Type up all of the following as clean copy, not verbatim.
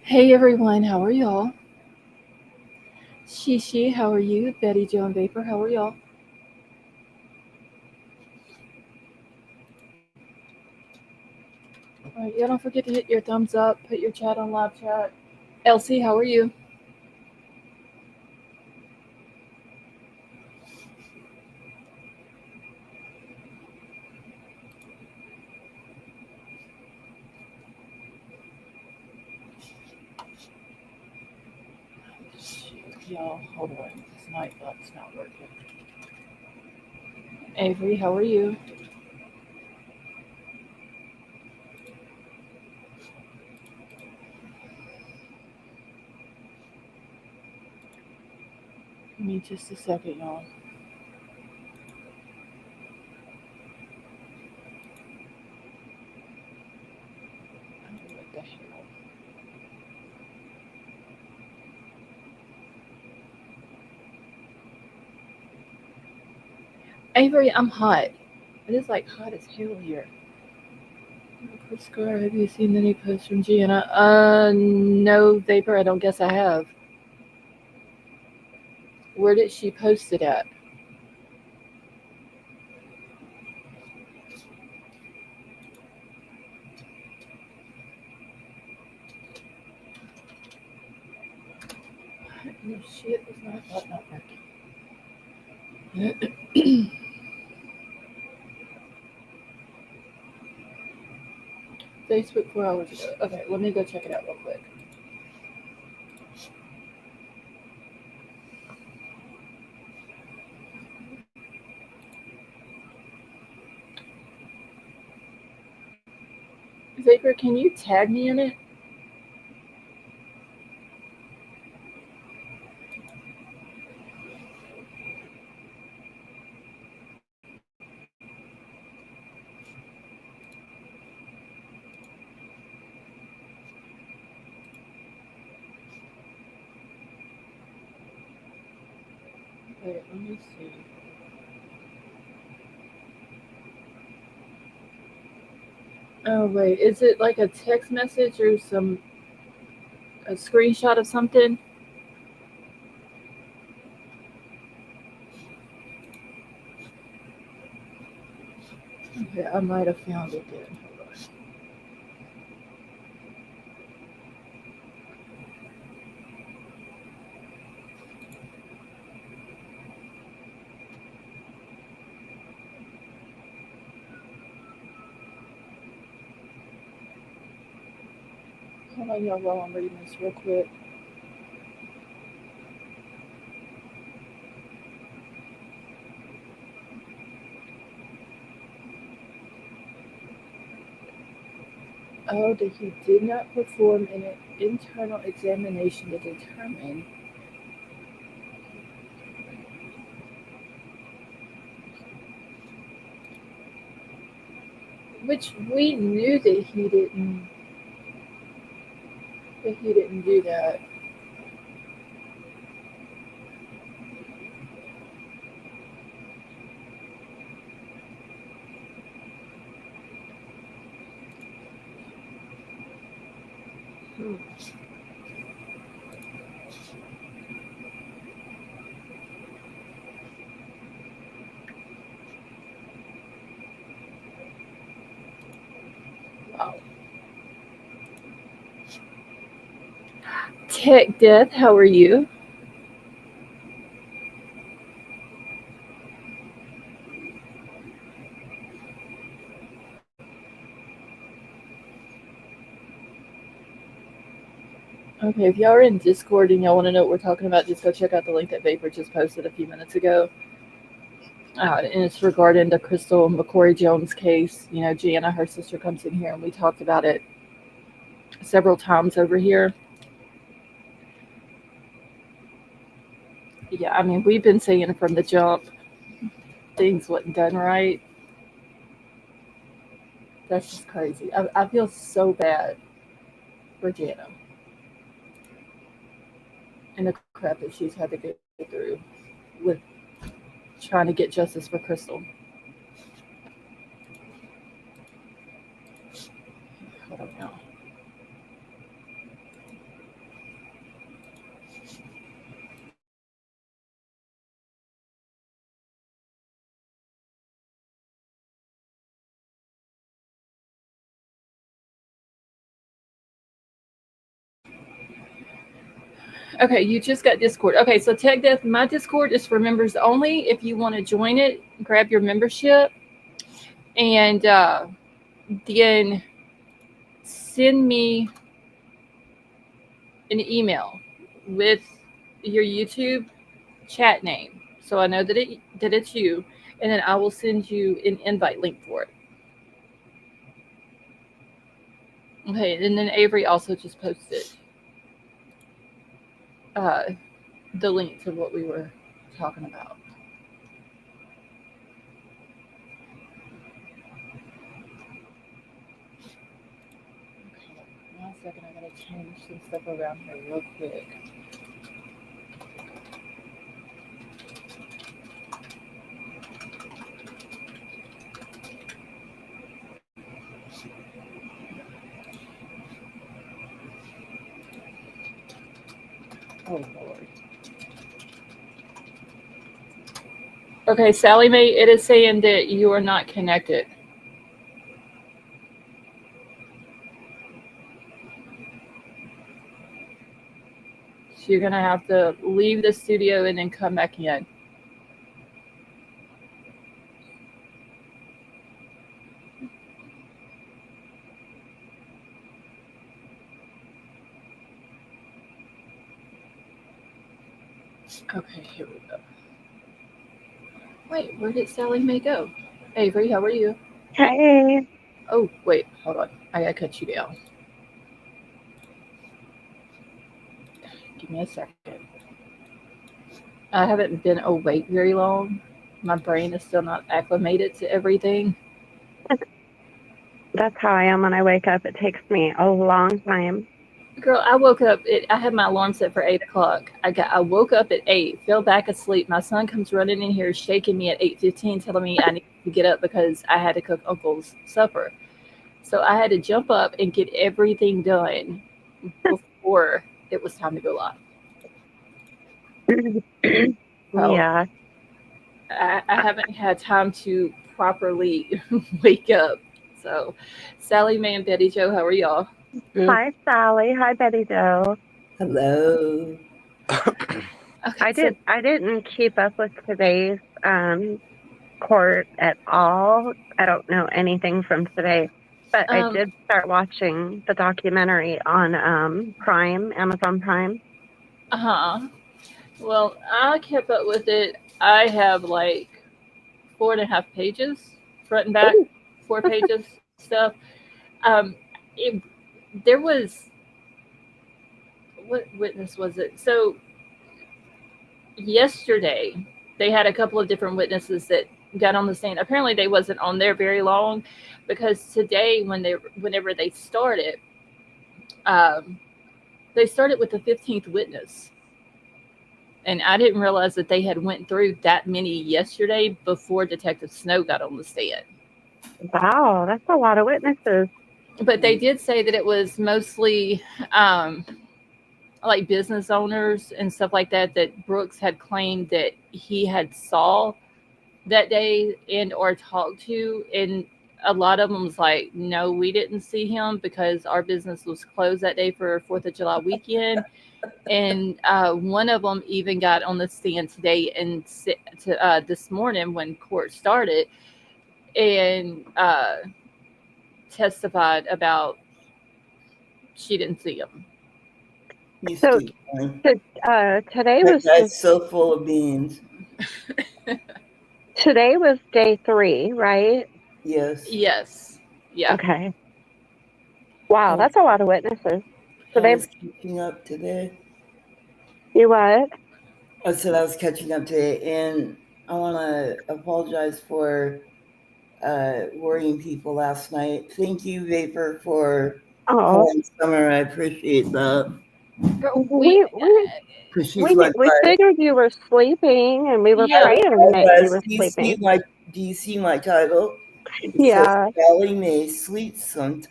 Hey everyone, how are y'all? Shishi, how are you? Betty, Joe, and Vapor, how are y'all? All right, y'all don't forget to hit your thumbs up, put your chat on live chat. Elsie, how are you? Shoot, y'all, hold on. This night but's not working. Avery, how are you? Give me just a second, y'all. What the hell? Avery, I'm hot. It is like hot as hell here. Scar, have you seen any posts from Gianna? No, Vapor, I don't guess I have. Where did she post it at? No shit, it's not working. Facebook 4 hours ago. Okay, let me go check it out real quick. Vapor, can you tag me in it? Wait, let me see. Oh wait, is it like a text message or a screenshot of something? Okay, I might have found it then. Hold on, y'all, while I'm reading this real quick. Oh, that he did not perform an internal examination to determine which we knew that he didn't do that. Hmm. Wow. Tech Death, how are you? Okay, if y'all are in Discord and y'all want to know what we're talking about, just go check out the link that Vapor just posted a few minutes ago. And it's regarding the Crystal McCory Jones case. You know, Gianna, her sister, comes in here and we talked about it several times over here. Yeah, I mean, we've been saying from the jump things wasn't done right. That's just crazy. I feel so bad for Gianna and the crap that she's had to go through with trying to get justice for Crystal. I don't know. Okay, you just got Discord. Okay, so Tech Death, my Discord is for members only. If you want to join it, grab your membership and then send me an email with your YouTube chat name, so I know that it's you, and then I will send you an invite link for it. Okay, and then Avery also just posted uh, the link to what we were talking about. Okay, 1 second, I gotta change some stuff around here real quick. Oh Lord. Okay, Sally Mae, it is saying that you are not connected. So you're gonna have to leave the studio and then come back in. Okay, here we go. Wait, where did Sally Mae go? Avery, how are you? Hey, Oh, wait, hold on. I gotta cut you down. Give me a second. I haven't been awake very long. My brain is still not acclimated to everything. that's how I am when I wake up. It takes me a long time. Girl, I woke up. I had my alarm set for 8 o'clock. I woke up at 8, fell back asleep. My son comes running in here, shaking me at 8:15, telling me I need to get up because I had to cook Uncle's supper. So I had to jump up and get everything done before it was time to go live. So Yeah. I haven't had time to properly wake up. So, Sally Mae and Betty Joe, how are y'all? Good. Hi, Sally. Hi, Betty Joe. Hello. Okay, I so did. I didn't keep up with today's court at all. I don't know anything from today, but I um, did start watching the documentary on Prime, Amazon Prime. uh-huh. Well, I kept up with it. I have like 4.5 pages, front and back, Ooh. 4 pages stuff. Um, it, there was what witness was it? So yesterday they had a couple of different witnesses that got on the stand. Apparently they wasn't on there very long because today whenever um, they started with the 15th witness, and I didn't realize that they had went through that many yesterday before Detective Snow got on the stand. Wow, that's a lot of witnesses. But they did say that it was mostly um, like business owners and stuff like that that Brooks had claimed that he had saw that day and or talked to, and a lot of them was like, no, we didn't see him because our business was closed that day for 4th of July weekend. And one of them even got on the stand today and this morning when court started and testified about she didn't see him. You So stupid one. today That was guy's so full of beans. day 3, right? Yes. Yes. Yeah. Okay. Wow, I, that's a lot of witnesses. So I they, was catching up today. you what? I said I was catching up today, and I want to apologize for worrying people last night. Thank you, Vapor, for Oh, calling Summer. I appreciate that. We, Because she's we like, we figured you were sleeping, and we were I yeah. praying that you was. were sleeping. Do you see my title? It says Yeah, Sally Mae sleeps sometimes.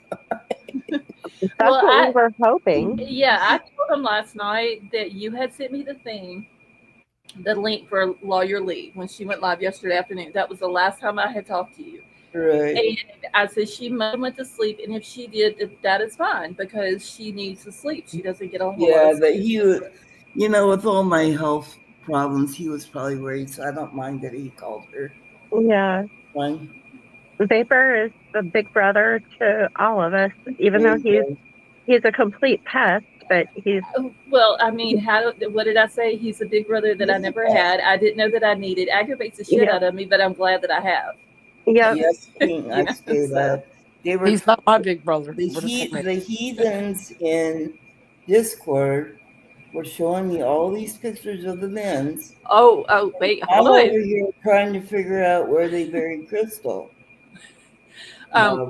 that's Well, what we were hoping. I told him last night that you had sent me the thing, the link for Lawyer Lee when she went live yesterday afternoon. That was the last time I had talked to you. Right. And I said she must have went to sleep, and if she did, that is fine because she needs to sleep. She doesn't get a whole lot Yeah, of but sleep. You know, with all my health problems, he was probably worried, so I don't mind that he called her. Yeah. Fine. Vapor is the big brother to all of us, even though he's a complete pest, but he's Well, I mean, what did I say? He's a big brother that I never had. I didn't know that I needed. Aggravates the shit yep, out of me, but I'm glad that I have. yep. Yes, King, I You know, say so that. They were He's not my big brother. the We're the same age. heathens in Discord were showing me all these pictures of the men's. oh, wait, I'm hold over on. here trying to figure out where they buried Crystal.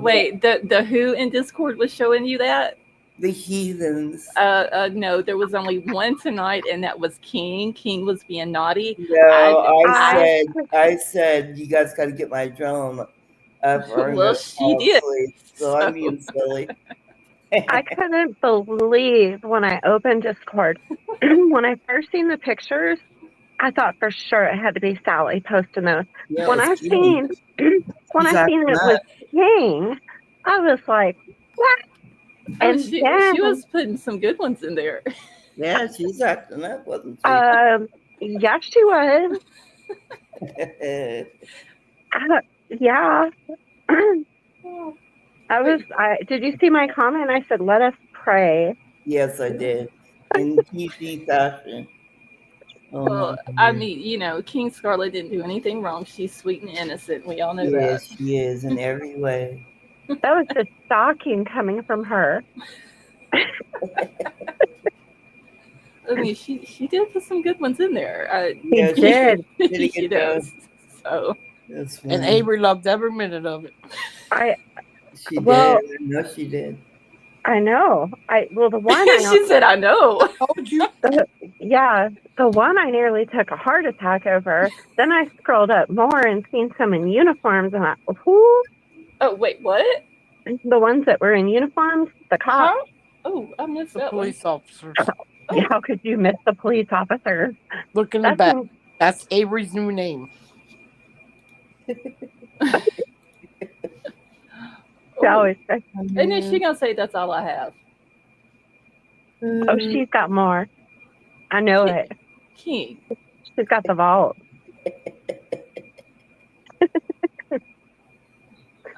Wait, the who in Discord was showing you that? The heathens. No, there was only one tonight, and that was King. King was being naughty. No, I I said, you guys got to get my adrenaline up, or I'm Well, gonna she fall did. asleep. So I'm being silly. I couldn't believe when I opened Discord. When I first seen the pictures, I thought for sure it had to be Sally posting those. Yeah, When it's I King. seen when He's I seen acting it was up. King, I was like, what? Oh, And she then was putting some good ones in there. Yeah, she's acting up, wasn't she? yes she was. Yeah. I did you see my comment? I said, let us pray. Yes, I did. In TV fashion. Oh Well, my I God. mean, King Scarlet didn't do anything wrong. She's sweet and innocent. We all know that. Yes, she is in every way. That was just shocking coming from her. I mean, she did put some good ones in there. She Yeah, she did. did a She good job. does. So That's And funny. Avery loved every minute of it. She Well, did. I know she did. I know. The one she said, "I know." Told you. yeah, the one I nearly took a heart attack over. Then I scrolled up more and seen some in uniforms, and who? Oh, wait, what? The ones that were in uniforms, the cops. Huh? Oh, I missed The that one. police officers. Yeah, Oh, how could you miss the police officers? Look in the That's back. That's Avery's new name. she oh. always says. And then she gonna say that's all I have. Oh, she's got more. I know it. King. She's got the vault.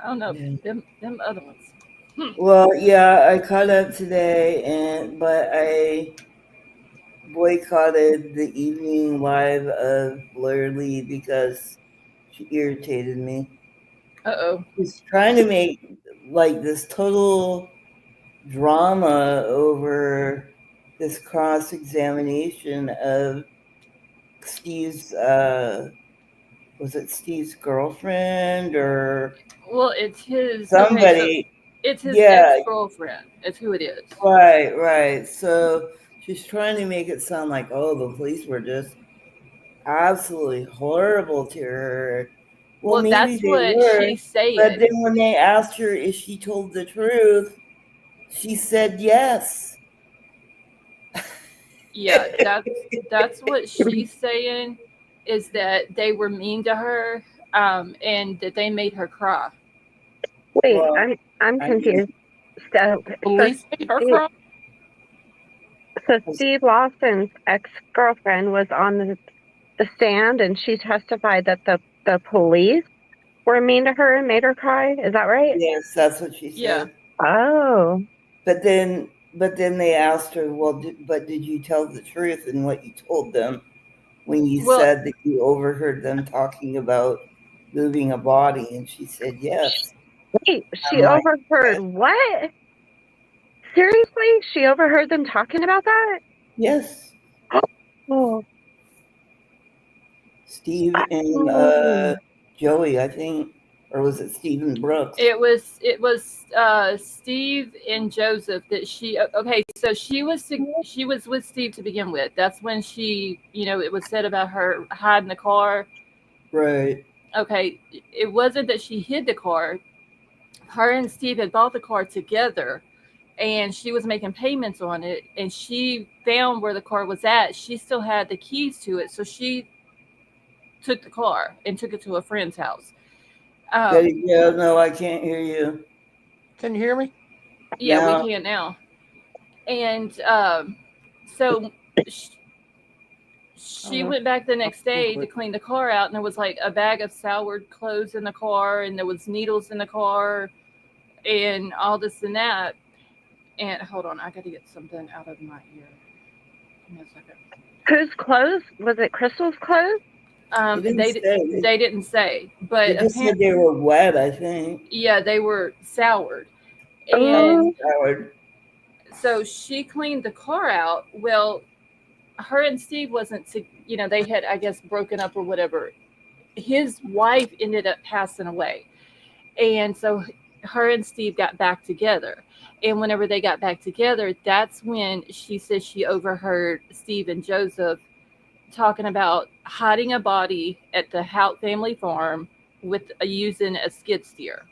I don't know. Them other ones. Well, yeah, I caught up today, but I boycotted the evening live of Blair Lee because she irritated me. Uh-oh. She's trying to make like this total drama over this cross examination of Steve's was it Steve's girlfriend or Well, it's his. Okay, so somebody? it's his Yeah, ex-girlfriend. It's who it is. right. So she's trying to make it sound like, oh, the police were just absolutely horrible to her. Well, Well, maybe that's they what were, she's but saying. then when they asked her if she told the truth, she said yes. Yeah, that's what she's saying. Is that they were mean to her, and that they made her cry. Wait, Well, I'm I mean, confused. So, Police made her cry. Steve Lawson's ex-girlfriend was on the stand, and she testified that the police were mean to her and made her cry. Is that right? yes, that's what she Yeah. said. Oh, But then they asked her, well, did you tell the truth in what you told them when you Well, said that you overheard them talking about moving a body? And she said yes. wait, I'm she like, overheard what? Seriously? She overheard them talking about that? yes, Oh, Steve and oh. Joey, I think, or was it Stephen Brooks? it was Steve and Joseph that she. Okay, so she was with Steve to begin with. That's when she, it was said about her hiding the car. Right. Okay, it wasn't that she hid the car. Her and Steve had bought the car together, and she was making payments on it, and she found where the car was at. She still had the keys to it, so she took the car and took it to a friend's house. Yeah, no, I can't hear you. Can you hear me? Yeah, we Now, can now. And so she went back the next day to quick. clean the car out, and there was like a bag of soured clothes in the car, and there was needles in the car, and all this and that. And hold on, I got to get something out of my ear. Give me a second. Whose clothes? Was it Crystal's clothes? They didn't say, but They just said they were wet, I think. yeah, they were soured, Oh. and Howard. so she cleaned the car out. Well, her and Steve wasn't, they had, I guess, broken up or whatever. His wife ended up passing away, and so her and Steve got back together. And whenever they got back together, that's when she says she overheard Steve and Joseph talking about hiding a body at the Houck family farm with using a skid steer.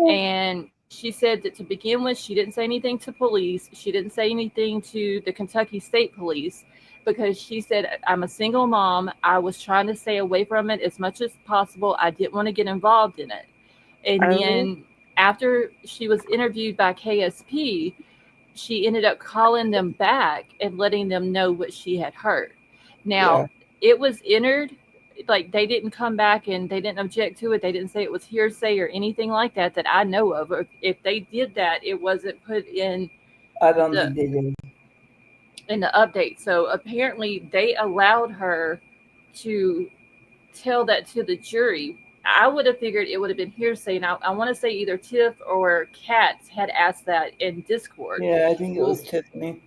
And she said that to begin with, she didn't say anything to police. She didn't say anything to the Kentucky State Police because she said, I'm a single mom. I was trying to stay away from it as much as possible. I didn't want to get involved in it. And then after she was interviewed by KSP, she ended up calling them back and letting them know what she had heard. Now, it was entered, like they didn't come back and they didn't object to it. They didn't say it was hearsay or anything like that that I know of. Or if they did that, it wasn't put in I don't think they did. In the update. So apparently they allowed her to tell that to the jury. I would have figured it would have been hearsay. Now, I want to say either Tiff or Katz had asked that in Discord. Yeah, I think it was Tiffany.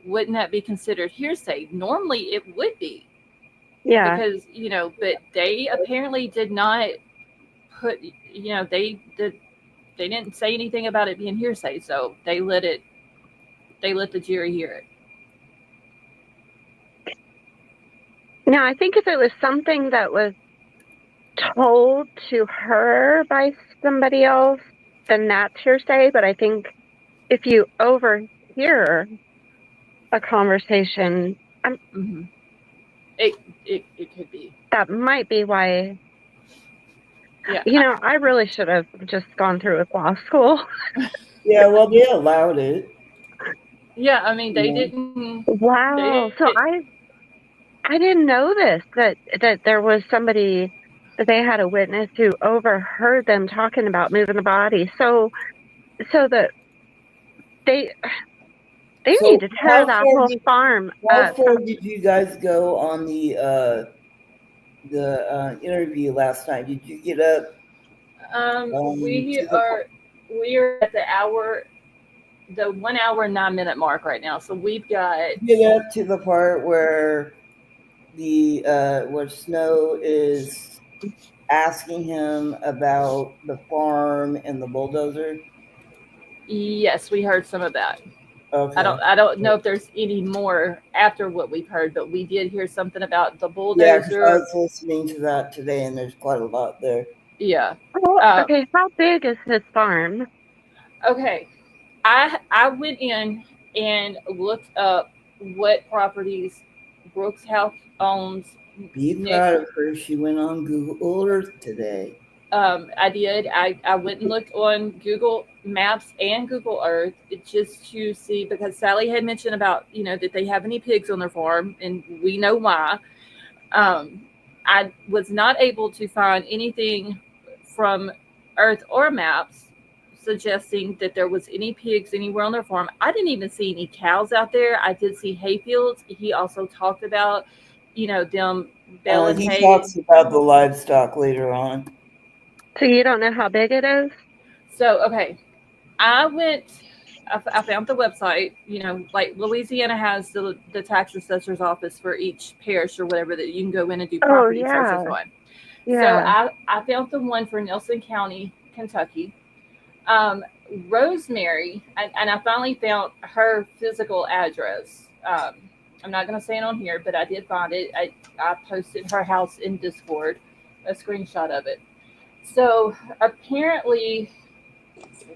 Wouldn't that be considered hearsay? Normally it would be. Yeah. Because, but they apparently did not put, they didn't say anything about it being hearsay. So they let the jury hear it. Now, I think if it was something that was told to her by somebody else, then that's hearsay. But I think if you overhear a conversation, it could be. That might be why. Yeah. I really should have just gone through with law school. Yeah, well, they allowed it. Yeah, I mean, they didn't. Wow. So I didn't know this, that there was somebody, that they had a witness who overheard them talking about moving the body. So that they need to tear that whole farm How up. far did you guys go on the interview last night? Did you get up? We are at the 1 hour and 9 minute mark right now. So we've got get up to the part where where Snow is asking him about the farm and the bulldozer. Yes, we heard some of that. Okay. I don't know if there's any more after what we've heard, but we did hear something about the bulldozer. Yeah, 'cause I was listening to that today, and there's quite a lot there. Yeah. Okay, how big is his farm? Okay, I went in and looked up what properties Brooks House owns. Be proud of her. She went on Google Earth today. I did. I went and looked on Google Maps and Google Earth just to see, because Sally had mentioned about, that they have any pigs on their farm, and we know why. I was not able to find anything from Earth or Maps suggesting that there was any pigs anywhere on their farm. I didn't even see any cows out there. I did see hay fields. He also talked about, them baling hay. He talks about the livestock later on. So you don't know how big it is? So, okay. I found the website, like Louisiana has the tax assessor's office for each parish or whatever that you can go in and do property taxes on. Yeah. So I found the one for Nelson County, Kentucky. Rosemary, and I finally found her physical address. I'm not going to say it on here, but I did find it. I posted her house in Discord, a screenshot of it. So apparently,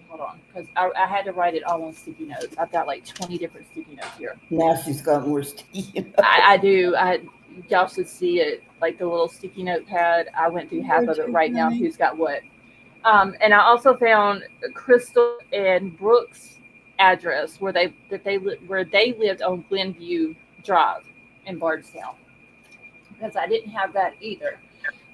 hold on, because I had to write it all on sticky notes. I've got like 20 different sticky notes here. Now she's got more sticky notes. I do. Y'all should see it, like the little sticky notepad. I went through half of it right now. Who's got what? And I also found Crystal and Brooks' address where they lived on Glenview Drive in Bardstown. because I didn't have that either.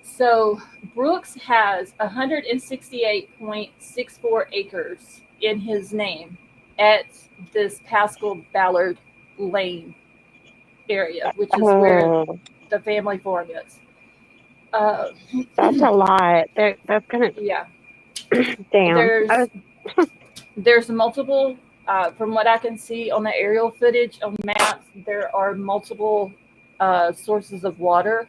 So Brooks has 168.64 acres in his name at this Pascal Ballard Lane area, which is where Oh, the family farm is. Uh, that's a lot. That's gonna yeah, damn. there's there's multiple. From what I can see on the aerial footage on maps, there are multiple sources of water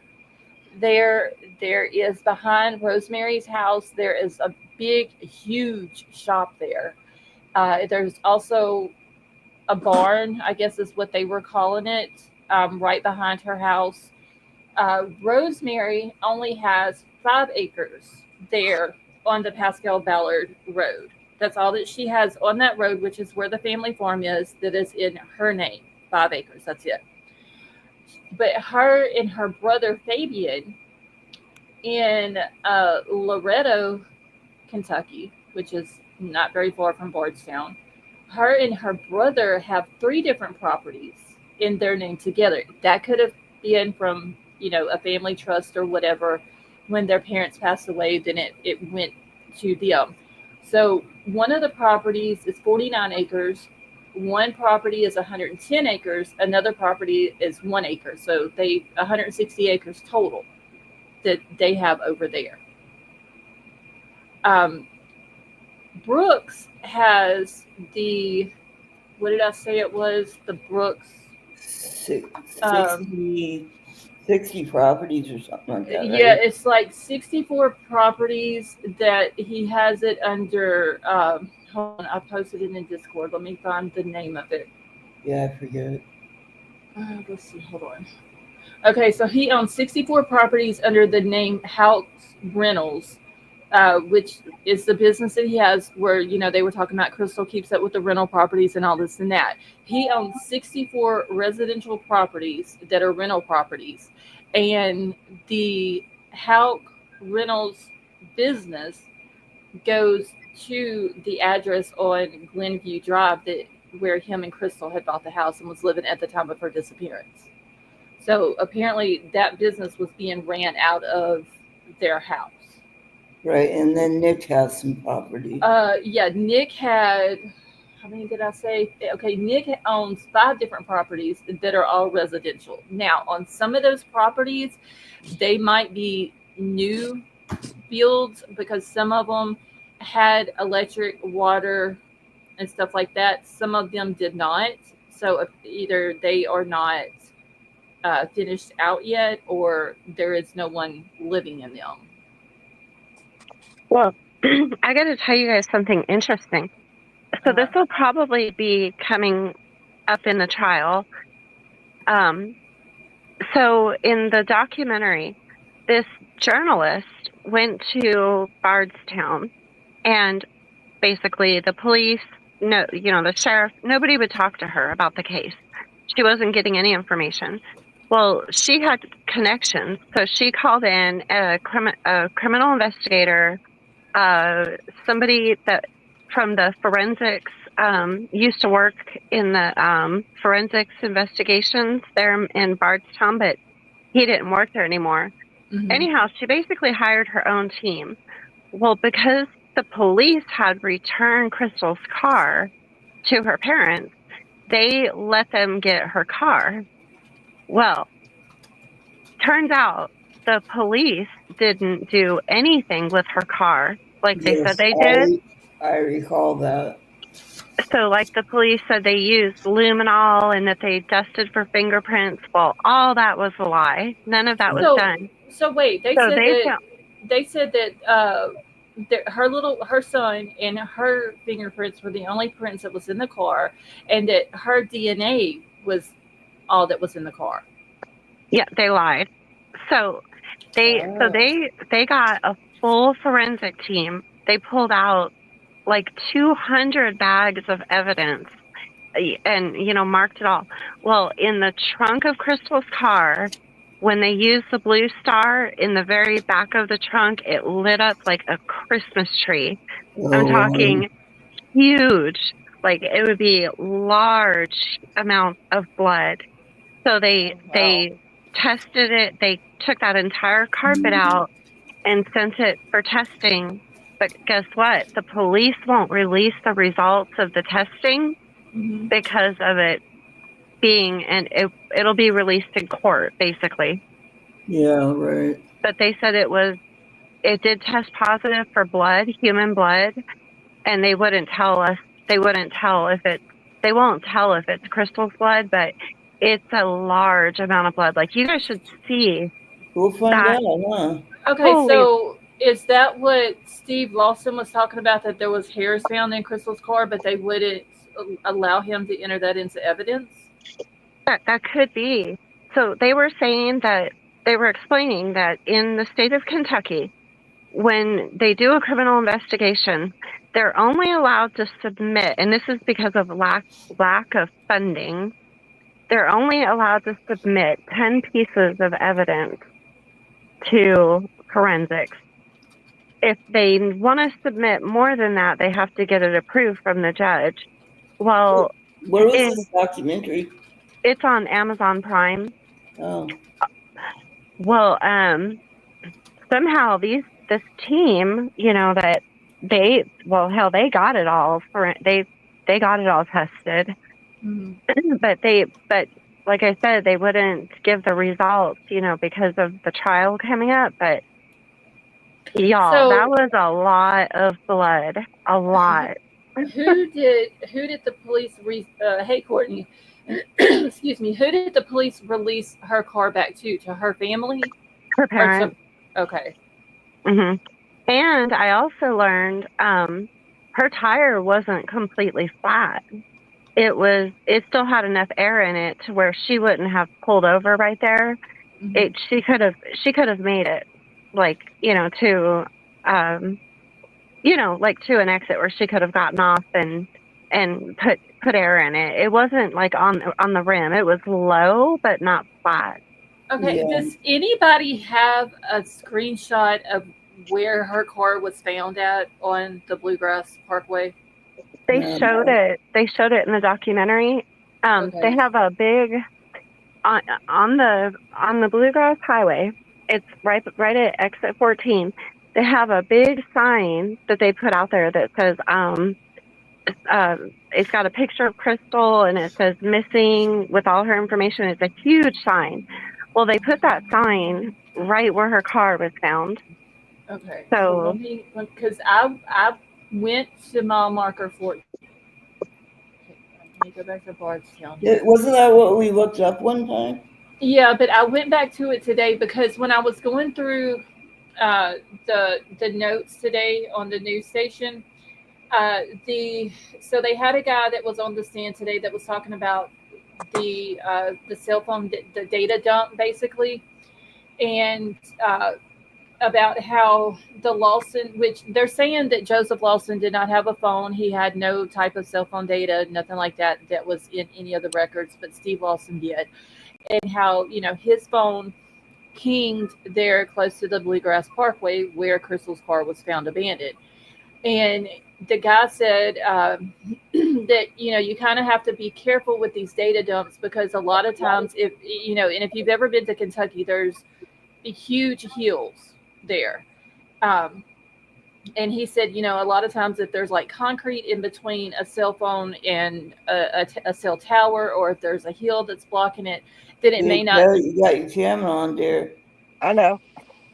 there. There is behind Rosemary's house. There is a big, huge shop there. There's also a barn, I guess is what they were calling it, right behind her house. Rosemary only has 5 acres there on the Pascal Ballard Road. That's all that she has on that road, which is where the family farm is, that is in her name. 5 acres, that's it. But her and her brother Fabian in Loretto, Kentucky, which is not very far from Bardstown, her and her brother have 3 different properties in their name together. That could have been from, a family trust or whatever. When their parents passed away, then it went to them. So one of the properties is 49 acres. One property is 110 acres. Another property is 1 acre. So they 160 acres total that they have over there. Um, Brooks has the, what did I say it was? The Brooks. 60 properties or something like that, Yeah, right? it's like 64 properties that he has it under. Hold on, I posted it in Discord. Let me find the name of it. Yeah, I forget. Let's see, hold on. Okay, so he owns 64 properties under the name Houck Rentals, which is the business that he has where, they were talking about Crystal keeps up with the rental properties and all this and that. He owns 64 residential properties that are rental properties. And the Houck Rentals business goes to the address on Glenview Drive that where him and Crystal had bought the house and was living at the time of her disappearance. So apparently that business was being ran out of their house. Right, and then Nick has some property. Yeah, Nick had, how many did I say? Okay, Nick owns 5 different properties that are all residential. Now, on some of those properties, they might be new fields because some of them had electric, water, and stuff like that. Some of them did not. So either they are not finished out yet, or there is no one living in them. Well, I got to tell you guys something interesting. So this will probably be coming up in the trial. So in the documentary, this journalist went to Bardstown, and basically the police, the sheriff, nobody would talk to her about the case. She wasn't getting any information. Well, she had connections, so she called in a criminal investigator, somebody that from the forensics, used to work in the forensics investigations there in Bardstown, but he didn't work there anymore. Mm-hmm. Anyhow, she basically hired her own team. Well, because the police had returned Crystal's car to her parents, they let them get her car. Well, turns out the police didn't do anything with her car like they said they did. I recall that. So, like the police said they used luminol and that they dusted for fingerprints. Well, all that was a lie. None of that was done. So wait, they said that her son and her fingerprints were the only prints that was in the car, and that her DNA was all that was in the car. Yeah, they lied. So they got a full forensic team. They pulled out like 200 bags of evidence and marked it all. Well, in the trunk of Crystal's car, when they used the blue star in the very back of the trunk, it lit up like a Christmas tree. I'm talking huge, like it would be large amount of blood. So they tested it. They took that entire carpet out and sent it for testing. But guess what? The police won't release the results of the testing Mhm. because of it being, and it'll be released in court, basically. Yeah, right. But they said it did test positive for blood, human blood, and they wouldn't tell us. They won't tell if it's Crystal's blood, but it's a large amount of blood. Like, you guys should see We'll find that. out, huh? Okay, Holy- so is that what Steve Lawson was talking about, that there was hairs found in Crystal's car, but they wouldn't allow him to enter that into evidence? That could be. So they were saying that they were explaining that in the state of Kentucky, when they do a criminal investigation, they're only allowed to submit, and this is because of lack of funding, they're only allowed to submit 10 pieces of evidence to forensics. If they want to submit more than that, they have to get it approved from the judge. Well, Where was this documentary? it's on Amazon Prime. Oh. Well, somehow this team, that they got it all they got it all tested. Mm-hmm. but like I said, they wouldn't give the results, because of the trial coming up. But y'all, So- that was a lot of blood, a lot. Who did the police hey Courtney, excuse me, who did the police release her car back to her family? Her parents. Okay. hmm And I also learned her tire wasn't completely flat. It still had enough air in it to where she wouldn't have pulled over right there. Mm-hmm. She could have made it, like, to like to an exit where she could have gotten off and put air in it. It wasn't like on the rim. It was low but not flat. Okay. Yeah. Does anybody have a screenshot of where her car was found at on the Bluegrass Parkway? They No. showed it. They showed it in the documentary. Okay. They have a big on the Bluegrass Highway. It's right at exit 14. They have a big sign that they put out there that says it's got a picture of Crystal and it says missing with all her information. It's a huge sign. Well, they put that sign right where her car was found. Okay. So because I went to mile marker 14. Let me go back to Bardstown. Wasn't that what we looked up one time? Yeah, but I went back to it today because when I was going through the notes today on the news station, so they had a guy that was on the stand today that was talking about the cell phone, the data dump, basically, and about how the Lawson, which they're saying that Joseph Lawson did not have a phone. He had no type of cell phone data, nothing like that was in any of the records, but Steve Lawson did. And how, his phone pinged there close to the Bluegrass Parkway where Crystal's car was found abandoned. And the guy said that, you kind of have to be careful with these data dumps because a lot of times and if you've ever been to Kentucky, there's huge hills there. And he said, a lot of times if there's like concrete in between a cell phone and a cell tower, or if there's a hill that's blocking it, then it may not. You got your camera on there. I know.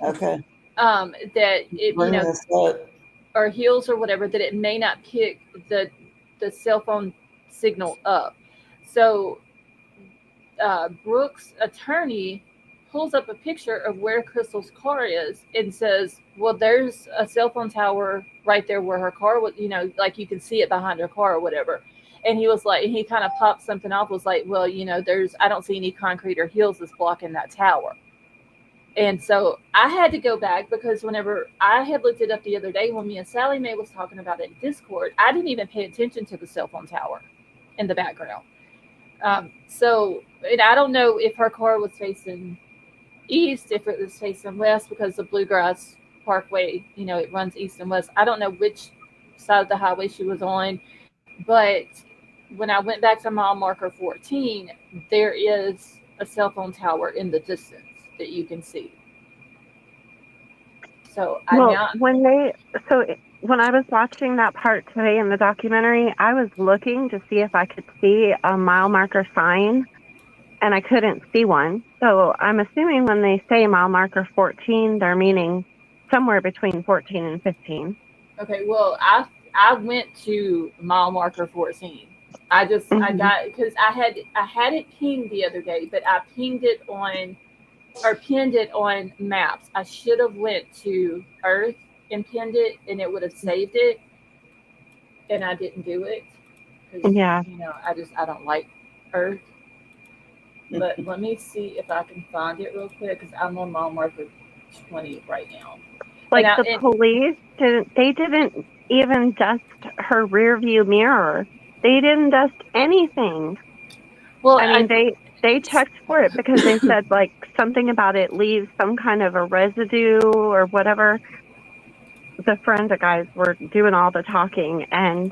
Okay. That it, Bring this up. or hills or whatever, that it may not pick the cell phone signal up. So Brooks' attorney pulls up a picture of where Crystal's car is and says, well, there's a cell phone tower right there where her car was, like you can see it behind her car or whatever. And he was like, he kind of popped something off, was like, well, I don't see any concrete or hills that's blocking that tower. And so I had to go back because whenever I had looked it up the other day when me and Sally Mae was talking about it in Discord, I didn't even pay attention to the cell phone tower in the background. And I don't know if her car was facing east, if it was facing west, because the Bluegrass Parkway, it runs east and west. I don't know which side of the highway she was on, but when I went back to mile marker 14, there is a cell phone tower in the distance. that you can see. So Well, now, when I was watching that part today in the documentary, I was looking to see if I could see a mile marker sign, and I couldn't see one. So I'm assuming when they say mile marker 14, they're meaning somewhere between 14 and 15. okay, well, I went to mile marker 14. I Hmm. got because I had it pinged the other day, but I pinged it on or pinned it on maps. I should have went to Earth and pinned it, and it would have saved it, and I didn't do it because Yeah, I don't like Earth. But let me see if I can find it real quick because I'm on mile marker 20 right now. And like I the and police didn't even dust her rear view mirror. They didn't dust anything. well, I mean, they checked for it because they said like something about it leaves some kind of a residue or whatever. The forensic guys were doing all the talking, and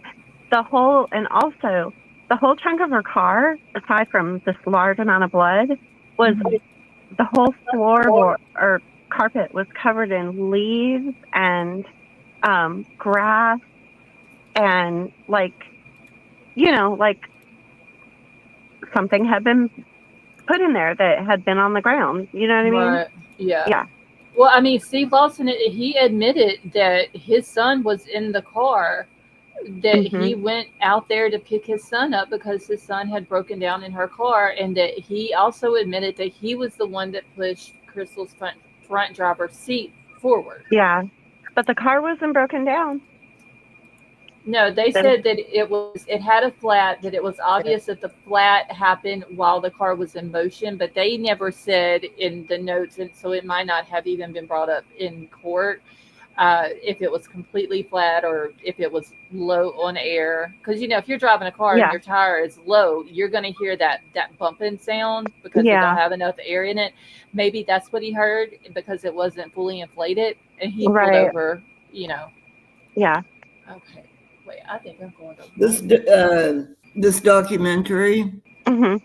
also the whole trunk of her car, aside from this large amount of blood, was the whole floorboard or carpet was covered in leaves and grass and like something had been put in there that had been on the ground. You know what I mean? right, yeah. Yeah. Well, I mean, Steve Lawson, he admitted that his son was in the car, that Hmm. he went out there to pick his son up because his son had broken down in her car, and that he also admitted that he was the one that pushed Crystal's front driver's seat forward. Yeah. But the car wasn't broken down. No, they Then said that it had a flat, that it was Yeah. obvious that the flat happened while the car was in motion, but they never said in the notes, and so it might not have even been brought up in court, if it was completely flat or if it was low on air. Because if you're driving a car and yeah, your tire is low, you're going to hear that bumping sound because it don't yeah, have enough air in it. Maybe that's what he heard because it wasn't fully inflated, and he pulled right. over. You know. Yeah. Okay. Wait, I think I'm going to This wrong. this documentary Hmm.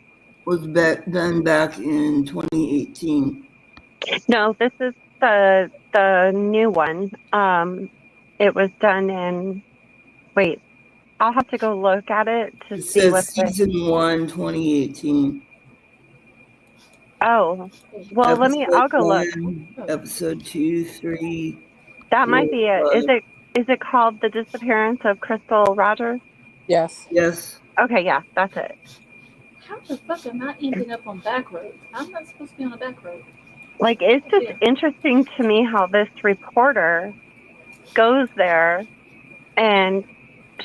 was done back in 2018. No, this is the new one. It was done in. Wait, I'll have to go look at it to It see what says the. season 1, 2018. Oh, well, Episode I'll go look. 1, episode 2, 3, That 4, might be it. 5. Is it called The Disappearance of Crystal Rogers? Yes. Yes. Okay, yeah, that's it. How the fuck am I ending up on back roads? I'm not supposed to be on a back road. Like, it's Oh, just dear. interesting to me how this reporter goes there and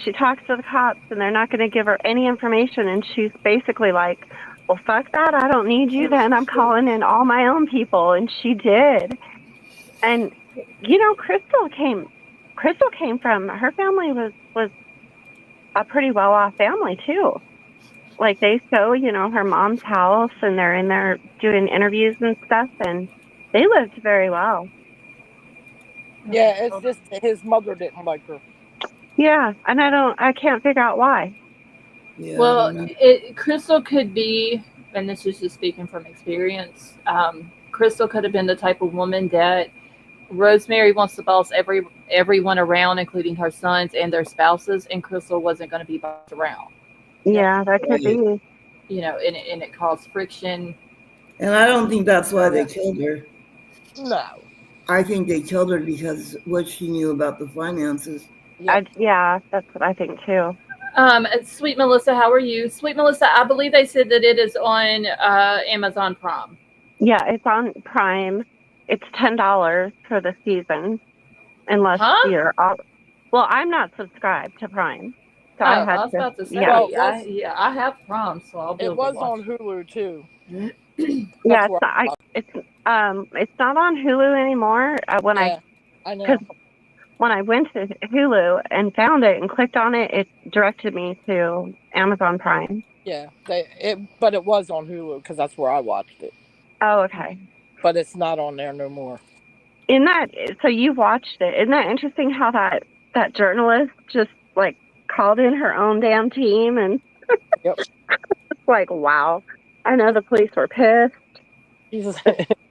she talks to the cops and they're not going to give her any information. And she's basically like, well, fuck that. I don't need you then. I'm calling in all my own people. And she did. And, Crystal came from, her family was a pretty well off family too. Like they show, her mom's house and they're in there doing interviews and stuff. And they lived very well. Yeah, Okay, it's hold on. just that his mother didn't like her. Yeah. And I can't figure out why. Yeah, I Well, don't know. Crystal could be, and this is just speaking from experience. Crystal could have been the type of woman that Rosemary wants to boss everyone around, including her sons and their spouses, and Crystal wasn't going to be bossed around. Yeah, that could Right. be. And it caused friction. And I don't think that's why they killed her. No. I think they killed her because what she knew about the finances. Yep. Yeah, that's what I think too. Sweet Melissa, how are you? Sweet Melissa, I believe they said that it is on Amazon Prime. Yeah, it's on Prime. It's $10 for the season, unless Huh? you're all. Well, I'm not subscribed to Prime, so Oh, I I had was to. about to Yeah, Well, say, I have Prime, so I'll be it able to was watch. on Hulu too. yeah. That's where I watched. It's not on Hulu anymore. Yeah, I Because know. when I went to Hulu and found it and clicked on it, it directed me to Amazon Prime. Yeah, but it was on Hulu because that's where I watched it. Oh, okay. But it's not on there no more. In that, so you've watched it. Isn't that interesting how that journalist just like called in her own damn team and Yep. it's like, wow. I know the police were pissed. Jesus.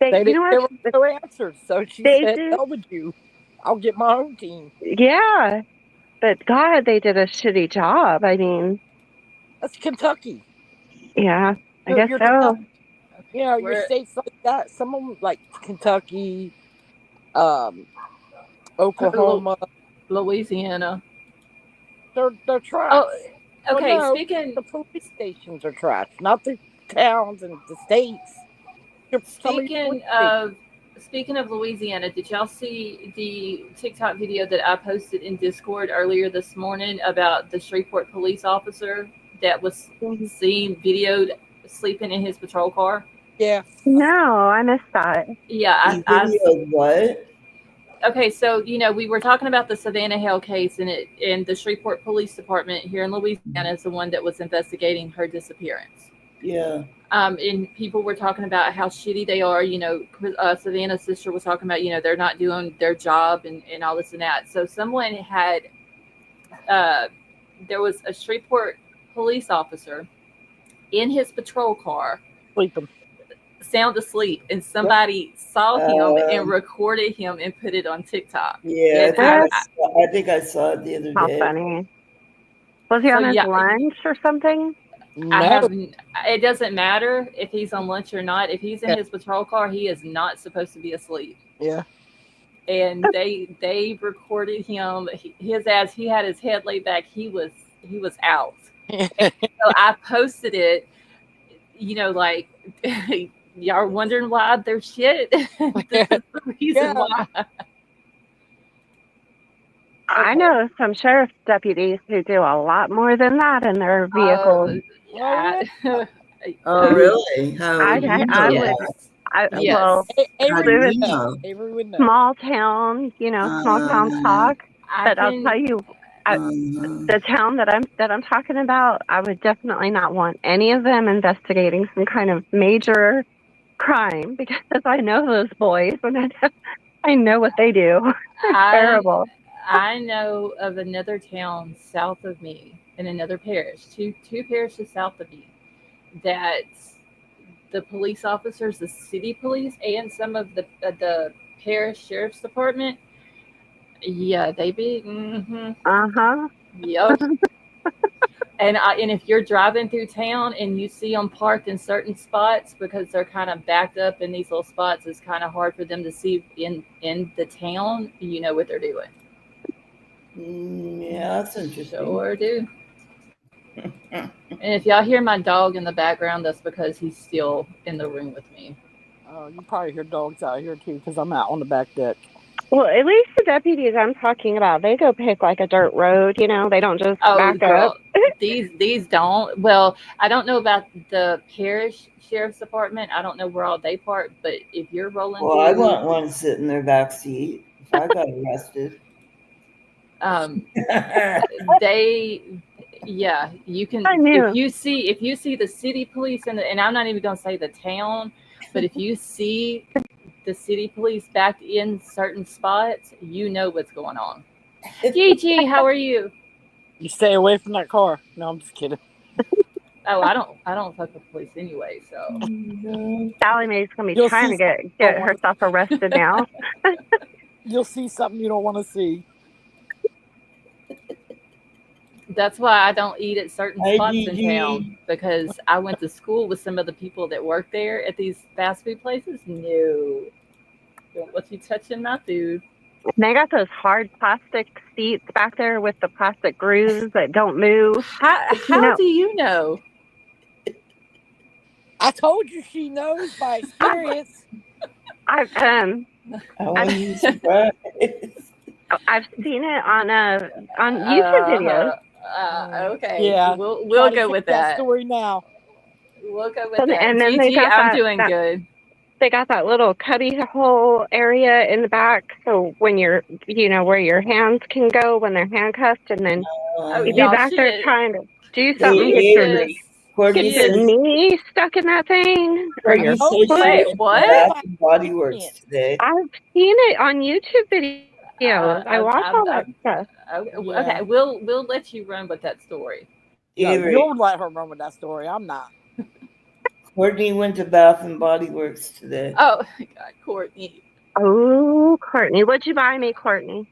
They You know didn't give what? her no answers, so she They said, did. "Hell with you. I'll get my own team." Yeah, but God, they did a shitty job. I mean, That's Kentucky. yeah, I guess Your so. your We're states like that. Some of them, like Kentucky, um, Oklahoma, Louisiana. they're Oh, trash. Well, okay. no, the police stations are trash, not the towns and the states. Some of your police Speaking stations. of speaking of Louisiana, did y'all see the TikTok video that I posted in Discord earlier this morning about the Shreveport police officer that was seen videoed sleeping in his patrol car? Yeah. No, I missed that. Yeah, The video of what? okay, so we were talking about the Savannah Hale case, and the Shreveport Police Department here in Louisiana is the one that was investigating her disappearance. Yeah. And people were talking about how shitty they are. Savannah's sister was talking about, they're not doing their job and all this and that. So someone had, there was a Shreveport police officer in his patrol car, Sleeping. sound asleep, and somebody saw him and Um, recorded him and put it on TikTok. Yeah, And I think I saw it the other How day. funny. Was he so on his yeah, lunch or something? No. it doesn't matter if he's on lunch or not. If he's in Yeah. his patrol car, he is not supposed to be asleep. Yeah. And they recorded him, his ass, he had his head laid back, he was out. So I posted it, like, y'all are wondering why they're shit. This is the reason why. I know some sheriff's deputies who do a lot more than that in their vehicles. Oh, really? How do you know would. that? Well, How do live you know? Avery would know. small town, small town talk. But I'll tell you, the town that I'm talking about, I would definitely not want any of them investigating some kind of major crime because I know those boys and I know what they do. They're terrible. I know of another town south of me in another parish, two parishes south of me, that the police officers, the city police, and some of the parish sheriff's department, yeah, they be, yep. And if you're driving through town and you see them parked in certain spots because they're kind of backed up in these little spots, it's kind of hard for them to see in the town. You know what they're doing. Yeah, that's interesting. Sure do. And if y'all hear my dog in the background, that's because he's still in the room with me. Oh, you probably hear dogs out here too because I'm out on the back deck. Well, at least the deputies I'm talking about, they go pick like a dirt road, they don't just back up. These don't. Well, I don't know about the parish sheriff's department. I don't know where all they park, but if you're rolling through, I want one to sit in their back seat if I got arrested. You can. I knew. If you see the city police and I'm not even gonna say the town, but if you see the city police back in certain spots, you know what's going on. Gigi, how are you? You stay away from that car. No, I'm just kidding. Oh, I don't fuck with police anyway, so. Sally Mae's gonna be trying to get herself arrested now. You'll see something you don't want to see. That's why I don't eat at certain spots in town, because I went to school with some of the people that work there at these fast food places. No, don't let you touching my food. And they got those hard plastic seats back there with the plastic grooves that don't move. How do you know? I told you she knows by experience. I've seen it on YouTube videos. Okay. Yeah. We'll go with that story now. We'll go with that. And then Gigi, I'm doing good. They got that little cubby hole area in the back, so when you're, where your hands can go when they're handcuffed, and then you'd be back there trying to do something. Get your knee stuck in that thing. Or your what? Body Works today. I've seen it on YouTube videos. I watch all that stuff. Okay, we'll let you run with that story. No, you'll let her run with that story. I'm not. Courtney went to Bath and Body Works today. Oh my God, Courtney. Oh, Courtney. What'd you buy me, Courtney?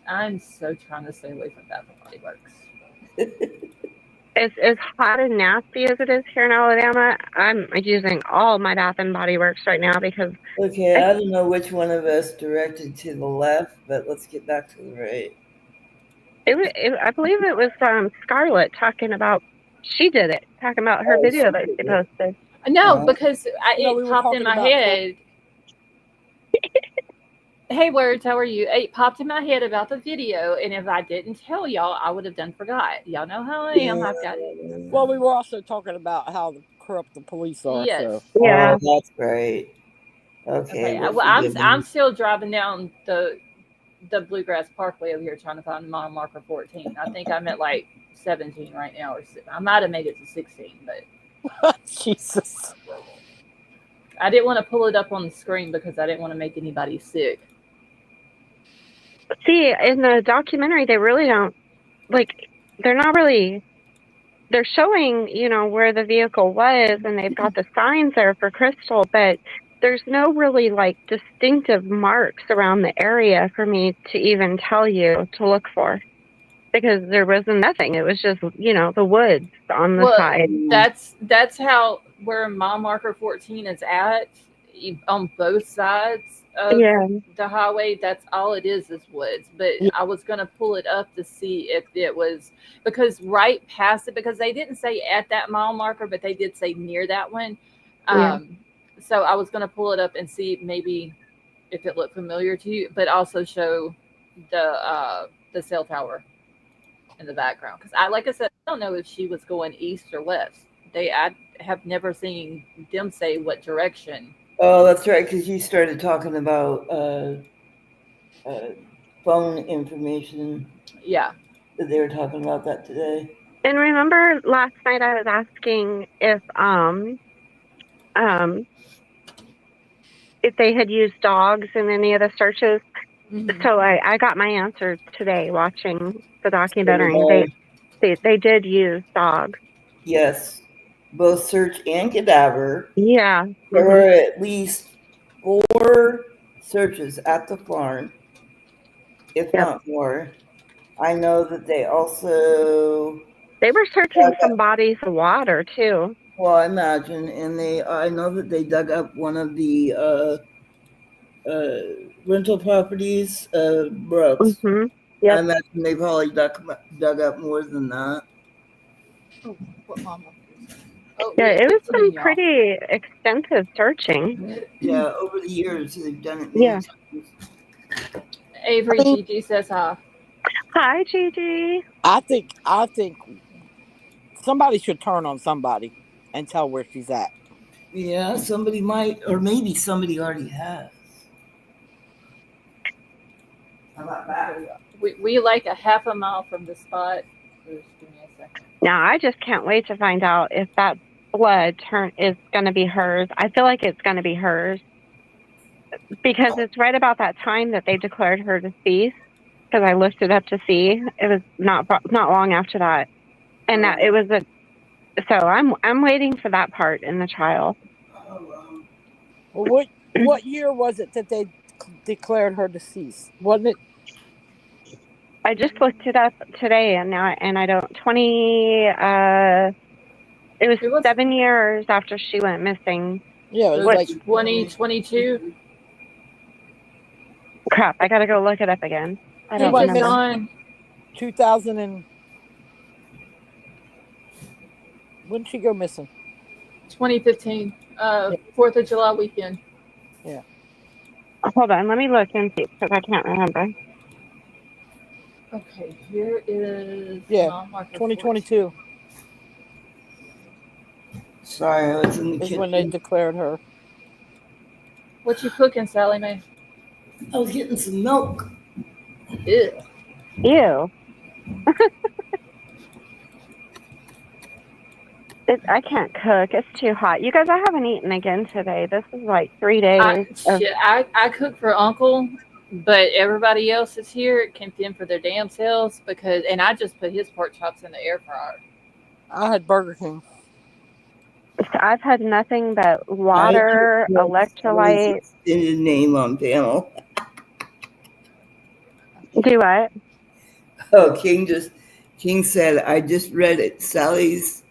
I'm so trying to stay away from Bath and Body Works. It's as hot and nasty as it is here in Alabama. I'm using all my Bath and Body Works right now because Okay, I don't know which one of us directed to the left, but let's get back to the right. I believe it was Scarlett talking about, she did it, talking about her video that she posted. No, because No, we it were popped in talking my about head. Hey, Words, how are you? It popped in my head about the video, and if I didn't tell y'all, I would have done forgot. Y'all know how I am. I've got it. Well, we were also talking about how corrupt the police are. Yes. So. Yeah. Oh, that's right. Okay. Well, I'm still driving down the Bluegrass Parkway over here trying to find mile marker 14. I think I'm at like 17 right now, or I might have made it to 16, but Jesus. I didn't want to pull it up on the screen because I didn't want to make anybody sick. See, in the documentary, they really don't, like, they're not really, they're showing, where the vehicle was, and they've got the signs there for Crystal, but there's no really, like, distinctive marks around the area for me to even tell you to look for. Because there wasn't nothing. It was just, the woods on the side. That's how where mile marker 14 is at on both sides of the highway. That's all it is woods. But I was going to pull it up to see if it was, because right past it, because they didn't say at that mile marker, but they did say near that one. So I was going to pull it up and see maybe if it looked familiar to you, but also show the cell tower in the background, because like I said, I don't know if she was going east or west. I have never seen them say what direction. Oh, that's right, because you started talking about phone information. Yeah, that they were talking about that today. And remember last night I was asking if they had used dogs in any of the searches. Mm-hmm. So I got my answer today watching the documentary. They did use dogs. Yes, both search and cadaver. Yeah. There were at least 4 searches at the farm, if not more. I know that they were searching some bodies of water too. Well, I imagine, and I know that they dug up one of the rental properties, Brooks. Mm-hmm. Yep. I imagine they probably dug up more than that. Oh, what mama? It was some pretty extensive searching. Yeah, over the years they've done it many times. Avery Gigi says hi. Hi, Gigi. I think somebody should turn on somebody and tell where she's at. Yeah, somebody might, or maybe somebody already has. How about that? We like a half a mile from the spot. Just give me a second. Now, I just can't wait to find out if that blood is going to be hers. I feel like it's going to be hers because it's right about that time that they declared her deceased. Because I looked it up to see, it was not long after that, and that it was So I'm waiting for that part in the trial. Well, what year was it that they declared her deceased? Wasn't it? I just looked it up today, and I don't. It was 7 years after she went missing. Yeah, it was like 2022. Crap! I gotta go look it up again. I don't remember. 2000 and when did she go missing? 2015, 4th of July weekend. Yeah. Hold on, let me look and see because I can't remember. Okay, here is 2022. Sorry, I was in the kitchen. When they declared her. What you cooking, Sally Mae? I was getting some milk. Ew. Ew. I can't cook. It's too hot. You guys, I haven't eaten again today. This is like 3 days. I cook for Uncle, but everybody else is here can fend for their damn selves and I just put his pork chops in the air fryer. I had Burger King. I've had nothing but I water, just read Sally's electrolyte. extended name on panel. Do what? Oh, King said, I just read it. Sally's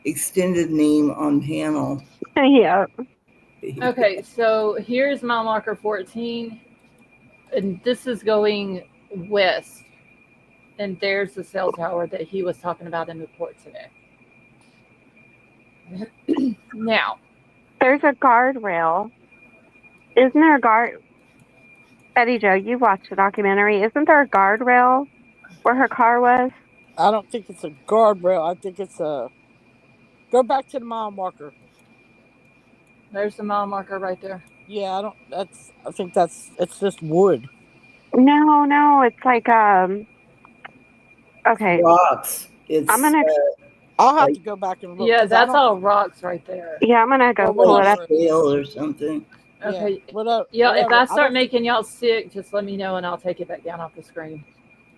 extended name on panel. Yeah. Okay, so here's mile marker 14, and this is going west. And there's the cell tower that he was talking about in the report today. Now, There's a guardrail. Isn't there a guard? Betty Jo, you watched the documentary. Isn't there a guardrail where her car was? I don't think it's a guardrail. I think it's a. Go back to the mile marker. there's the mile marker right there. Yeah, I don't. That's. I think that's. It's just wood. No, it's like okay. Rocks. I'm It's gonna I'll have like to go back and look Yeah, because I that's don't. all rocks right there. yeah, I'm gonna go Well, pull it up. whatever. shale or something. Yeah, Okay. whatever. Yeah, if Whatever. I I start don't think making y'all sick, just let me know and I'll take it back down off the screen.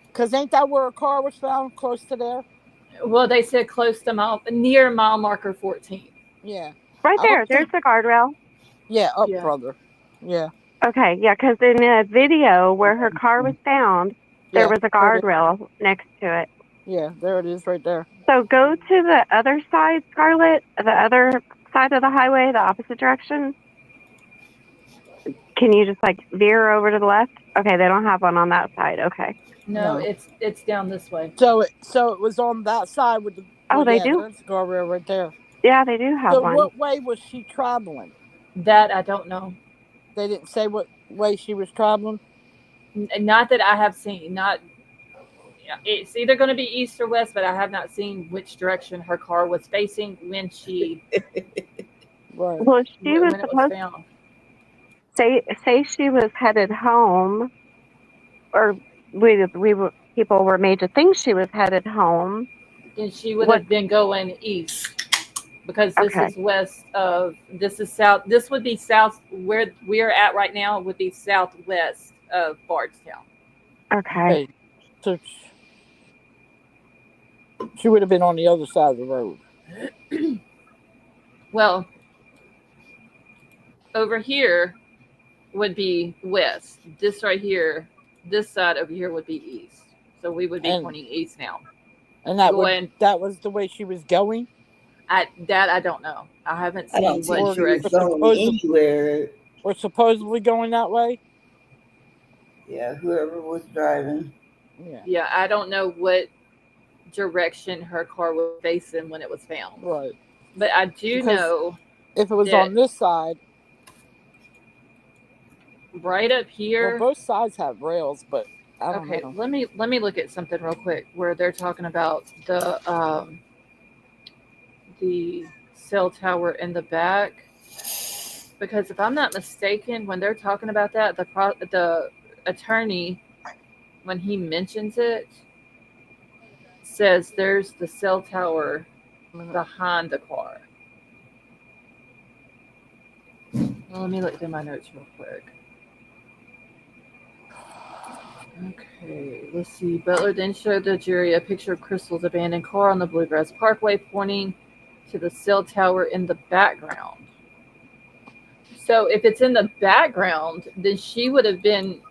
because ain't that where a car was found close to there? Well, they said close to near mile marker 14. Yeah. Right I there. don't There's think. the guardrail. Yeah, up, Yeah. brother. Yeah. Okay, yeah, because in a video where her car was found, there Yeah. was a There it is. guardrail next to it. Yeah, there it is, right there. So go to the other side, Scarlett, the other side of the highway, the opposite direction. Can you just like veer over to the left? Okay, they don't have one on that side. Okay. No, No. it's down this way. So it was on that side with the. Oh, Well, they yeah, do. there's the guardrail right there. Yeah, they do have So one. what way was she traveling? That I don't know. They didn't say what way she was traveling. Not that I have seen. Not. It's either going to be east or west, but I have not seen which direction her car was facing when she Right. Well, she was when it was supposed found. say she was headed home, or people were made to think she was headed home. Then she would What? have been going east because this Okay. is west of. This is south. This would be south where we are at right now. Would be southwest of Bardstown. Okay. So she would have been on the other side of the road. Well, over here would be west. This right here, this side over here would be east. So we would be And- pointing east now. And that Going- that was the way she was going. I don't know. I haven't I don't seen think what she was direction. going anywhere. Or supposedly going that way. Yeah, whoever was driving. Yeah. Yeah, I don't know what direction her car was facing when it was found. Right. But I do Because- know If it was Yeah. on this side, right up here. well, both sides have rails, but I don't Okay, know. let me look at something real quick where they're talking about the cell tower in the back, because if I'm not mistaken, when they're talking about that, the attorney, when he mentions it, says there's the cell tower behind the car. Well, let me look through my notes real quick. Okay, let's see. Butler then showed the jury a picture of Crystal's abandoned car on the Bluegrass Parkway, pointing to the cell tower in the background. So if it's in the background, then she would have been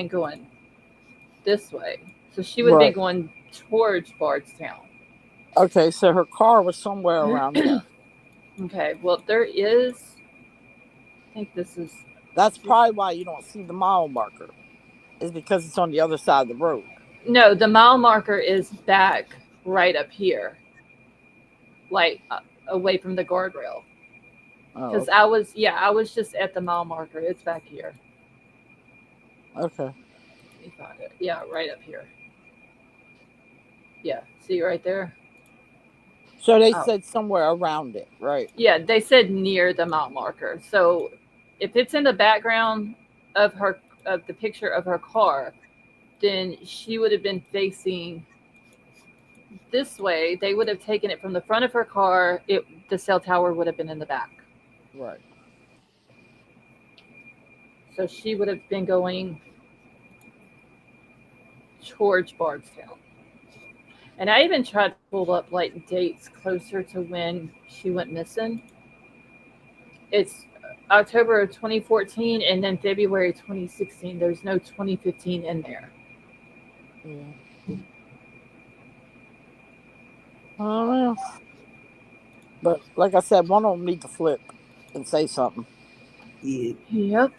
going this way. So she would have been Right. going towards Bardstown. Okay, so her car was somewhere around there. Okay, well there is. I think this is. That's probably why you don't see the mile marker. Is because it's on the other side of the road. No, the mile marker is back right up here, like away from the guardrail. Oh, Because I was just at the mile marker. It's back here. okay. Let me find it. Yeah, right up here. Yeah, see right there? So they Oh. said somewhere around it, right? Yeah, they said near the mile marker. So if it's in the background of the picture of her car, then she would have been facing this way. They would have taken it from the front of her car. The cell tower would have been in the back. Right. So she would have been going towards Bardstown. And I even tried to pull up like dates closer to when she went missing. It's October of 2014 and then February 2016. There's no 2015 in there. Yeah. I don't know. But like I said, one of them need to flip and say something. Yeah. Yep.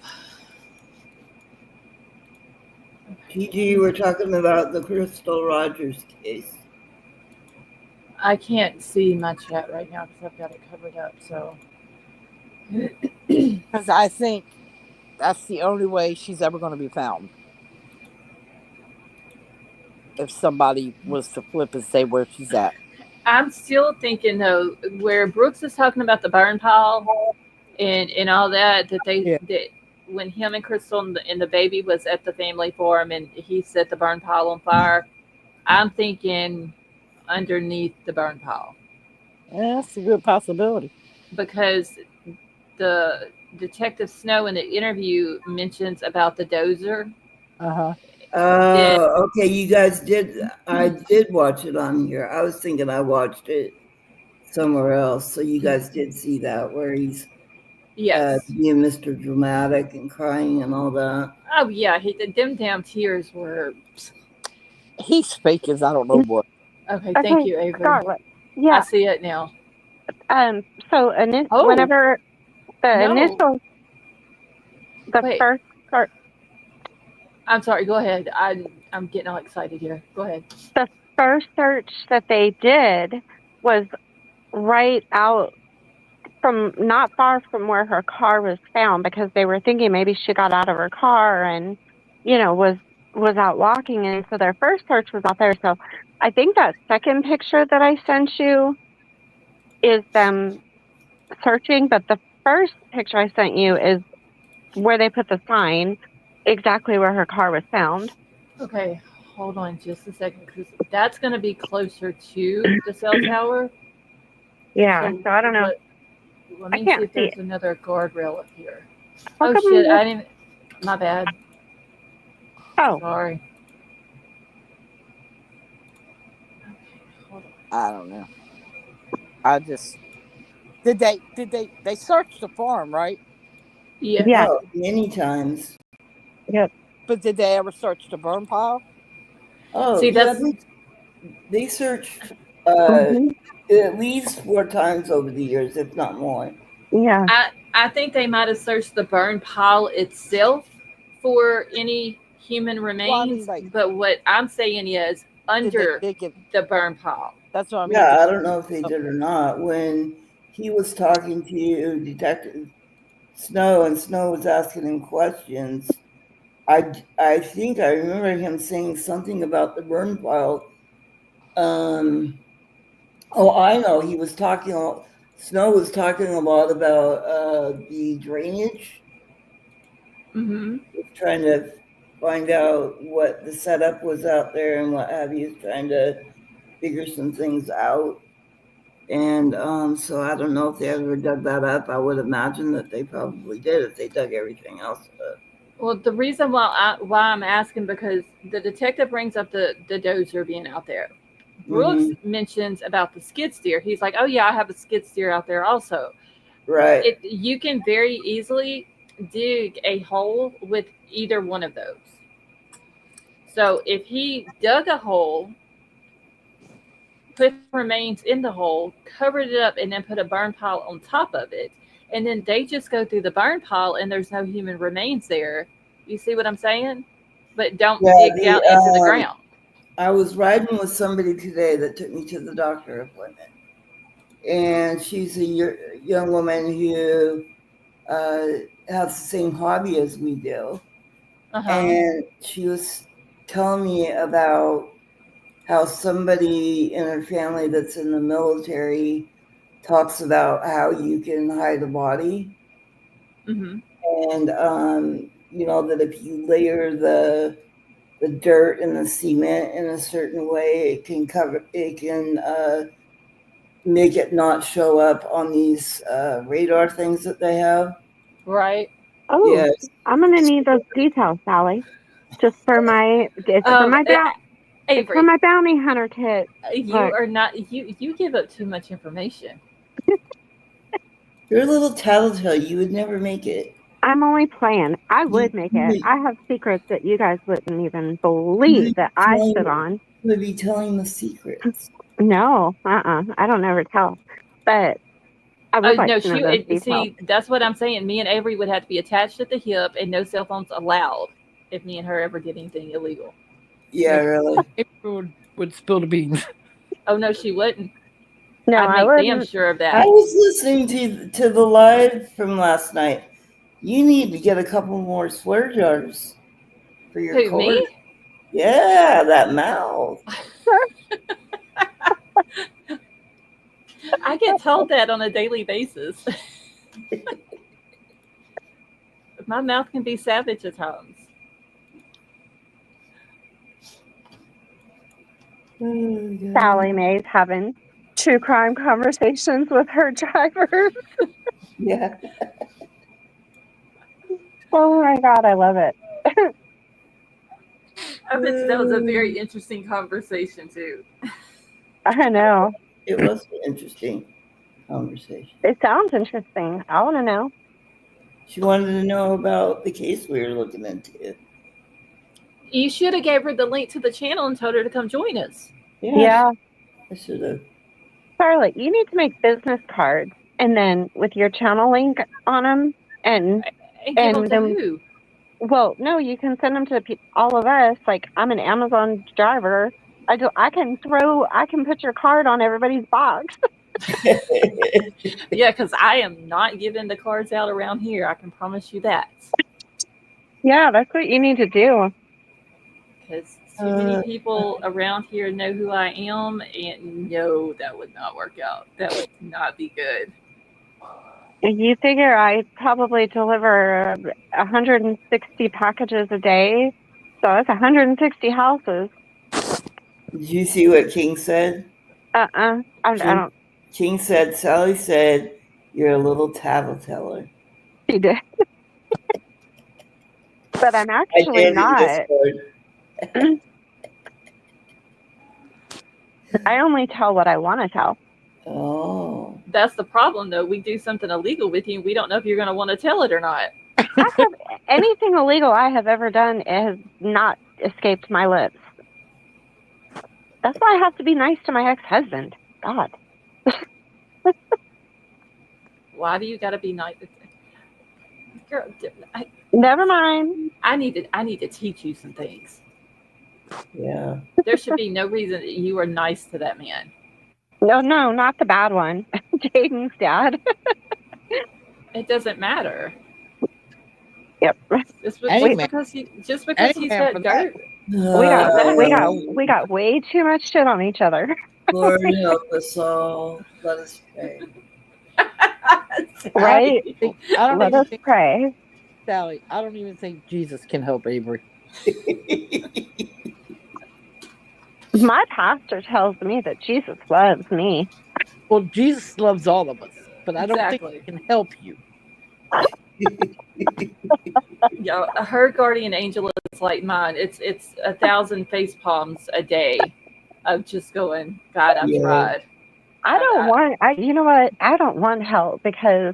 Gigi, you were talking about the Crystal Rogers case. I can't see my chat right now because I've got it covered up. So, Because I think that's the only way she's ever going to be found. If somebody was to flip and say where she's at. I'm still thinking though, where Brooks is talking about the burn pile and all that, Yeah. that when him and Crystal and the baby was at the family forum and he set the burn pile on fire, I'm thinking underneath the burn pile Yeah, that's a good possibility. because the Detective Snow in the interview mentions about the dozer. Uh-huh. That Okay, you guys did. I did watch it on here. I was thinking I watched it somewhere else. So you guys did see that where he's yes. being Mr. Dramatic and crying and all that. Oh yeah, them damn tears were He's fake as I don't know what. okay. Thank Okay, you, Avery. Scarlett. I Yeah. see it now. So Oh whenever the no, initial, the wait. first search, I'm sorry. Go ahead. I'm getting all excited here. Go ahead. the first search that they did was right out from not far from where her car was found because they were thinking maybe she got out of her car and was out walking, and so their first search was out there. So I think that second picture that I sent you is them searching, but the first picture I sent you is where they put the sign, exactly where her car was found. Okay, hold on just a second because that's going to be closer to the cell tower. Yeah, So so I don't know. let I me see can't if see there's it. another guardrail up here. How Oh come shit! this? I didn't. My bad. Oh, Sorry. Okay, hold on. I don't know. I just did they search the farm, right? yeah, Yes. Oh, many times. yep, But did they ever search the burn pile? Oh, See, yeah, that's they searched uh, hmm, at least 4 times over the years, if not more. yeah. I think they might have searched the burn pile itself for any human Well, I remains, mean, like, but what I'm saying is did they under dig it? the burn pile. That's what I mean. Yeah, I don't know if they did or not. When he was talking to you, Detective Snow, and Snow was asking him questions, I think I remember him saying something about the burn pile. Um, oh, I know. He was talking. Snow was talking a lot about the drainage, Mm-hmm. trying to find out what the setup was out there and what have you, trying to figure some things out. And so I don't know if they ever dug that up. I would imagine that they probably did if they dug everything else up. Well, the reason why I'm asking because the detective brings up the dozer being out there. Brooks Mm-hmm. mentions about the skid steer. He's like, "Oh yeah, I have a skid steer out there also." Right. You can very easily dig a hole with either one of those. So if he dug a hole, put remains in the hole, covered it up, and then put a burn pile on top of it, and then they just go through the burn pile and there's no human remains there. You see what I'm saying? But don't Yeah. dig The down into the ground. I was riding with somebody today that took me to the doctor appointment, and she's a young woman who uh, has the same hobby as we do, Uh huh. and she was telling me about how somebody in her family that's in the military talks about how you can hide a body, Mm-hmm. and that if you layer the dirt and the cement in a certain way, it can make it not show up on these radar things that they have. Right. Oh, Yes. I'm gonna need those details, Sally. Just for my, it's for Um, my it, job. It's Avery, from my bounty hunter kit. you Look. are not. You give up too much information. You're a little tattletale. You would never make it. I'm only playing. I would make it. I have secrets that you guys wouldn't even believe that I sit on. You would be telling the secrets. No, I don't ever tell. But I would like No, to know those details. see, that's what I'm saying. Me and Avery would have to be attached at the hip, and no cell phones allowed if me and her ever did anything illegal. Yeah, really. April would spill the beans. Oh no, she wouldn't. No, I'd I make wouldn't. damn sure of that. I was listening to the live from last night. You need to get a couple more swear jars for your Who, court. me? Yeah, that mouth. I get told that on a daily basis. My mouth can be savage at times. Sally Mae's having true crime conversations with her drivers. Yeah. Oh my God, I love it. I bet that was a very interesting conversation too. I know. It was an interesting conversation. It sounds interesting. I want to know. She wanted to know about the case we were looking into. You should have gave her the link to the channel and told her to come join us. Yeah. I should have. Charlotte, you need to make business cards and then with your channel link on them and give them to then, who? Well, no, you can send them to all of us. Like, I'm an Amazon driver. I can put your card on everybody's box. Yeah, because I am not giving the cards out around here. I can promise you that. Yeah, that's what you need to do. Because too many people around here know who I am, and no, that would not work out. That would not be good. You figure I probably deliver 160 packages a day, so that's 160 houses. Did you see what King said? I don't. King said, Sally said, you're a little tattleteller. She did. But I'm actually not. I only tell what I want to tell. Oh. That's the problem, though. We do something illegal with you, and we don't know if you're going to want to tell it or not. Anything illegal I have ever done has not escaped my lips. That's why I have to be nice to my ex-husband. God. Why do you got to be nice? Girl, never mind. I need to teach you some things. Yeah. There should be no reason that you are nice to that man. No, not the bad one. Jaden's dad. It doesn't matter. Yep. Just because he's got dirt. We got way too much shit on each other. Lord help us all. Let us pray. Right? Let us pray. Sally, I don't even think Jesus can help Avery. My pastor tells me that Jesus loves me. Well, Jesus loves all of us, but I don't think he can help you. Yeah, her guardian angel is like mine. It's 1,000 face palms a day of just going, God, I've tried. You know what? I don't want help because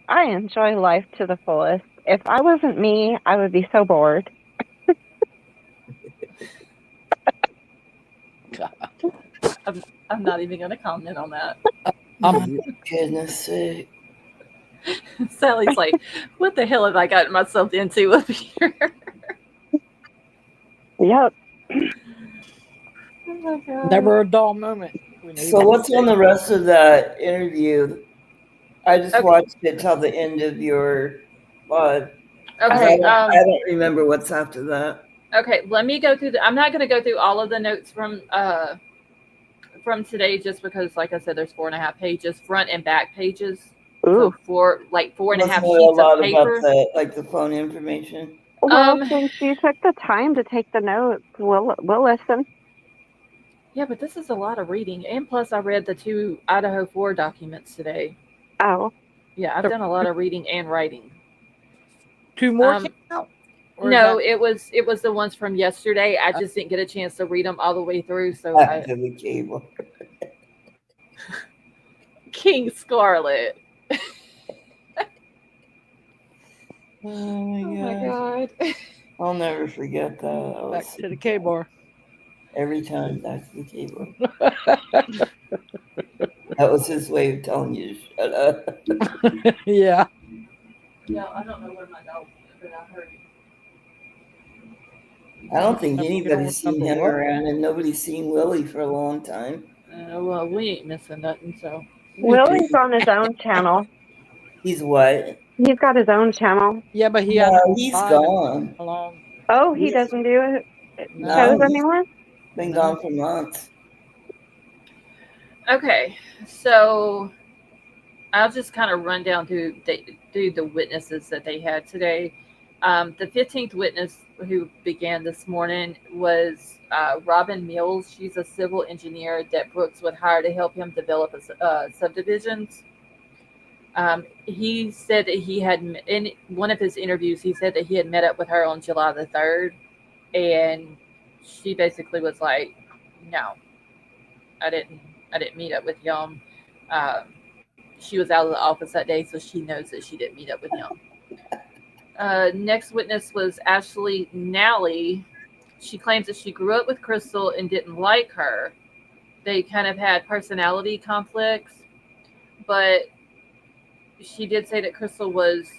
I enjoy life to the fullest. If I wasn't me, I would be so bored. I'm not even going to comment on that. Goodness sake. Sally's like, what the hell have I gotten myself into up here? Yep. Oh my God. Never a dull moment. So what's on the rest of that interview? I just watched it till the end of your live. Okay. I don't remember what's after that. Okay, let me go through I'm not going to go through all of the notes from today just because, like I said, there's 4.5 pages, front and back pages. Ooh. So 4.5 sheets of paper. About the phone information. Well, since you took the time to take the notes, we'll listen. Yeah, but this is a lot of reading, and plus I read the 2 Idaho 4 documents today. Oh. Yeah, I've done a lot of reading and writing. 2 more came out? Or is No, that it was the ones from yesterday. I just didn't get a chance to read them all the way through. So After the cable. King Scarlet. Oh my Oh my God. God. I'll never forget that. back to the K bar? Every time back to the cable. That was his way of telling you to shut up. Yeah. Yeah, I don't know where my dog went, but I heard him. I don't think You don't anybody's seen remember him what? around, and nobody's seen Willie for a long time. Well, we ain't missing nothing, so. Willie's on his own channel. He's what? He's got his own channel. Yeah, but he No, hasn't he's tried in gone. how long? Oh, he He's, doesn't do it no, shows he's anymore? been No. gone for months. Okay, so I'll just kind of run down through the witnesses that they had today. The 15th witness who began this morning was Robin Mills. She's a civil engineer that Brooks would hire to help him develop subdivisions. He said that he had, in one of his interviews, he said that he had met up with her on July the 3rd, and she basically was like, "No, I didn't meet up with him." She was out of the office that day, so she knows that she didn't meet up with him. Next witness was Ashley Nally. She claims that she grew up with Crystal and didn't like her. They kind of had personality conflicts, but she did say that Crystal was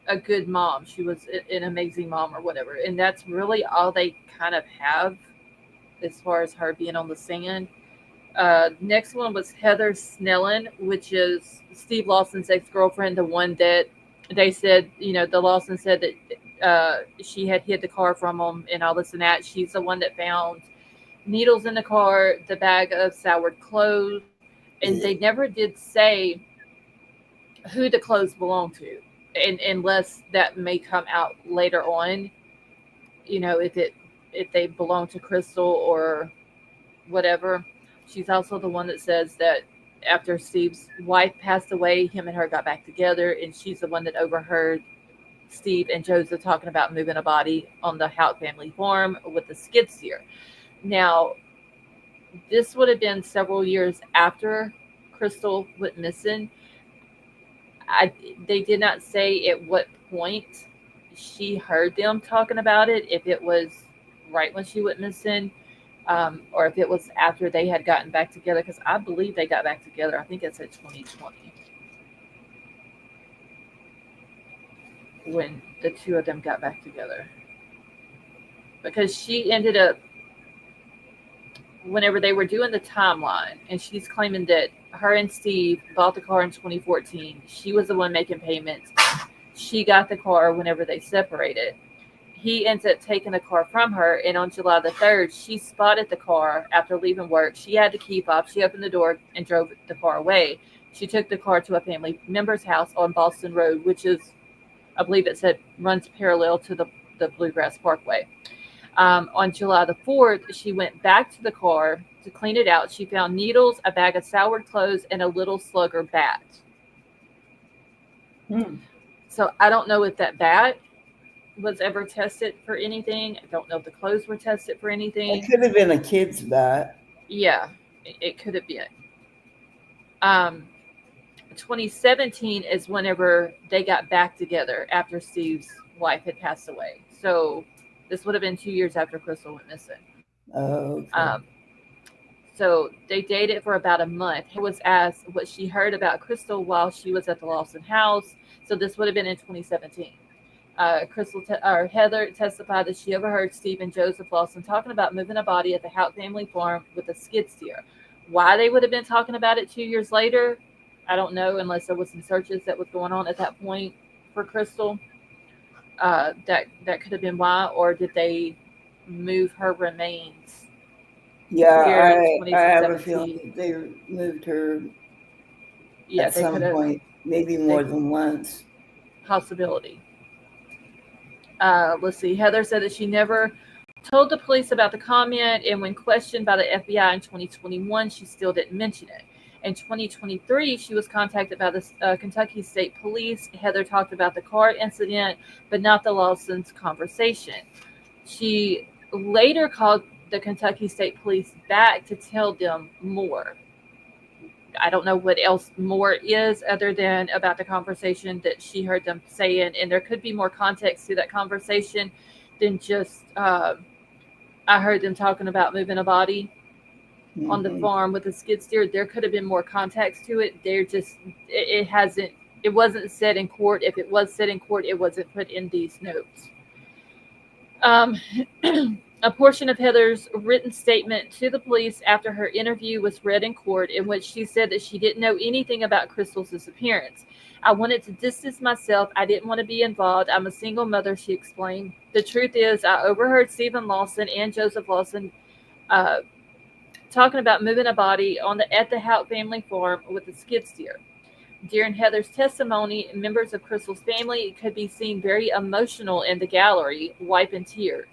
a good mom. She was an amazing mom or whatever. And that's really all they kind of have as far as her being on the stand. Next one was Heather Snellen, which is Steve Lawson's ex-girlfriend, the one that they said, the Lawson said that she had hid the car from him and all this and that. She's the one that found needles in the car, the bag of soured clothes, and they never did say who the clothes belonged to, and unless that may come out later on, if they belong to Crystal or whatever. She's also the one that says that after Steve's wife passed away, him and her got back together, and she's the one that overheard Steve and Joseph talking about moving a body on the Houck family farm with the skid steer. Now, this would have been several years after Crystal went missing. They did not say at what point she heard them talking about it, if it was right when she went missing, or if it was after they had gotten back together, because I believe they got back together. I think it's at 2020 when the two of them got back together. Because she ended up, whenever they were doing the timeline, and she's claiming that her and Steve bought the car in 2014. She was the one making payments. She got the car whenever they separated. He ends up taking the car from her, and on July the 3rd, she spotted the car after leaving work. She had the key fob. She opened the door and drove the car away. She took the car to a family member's house on Boston Road, which is, I believe it said, runs parallel to the Bluegrass Parkway. On July the 4th, she went back to the car to clean it out. She found needles, a bag of soured clothes, and a little slugger bat. So I don't know if that bat was ever tested for anything. I don't know if the clothes were tested for anything. It could have been a kid's bat. Yeah, it could have been. 2017 is whenever they got back together after Steve's wife had passed away. So this would have been 2 years after Crystal went missing. Oh, okay. So they dated for about a month. He was asked what she heard about Crystal while she was at the Lawson house. So this would have been in 2017. Heather testified that she overheard Steve and Joseph Lawson talking about moving a body at the Houck family farm with a skid steer. Why they would have been talking about it 2 years later, I don't know, unless there was some searches that was going on at that point for Crystal. That could have been why, or did they move her remains? Yeah, I have a feeling they moved her at some point, maybe more than once. Possibility. Let's see. Heather said that she never told the police about the comment, and when questioned by the FBI in 2021, she still didn't mention it. In 2023, she was contacted by the Kentucky State Police. Heather talked about the car incident, but not the Lawsons' conversation. She later called the Kentucky State Police back to tell them more. I don't know what else more is other than about the conversation that she heard them saying, and there could be more context to that conversation than just I heard them talking about moving a body on the farm with a skid steer. There could have been more context to it. They're just it hasn't it wasn't said in court. If it was said in court, it wasn't put in these notes. A portion of Heather's written statement to the police after her interview was read in court, in which she said that she didn't know anything about Crystal's disappearance. I wanted to distance myself. I didn't want to be involved. I'm a single mother, she explained. The truth is, I overheard Stephen Lawson and Joseph Lawson talking about moving a body at the Houck family farm with a skid steer. During Heather's testimony, members of Crystal's family could be seen very emotional in the gallery, wiping tears.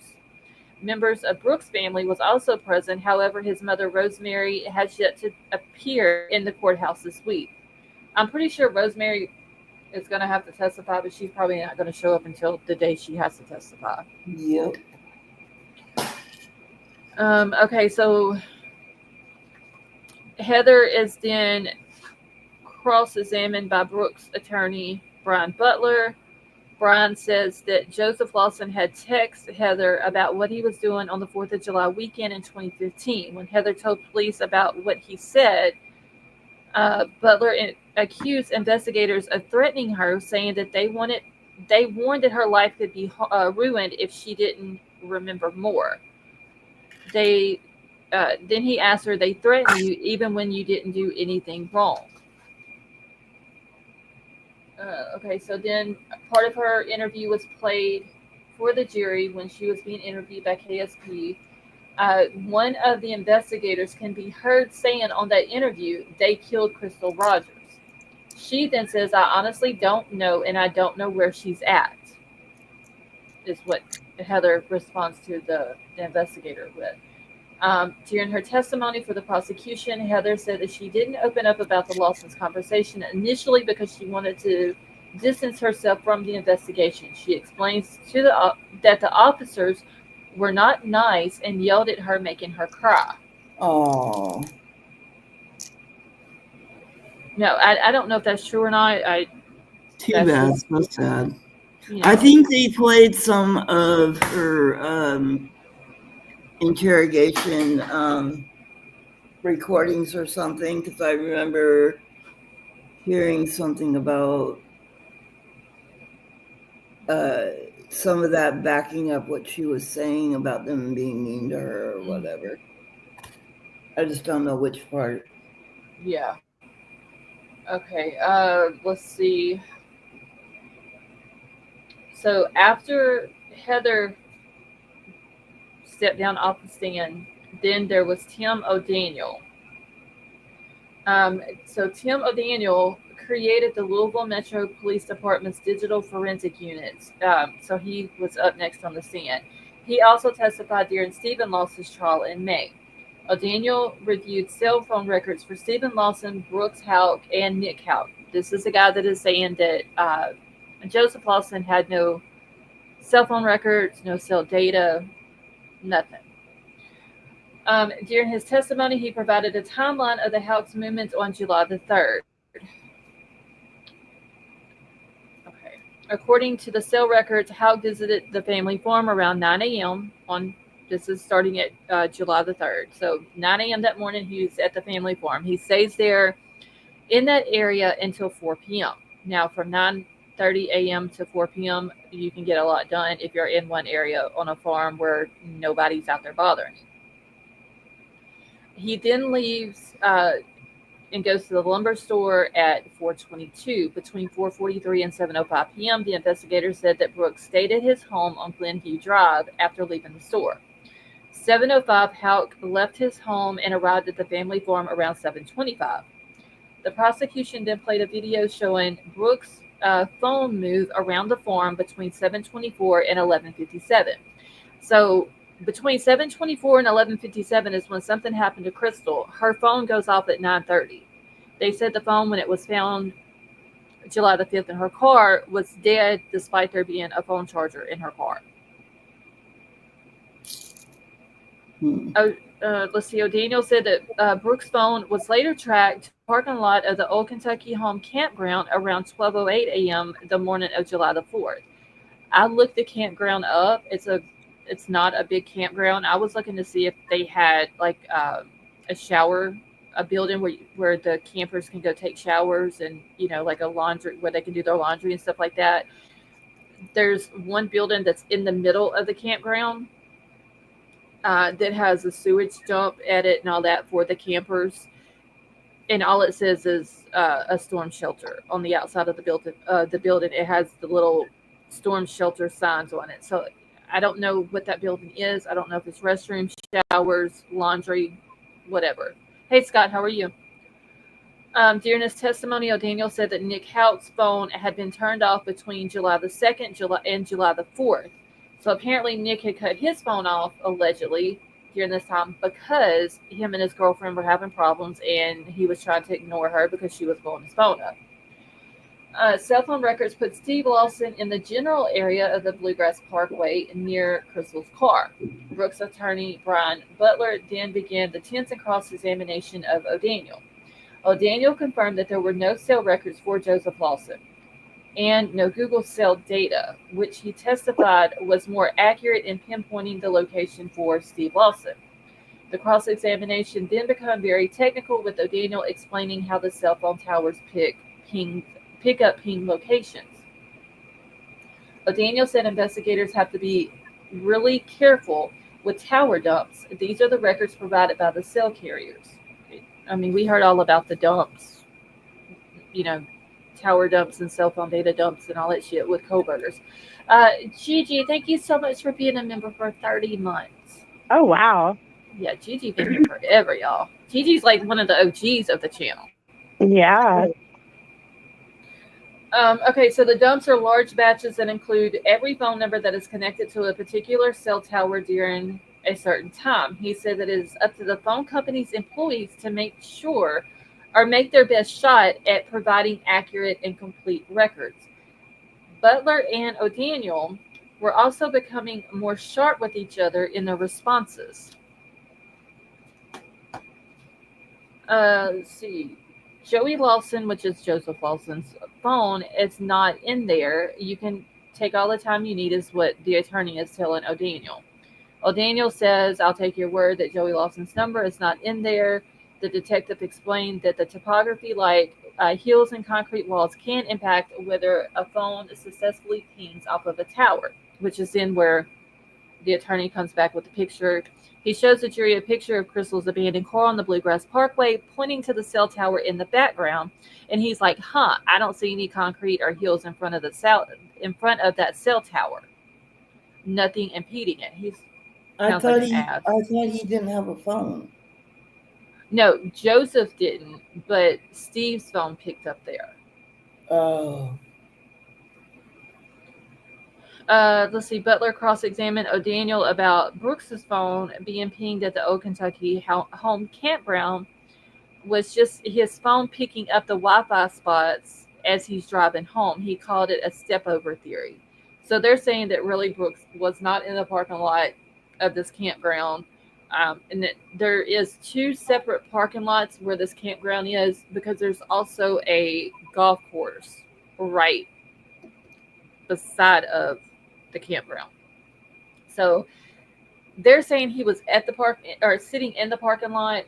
Members of Brooks' family was also present. However, his mother, Rosemary, has yet to appear in the courthouse this week. I'm pretty sure Rosemary is going to have to testify, but she's probably not going to show up until the day she has to testify. Yep. Okay, so Heather is then cross-examined by Brooks' attorney, Brian Butler. Brian says that Joseph Lawson had texted Heather about what he was doing on the 4th of July weekend in 2015. When Heather told police about what he said, Butler accused investigators of threatening her, saying that they warned that her life could be ruined if she didn't remember more. Then he asked her, "They threatened you even when you didn't do anything wrong." Okay, so then part of her interview was played for the jury when she was being interviewed by KSP. One of the investigators can be heard saying on that interview, "They killed Crystal Rogers." She then says, "I honestly don't know, and I don't know where she's at," is what Heather responds to the investigator with. During her testimony for the prosecution, Heather said that she didn't open up about the Lawson's conversation initially because she wanted to distance herself from the investigation. She explains that the officers were not nice and yelled at her, making her cry. Oh. No, I don't know if that's true or not. Too bad. So sad. You know, I think they played some of her interrogation recordings or something, because I remember hearing something about some of that backing up what she was saying about them being mean to her or whatever. I just don't know which part. Yeah. Okay, let's see. So after Heather stepped down off the stand, then there was Tim O'Daniel. So Tim O'Daniel created the Louisville Metro Police Department's digital forensic units. So he was up next on the stand. He also testified during Stephen Lawson's trial in May. O'Daniel reviewed cell phone records for Stephen Lawson, Brooks Houck, and Nick Houck. This is the guy that is saying that Joseph Lawson had no cell phone records, no cell data, nothing. During his testimony, he provided a timeline of the Houck's movements on July the 3rd. Okay. According to the cell records, Houck visited the family farm around 9 a.m. This is starting at July the 3rd. So 9 a.m. that morning, he was at the family farm. He stays there in that area until 4 p.m. Now, from 9:30 a.m. to 4 p.m., you can get a lot done if you're in one area on a farm where nobody's out there bothering you. He then leaves and goes to the lumber store at 4:22. Between 4:43 and 7:05 p.m., the investigator said that Brooks stayed at his home on Glenview Drive after leaving the store. 7:05, Houck left his home and arrived at the family farm around 7:25. The prosecution then played a video showing Brooks' phone move around the farm between 7:24 and 11:57. So between 7:24 and 11:57 is when something happened to Crystal. Her phone goes off at 9:30. They said the phone, when it was found July the 5th in her car, was dead despite there being a phone charger in her car. Let's see. O'Daniel said that Brooks' phone was later tracked to the parking lot of the Old Kentucky Home Campground around 12:08 a.m. the morning of July the 4th. I looked the campground up. It's not a big campground. I was looking to see if they had like a shower, a building where the campers can go take showers, and like a laundry where they can do their laundry and stuff like that. There's one building that's in the middle of the campground that has a sewage dump at it and all that for the campers. And all it says is a storm shelter on the outside of the building. It has the little storm shelter signs on it. So I don't know what that building is. I don't know if it's restrooms, showers, laundry, whatever. Hey Scott, how are you? During his testimony, O'Daniel said that Nick Houck's phone had been turned off between July the 2nd and July the 4th. So apparently Nick had cut his phone off, allegedly, during this time because him and his girlfriend were having problems and he was trying to ignore her because she was blowing his phone up. Cell phone records put Steve Lawson in the general area of the Bluegrass Parkway near Crystal's car. Brooks' attorney, Brian Butler, then began the tense and cross-examination of O'Daniel. O'Daniel confirmed that there were no cell records for Joseph Lawson and no Google cell data, which he testified was more accurate in pinpointing the location for Steve Lawson. The cross-examination then became very technical, with O'Daniel explaining how the cell phone towers pick up ping locations. O'Daniel said investigators have to be really careful with tower dumps. These are the records provided by the cell carriers. I mean, we heard all about the dumps, tower dumps and cell phone data dumps and all that shit with Coburgers. Gigi, thank you so much for being a member for 30 months. Oh, wow. Yeah, Gigi been here forever, y'all. Gigi's like one of the OGs of the channel. Yeah. Okay, so the dumps are large batches that include every phone number that is connected to a particular cell tower during a certain time. He said that it is up to the phone company's employees to make sure or make their best shot at providing accurate and complete records. Butler and O'Daniel were also becoming more sharp with each other in their responses. Let's see. Joey Lawson, which is Joseph Lawson's phone, is not in there. You can take all the time you need, is what the attorney is telling O'Daniel. O'Daniel says, I'll take your word that Joey Lawson's number is not in there. The detective explained that the topography, like hills and concrete walls, can impact whether a phone successfully pings off of a tower, which is in where the attorney comes back with the picture. He shows the jury a picture of Crystal's abandoned car on the Bluegrass Parkway, pointing to the cell tower in the background. And he's like, I don't see any concrete or hills in front of that cell tower. Nothing impeding it. I thought he didn't have a phone. No, Joseph didn't, but Steve's phone picked up there. Oh. Let's see. Butler cross-examined O'Daniel about Brooks's phone being pinged at the Old Kentucky Home Campground. Was just his phone picking up the Wi-Fi spots as he's driving home. He called it a step-over theory. So they're saying that really Brooks was not in the parking lot of this campground, and that there is two separate parking lots where this campground is, because there's also a golf course right beside of the campground. So they're saying he was at the park or sitting in the parking lot.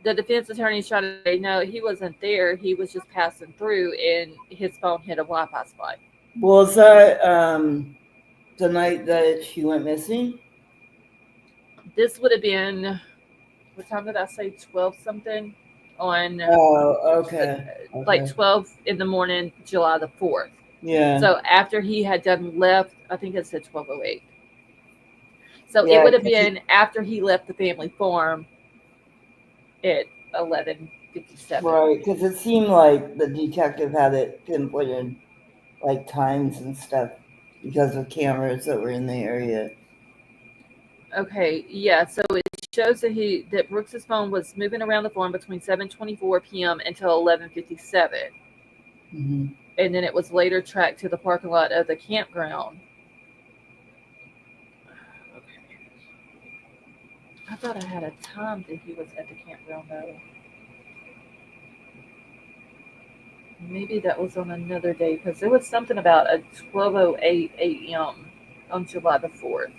The defense attorney's trying to say, no, he wasn't there. He was just passing through and his phone hit a Wi-Fi spot. Was that the night that she went missing? This would have been, what time did I say? 12 something on. Oh, okay. Like 12 in the morning, July the 4th. Yeah. So after he had done left, I think it said 12:08. So it would have been after he left the family farm at 11:57. Right, because it seemed like the detective had it pinpointed, like times and stuff, because of cameras that were in the area. Okay, yeah. So it shows that Brooks's phone was moving around the farm between 7:24 p.m. until 11:57, Mm-hmm. and then it was later tracked to the parking lot of the campground. Okay. I thought I had a time that he was at the campground though. Maybe that was on another day because there was something about a 12:08 a.m. on July the 4th.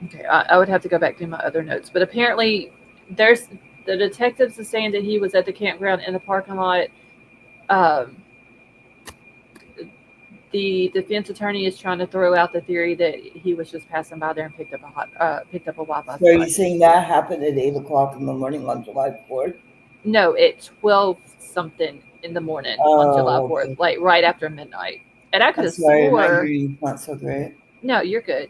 Okay, I would have to go back through my other notes, but apparently there's the detectives are saying that he was at the campground in the parking lot. Um, the defense attorney is trying to throw out the theory that he was just passing by there and picked up a Wi-Fi So are you spot. saying that happened at 8 o'clock in the morning on July 4th? No, at 12 something in the morning on July Oh, 4th, okay. like right after midnight. And I could I'm have sorry, my swore, hearing's not so great. no, you're good.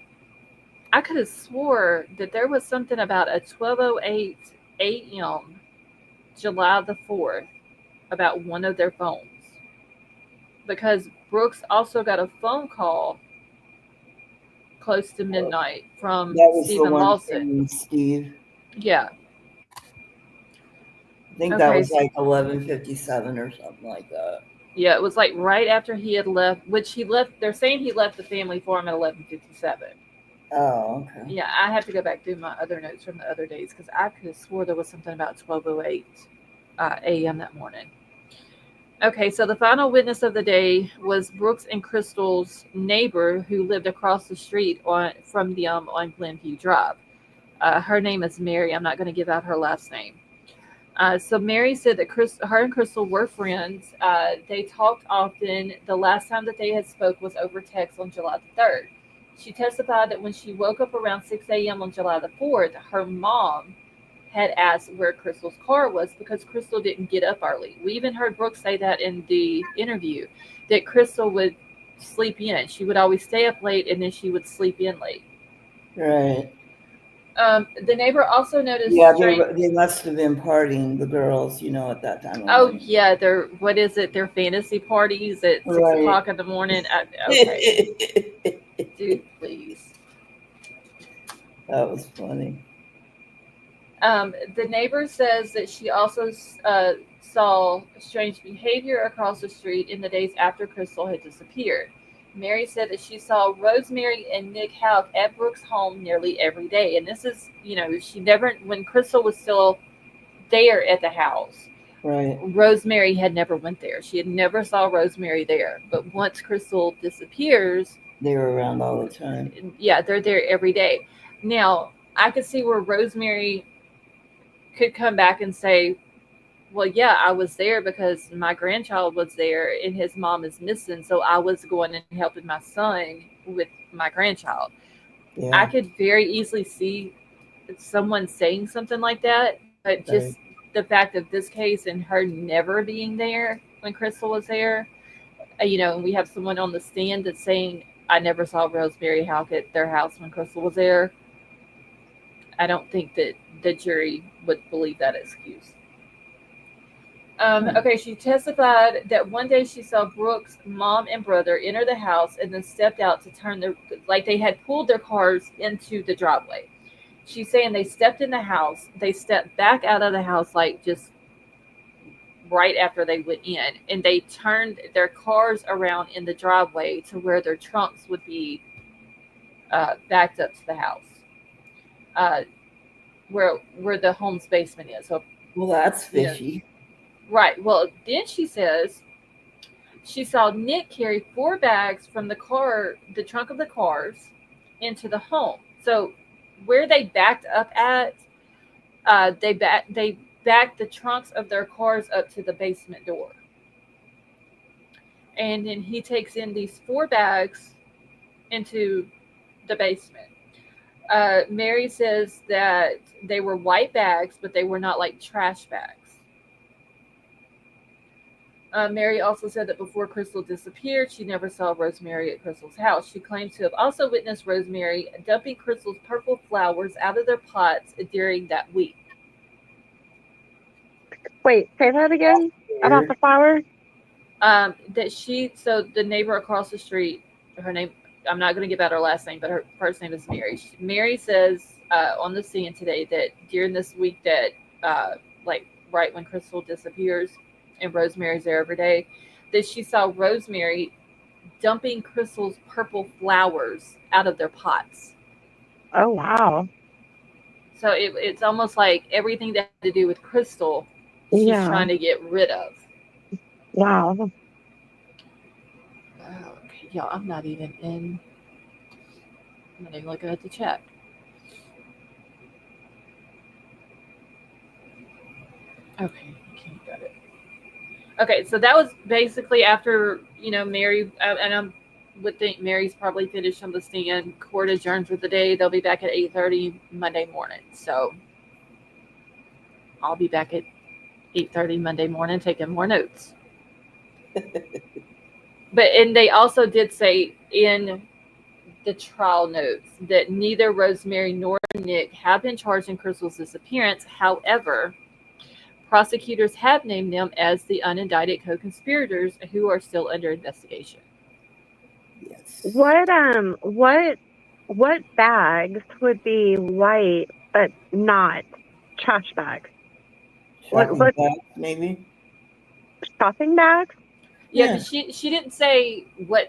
I could have swore that there was something about a 12:08 a.m. July the 4th about one of their phones because Brooks also got a phone call close to midnight from That was the Stephen one Lawson. from Steve. Yeah. I think that Okay. was like 11:57 or something like that. Yeah, it was like right after he had left, which he left. They're saying he left the family farm at 11:57. Oh, okay. Yeah, I have to go back through my other notes from the other days because I could have swore there was something about 12:08 a.m. that morning. Okay, so the final witness of the day was Brooks and Crystal's neighbor who lived across the street from them on Glenview Drive. Her name is Mary. I'm not going to give out her last name. So Mary said that her and Crystal were friends. They talked often. The last time that they had spoke was over text on July the 3rd. She testified that when she woke up around 6 a.m. on July the 4th, her mom had asked where Crystal's car was because Crystal didn't get up early. We even heard Brooks say that in the interview, that Crystal would sleep in. She would always stay up late and then she would sleep in late. Right. The neighbor also noticed Yeah, strange. they must have been partying, the girls, at that time of Oh morning. yeah, what is it? Their fantasy parties at 6 o'clock in the morning. Okay, dude, please. That was funny. The neighbor says that she also saw strange behavior across the street in the days after Crystal had disappeared. Mary said that she saw Rosemary and Nick Houck at Brooks' home nearly every day. And this is, she never, when Crystal was still there at the house, Right. Rosemary had never went there. She had never saw Rosemary there. But once Crystal disappears, they were around all the time. Yeah, they're there every day. Now, I could see where Rosemary could come back and say, well, yeah, I was there because my grandchild was there and his mom is missing. So I was going and helping my son with my grandchild. Yeah. I could very easily see someone saying something like that, but just the fact of this case and her never being there when Crystal was there, and we have someone on the stand that's saying, I never saw Rosemary Houck at their house when Crystal was there. I don't think that the jury would believe that excuse. Okay, she testified that one day she saw Brooks' mom and brother enter the house and then stepped out to turn like they had pulled their cars into the driveway. She's saying they stepped in the house, they stepped back out of the house like just right after they went in, and they turned their cars around in the driveway to where their trunks would be backed up to the house, where the home's basement is. So, well, that's fishy. Right. Well, then she says she saw Nick carry 4 bags from the trunk of the cars, into the home. So where they backed up at, they backed the trunks of their cars up to the basement door. And then he takes in these 4 bags into the basement. Mary says that they were white bags, but they were not like trash bags. Mary also said that before Crystal disappeared, she never saw Rosemary at Crystal's house. She claims to have also witnessed Rosemary dumping Crystal's purple flowers out of their pots during that week. Wait, say that again about the flowers. So the neighbor across the street, her name, I'm not going to give out her last name, but her first name is Mary. Mary says on the scene today that during this week that, like, right when Crystal disappears and Rosemary's there every day, that she saw Rosemary dumping Crystal's purple flowers out of their pots. Oh, wow. So it's almost like everything that had to do with Crystal, she's Yeah. trying to get rid of. Wow. Okay, y'all, I'm not even in. I'm not even looking at the chat. Okay, okay, got it. Okay, so that was basically after Mary, and I would think Mary's probably finished on the stand. Court adjourned for the day. They'll be back at 8:30 Monday morning. So I'll be back at 8:30 Monday morning taking more notes. And they also did say in the trial notes that neither Rosemary nor Nick have been charged in Crystal's disappearance. However, prosecutors have named them as the unindicted co-conspirators who are still under investigation. Yes. What bags would be white but not trash bags? What Shopping bags, maybe. shopping bags? Yeah, Yeah. because she didn't say what,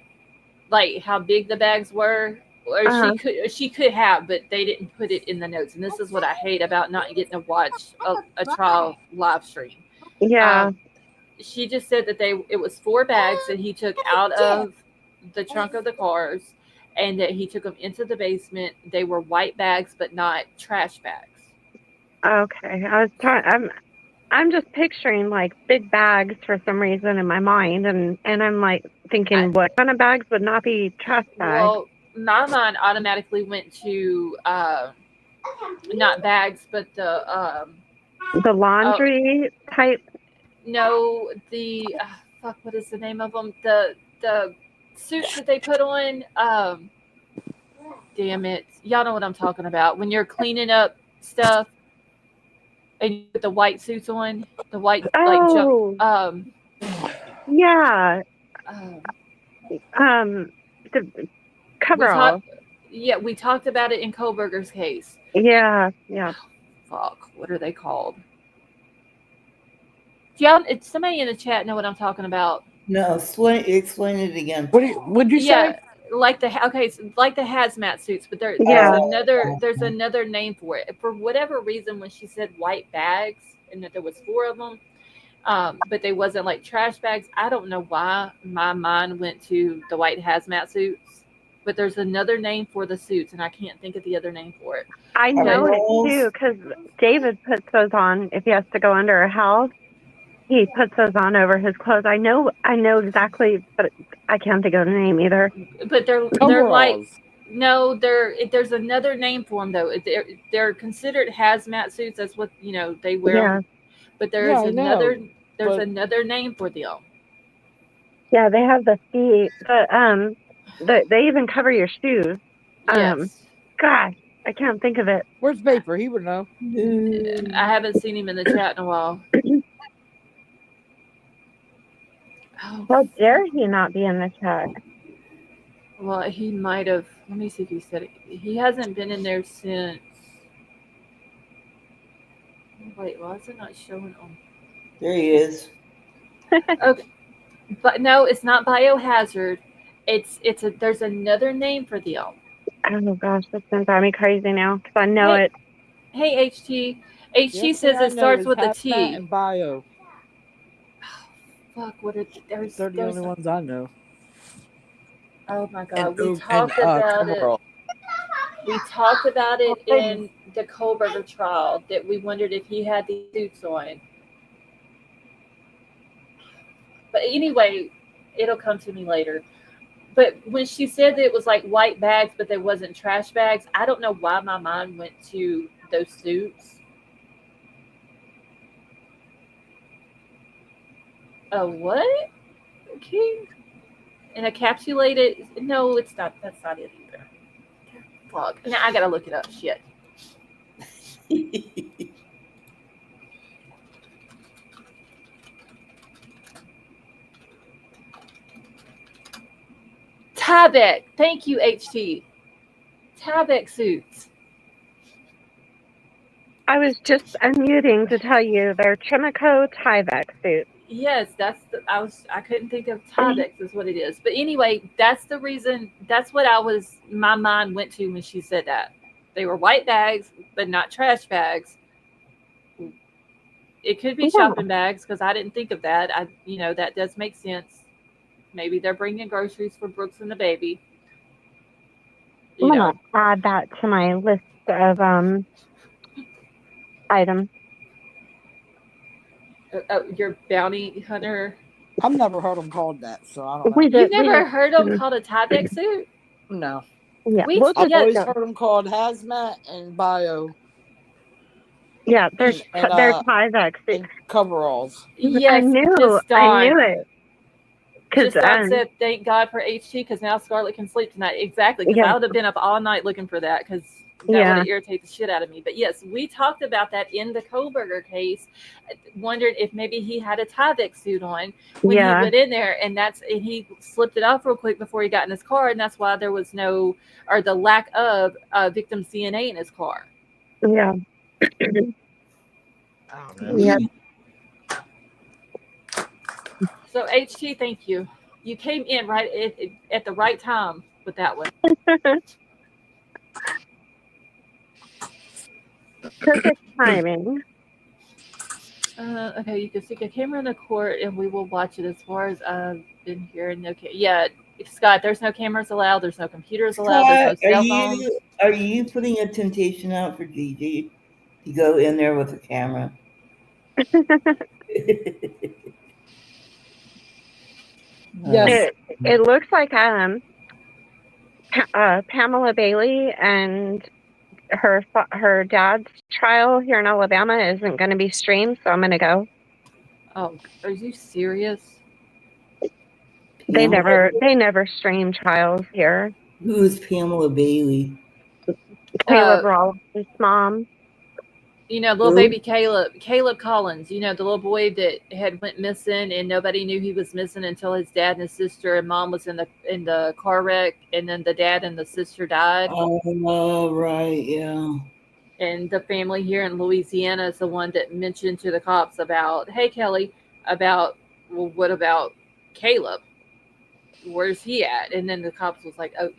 like, how big the bags were, or Uh, she could have, but they didn't put it in the notes. And this is what I hate about not getting to watch a trial live stream. yeah. She just said that it was 4 bags that he took out of the trunk of the cars, and that he took them into the basement. They were white bags, but not trash bags. Okay. I'm just picturing like big bags for some reason in my mind, and I'm like thinking, what kind of bags would not be trash bags? Well, my mind automatically went to not bags, but The oh laundry type. no, the fuck, what is the name of them? The suits that they put on. Damn it, y'all know what I'm talking about. When you're cleaning up stuff and you put the white suits on, the white like jump. Oh, yeah. Um, Um, the we coveralls. talked. Yeah, we talked about it in Kohlberger's case. Yeah, yeah. Fuck, what are they called? Yeah, it's somebody in the chat know what I'm talking about. No, explain it again. Would you say? Yeah, like like the hazmat suits, but Yeah. there's another name for it. For whatever reason, when she said white bags and that there was 4 of them, but they wasn't like trash bags. I don't know why my mind went to the white hazmat suits, but there's another name for the suits, and I can't think of the other name for it. I know it too because David puts those on if he has to go under a house. He puts those on over his clothes. I know exactly, but I can't think of the name either. But they're like Coveralls. no, there's another name for them though. They're considered hazmat suits. That's what they wear Yeah. them. But there's Yeah, I know, there's but- another name for them. Yeah, they have the feet. They even cover your shoes. Yes. Gosh, I can't think of it. Where's Vapor? He would know. I haven't seen him in the chat in a while. Oh, How dare he not be in the chat? well, he might have. Let me see if he said it. He hasn't been in there since. Wait, why is it not showing on? There he is. Okay, but no, it's not biohazard. There's another name for them. Oh gosh, that's gonna drive me crazy now because I know it. Hey, HT. HT The only says thing I it know starts is with a hazmat T. and bio. Fuck, what are there's They're the only ones I know. Oh my And god, we talked about it. coverall. We talked about it in the Kohlberger trial that we wondered if he had these suits on. But anyway, it'll come to me later. But when she said that it was like white bags, but there wasn't trash bags, I don't know why my mind went to those suits. A what? Okay. An encapsulated? No, it's not. That's not it either. Fuck. Now I gotta look it up. Shit. Tyvek. Thank you, HT. Tyvek suits. I was just unmuting to tell you they're Chimico Tyvek suits. Yes, I couldn't think of Tyvek is what it is. But anyway, that's the reason, that's what my mind went to when she said that. They were white bags, but not trash bags. It could be Yeah. shopping bags because I didn't think of that. That does make sense. Maybe they're bringing groceries for Brooks and the baby. I'm gonna add that to my list of items. Your bounty hunter. I've never heard them called that, so I don't know. You've never heard them called a Tyvek suit? No. Yeah, I've always heard them called hazmat and bio. Yeah, they're Tyvek suits. And coveralls. Yes, I knew it. Because said, thank God for HT, because now Scarlett can sleep tonight. Exactly, because I would have been up all night looking for that, because that would have irritated the shit out of me. But yes, we talked about that in the Kohlberger case, wondered if maybe he had a Tyvek suit on when he went in there, and he slipped it off real quick before he got in his car, and that's why there was the lack of victim DNA in his car. Yeah. Yeah. So HT, thank you. You came in right at the right time with that one. Perfect timing. Okay, you can stick a camera in the court, and we will watch it. As far as I've been hearing, yeah, Scott, there's no cameras allowed. There's no computers allowed. There's no cell phones. Are you putting a temptation out for Gigi to go in there with a camera? Yes. It looks like Pamela Bailey and her dad's trial here in Alabama isn't going to be streamed, so I'm going to go. Oh, are you serious? They never stream trials here. Who is Pamela Bailey? Caleb Rawlings' mom. Little baby Caleb Collins, the little boy that had went missing and nobody knew he was missing until his dad and his sister and mom was in the car wreck, and then the dad and the sister died. Oh, right, yeah. And the family here in Louisiana is the one that mentioned to the cops about, hey, Kelly, what about Caleb? Where's he at? And then the cops was like, oh,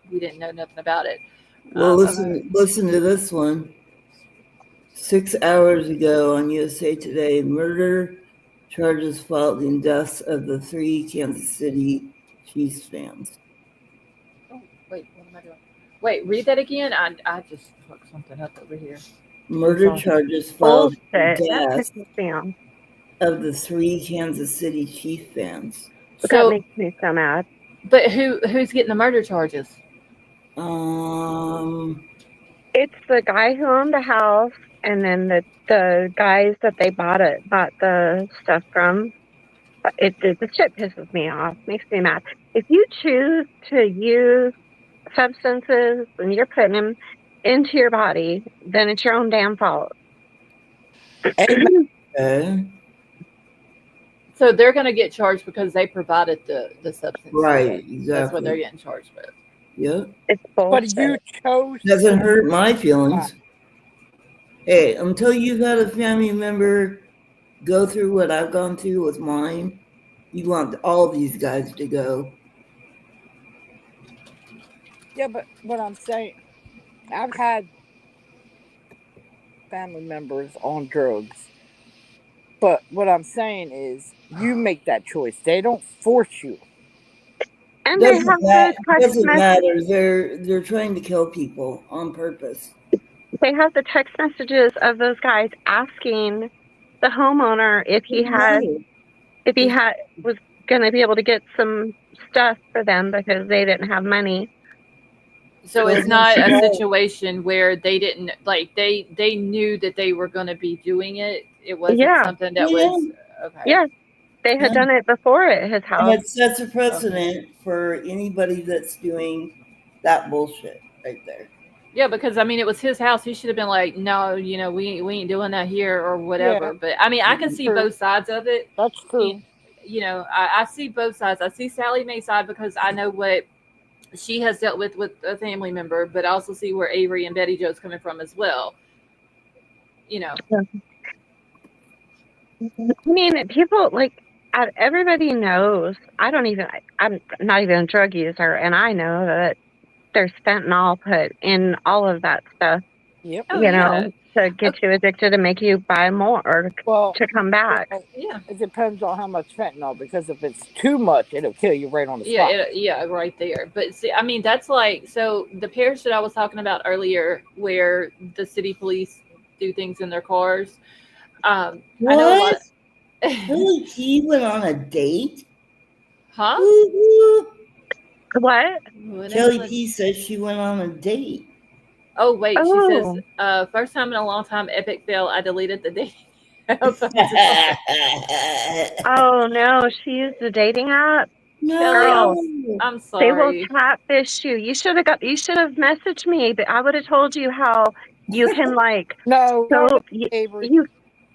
we didn't know nothing about it. Well, listen to this one. 6 hours ago on USA Today, murder charges filed in deaths of the 3 Kansas City Chiefs fans. Oh, wait, what am I doing? Wait, read that again. I just fucked something up over here. Murder charges filed in deaths of the 3 Kansas City Chiefs fans. So that makes me so mad. But who's getting the murder charges? It's the guy who owned the house, and then the guys that they bought the stuff from. The shit pisses me off, makes me mad. If you choose to use substances and you're putting them into your body, then it's your own damn fault. So they're going to get charged because they provided the substance. Right, exactly. That's what they're getting charged with. Yep. It's bullshit. But you chose. Doesn't hurt my feelings. Hey, until you've had a family member go through what I've gone through with mine, you want all these guys to go. Yeah, but what I'm saying, I've had family members on drugs. But what I'm saying is, you make that choice. They don't force you. And doesn't matter. They're trying to kill people on purpose. They have the text messages of those guys asking the homeowner if he was going to be able to get some stuff for them because they didn't have money. So it's not a situation where they didn't they knew that they were going to be doing it. It wasn't something that was okay. Yeah, they had done it before at his house. And it sets a precedent for anybody that's doing that bullshit right there. Yeah, because it was his house. He should have been like, no, we ain't doing that here or whatever. Yeah. But I can see both sides of it. That's true. I see both sides. I see Sally Mae's side because I know what she has dealt with a family member, but I also see where Avery and Betty Jo's coming from as well. You know. I mean, people like everybody knows. I'm not even a drug user, and I know that there's fentanyl put in all of that stuff. Yep. Oh You yeah. know, to get you addicted and make you buy more or Well, to come back. Yeah. it depends on how much fentanyl, because if it's too much, it'll kill you right on the Yeah, spot. yeah, right there. But see, I mean, that's like so the parish that I was talking about earlier, where the city police do things in their cars. I know a lot. What? Kelly P went on a date? Huh? Woo-hoo. What? Kelly P says she went on a date. Oh wait, she says, Oh. first time in a long time, epic fail. I deleted the date. Oh no, she used a dating app. No. I'm They will sorry. catfish you. You should have messaged me, but I would have told you how you can like No, so not Avery.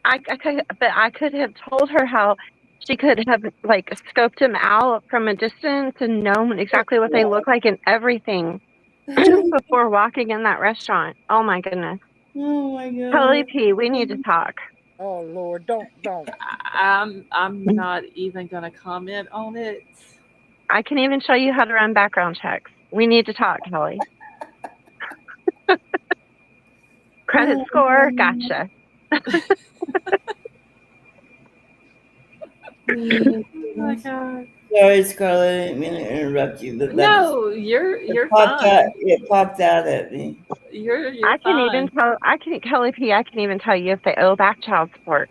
I could have told her how she could have like scoped him out from a distance and known exactly what they look like and everything before walking in that restaurant. Oh my goodness. Oh my god. Kelly P, we need to talk. Oh Lord, don't. I'm not even gonna comment on it. I can even show you how to run background checks. We need to talk, Kelly. Credit score, gotcha. Oh my god. Sorry, Scarlett, I didn't mean to interrupt you, but No, you're fine. It popped out at me. You're I can fine. even tell. Kelly P. I can even tell you if they owe back child support.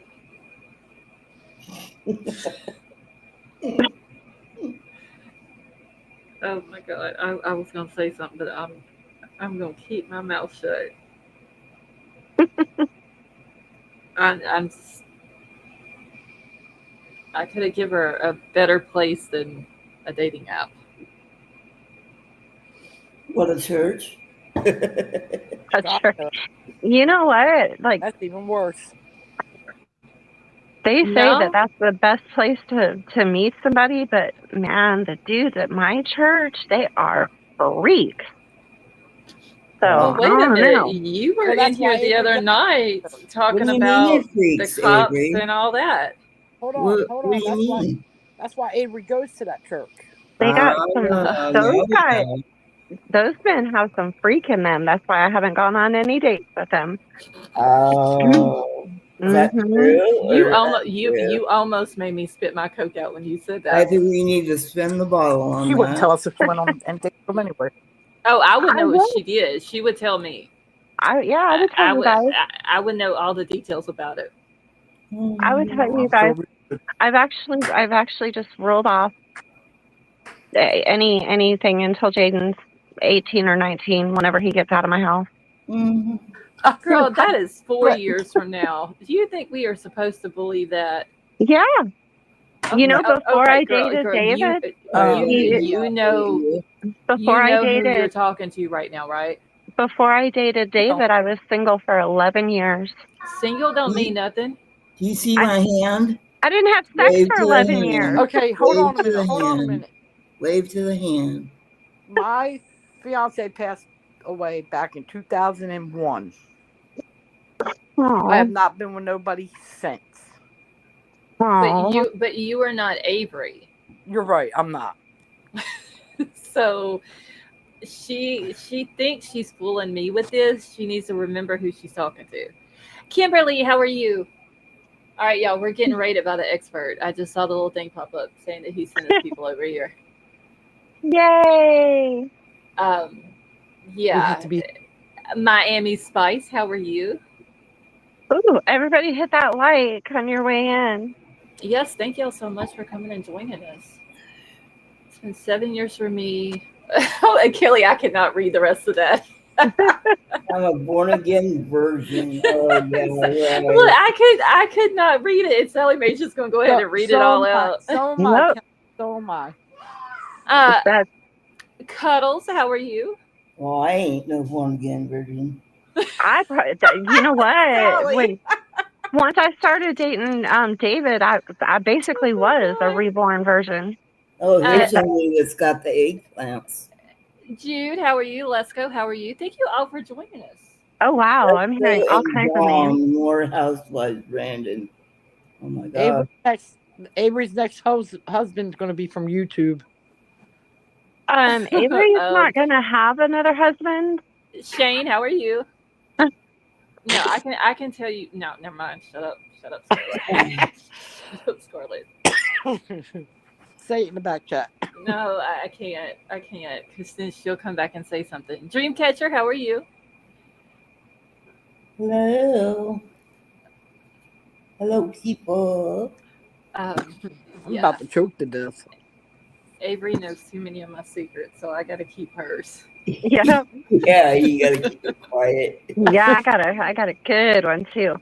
Oh my god. I was gonna say something, but I'm gonna keep my mouth shut. I'm I could have given her a better place than a dating app. What a church. That's true. You know what? Like That's even worse. they say No? that's the best place to meet somebody, but man, the dudes at my church, they are freaks. So Well, I wait a don't minute. know. You were Well, in that's here why the Avery other goes. night What talking do you mean about you're the freaks, cops Avery? and all that. Hold What on. do you mean? That's why Avery goes to that church. They got those guys. No. Those men have some freak in them. That's why I haven't gone on any dates with them. Oh, is that true You or almost untrue? you almost made me spit my coke out when you said I that. think we need to spin the bottle on She wouldn't that. tell us if she went on and dated them anyway. Oh, I would I know if would. she did. She would tell me. I would tell I you would guys. I would know all the details about it. I would tell you I'm guys. sure we would. I've actually just rolled off anything until Jaden's 18 or 19. Whenever he gets out of my house. Mhm. Girl, that is 4 Right. years from now. Do you think we are supposed to believe that? Yeah. You know, before Okay, I girl, dated you David, you know before I who you're dated talking to right now, right? No. David, I was single for 11 years. Single don't Do mean nothing. you see I my hand? I didn't have sex Wave for to 11 the years. hand. Okay, hold Wave on a to the minute. Hold on a hand. minute. Wave to the hand. My fiance passed away back in 2001. I have Oh, not been with nobody since. oh. But you are not Avery. You're right. I'm not. So she thinks she's fooling me with this. She needs to remember who she's talking to. Kimberly, how are you? All right, y'all, we're getting rated by the expert. I just saw the little thing pop up saying that he's sending people over here. Yay. Um, We have yeah, to be. Miami Spice, how are you? Ooh, everybody hit that like on your way in. Yes, thank y'all so much for coming and joining us. It's been 7 years for me. Oh, and Kelly, I cannot read the rest of that. I'm a born again virgin. Oh yeah, right. Look, I could not read it. And Sally Mae's just gonna go ahead and read it all out. So am I. Nope. So am I. That's Cuddles, how are you? Well, I ain't no born again virgin. you know what? Sally. Once I started dating David, I basically was a reborn version. Oh, Uh, here's somebody that's got the eggplants. Jude, how are you? Lesko, how are you? Thank you all for joining us. Oh wow, I'm hearing all And kinds of names. Dawn, more housewives, Brandon. Oh my God. Avery's next husband's going to be from YouTube. Avery's not gonna have another husband. Shane, how are you? No, I can tell you. No, never mind. Shut up, Scarlett. Shut up, Scarlett. Say it in the back chat. No, I can't, because then she'll come back and say something. Dreamcatcher, how are you? Hello. Hello, people. I'm Yeah, about to choke to death. Avery knows too many of my secrets, so I got to keep hers. Yeah, Yeah, you gotta keep it quiet. yeah, I got a good one too.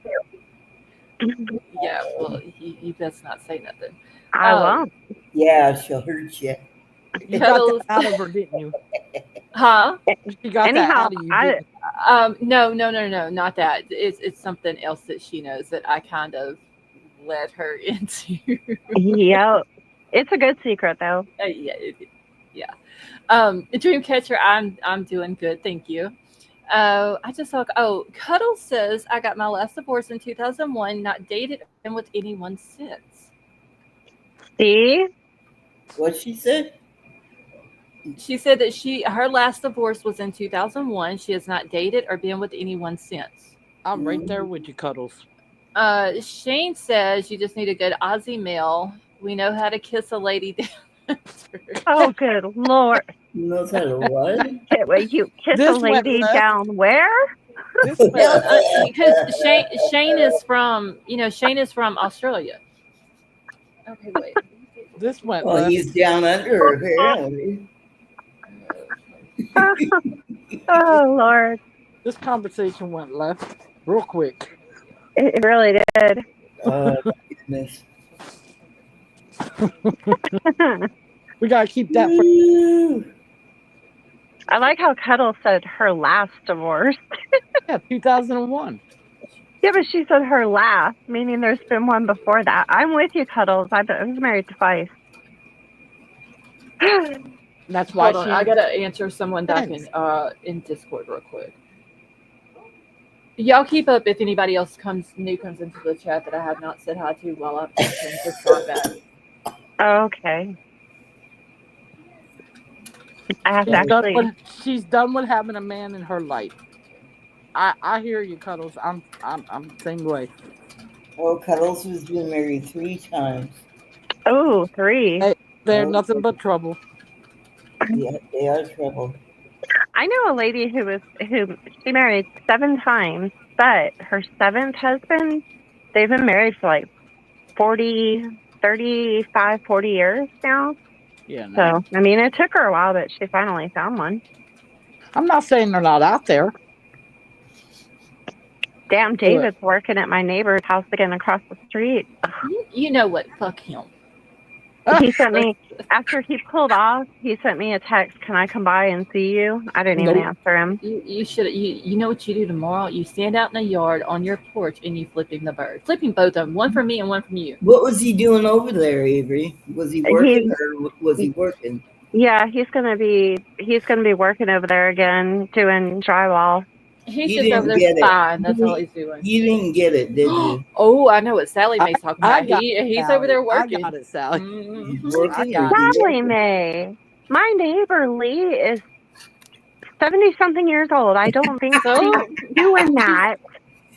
Yeah, well, you best not say nothing. I won't. Yeah, she'll hurt you. You got that out of her, didn't you? Huh? You got that Anyhow, out of you, didn't you? No, not that. It's something else that she knows that I kind of led her into. yeah, it's a good secret though. Yeah, yeah. Dreamcatcher, I'm doing good, thank you. I just saw. Oh, Cuddle says I got my last divorce in 2001. Not dated or been with anyone since. See, What she said? She said that her last divorce was in 2001. She has not dated or been with anyone since. I'm right there with you, Cuddles. Shane says you just need a good Aussie male. We know how to kiss a lady down. oh good lord, Knows how to what? wait, you kiss a This went lady left. down where? This went Because Shane is from Shane is from Australia. Okay, wait. This went Well, left. he's down under, apparently. Oh lord, This conversation went left real quick. it really did. Oh, my goodness. We gotta keep that for Woo. I like how Cuddle said her last divorce. 2001. Yeah, but she said her last, meaning there's been one before that. I'm with you, Cuddles. I was married twice. That's why Hold on, she. I gotta answer someone back in Discord real quick. Y'all keep up if anybody else comes into the chat that I have not said hi to while I'm answering this song back. Okay. I have to actually. She's done with having a man in her life. I hear you, Cuddles. I'm the same way. Oh, Cuddles has been married 3 times. Oh, 3. Hey, they're Oh, nothing but trouble. Yeah, they are trouble. I know a lady who she married 7 times, but her 7th husband, they've been married for like 40, 35, 40 years now. Yeah, no. So, I mean, it took her a while, but she finally found one. I'm not saying they're not out there. Damn, David's working at my neighbor's house again across the street. You know what? Fuck him. He sent me, after he pulled off, he sent me a text, can I come by and see you? I didn't even answer him. You should. You know what you do tomorrow? You stand out in the yard on your porch and you flipping the bird. Flipping both of them. One for me and one from you. What was he doing over there, Avery? Was he working or was he working? Yeah, he's gonna be working over there again, doing drywall. He's just over there spying. That's all he's doing. You didn't get it, did you? Oh, I know what Sally Mae's talking about. He's over there working. I got it, Sally. He's working. Sally Mae. My neighbor Lee is 70-something years old. I don't think so. He's doing that.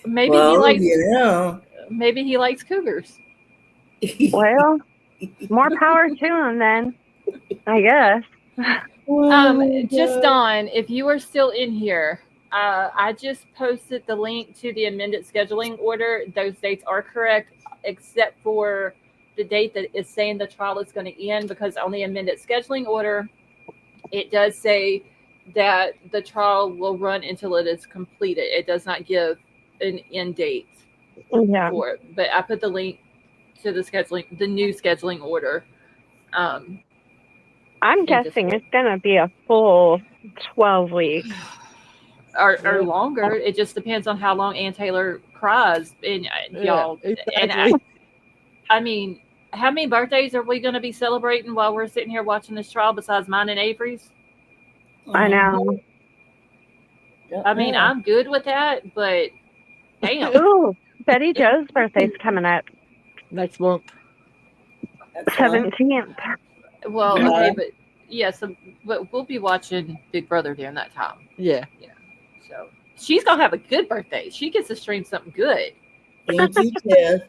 Maybe he likes. Maybe he likes cougars. Well, more power to him then. I guess. Just Dawn, if you are still in here, I just posted the link to the amended scheduling order. Those dates are correct, except for the date that is saying the trial is going to end, because on the amended scheduling order, it does say that the trial will run until it is completed. It does not give an end date for it. But I put the link to the new scheduling order. I'm guessing it's going to be a full 12 weeks. Or longer. It just depends on how long Ann Taylor cries. And y'all, exactly. And I mean, how many birthdays are we going to be celebrating while we're sitting here watching this trial besides mine and Avery's? I know. I mean, I'm good with that, but damn. Ooh, Betty Jo's birthday's coming up. Next month. 17th. Well, Yeah. okay, but yeah, so but we'll be watching Big Brother during that time. Yeah. So she's gonna have a good birthday. She gets to stream something good. Thank you, Tiff.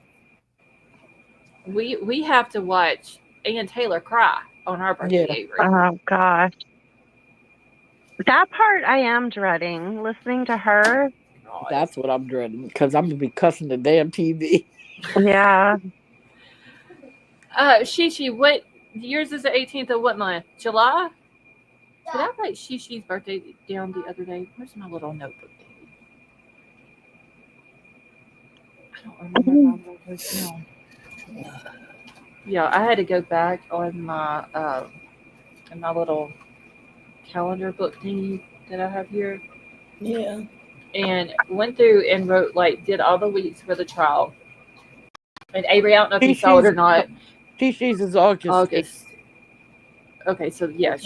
We have to watch Ann Taylor cry on our birthday, Yeah. Avery. Oh, gosh. That part I am dreading, listening to her. God. That's what I'm dreading because I'm gonna be cussing the damn TV. Yeah. Shishi, what yours is the 18th of what month? July? Did I write Shishi's birthday down the other day? Where's my little notebook, baby? I don't remember if I wrote hers down. Yeah, I had to go back on my in my little calendar book thingy that I have here, Yeah. and went through and wrote did all the weeks for the trial. And Avery, I don't know if you saw it or not. Tishi's is August. August. Okay, so yeah.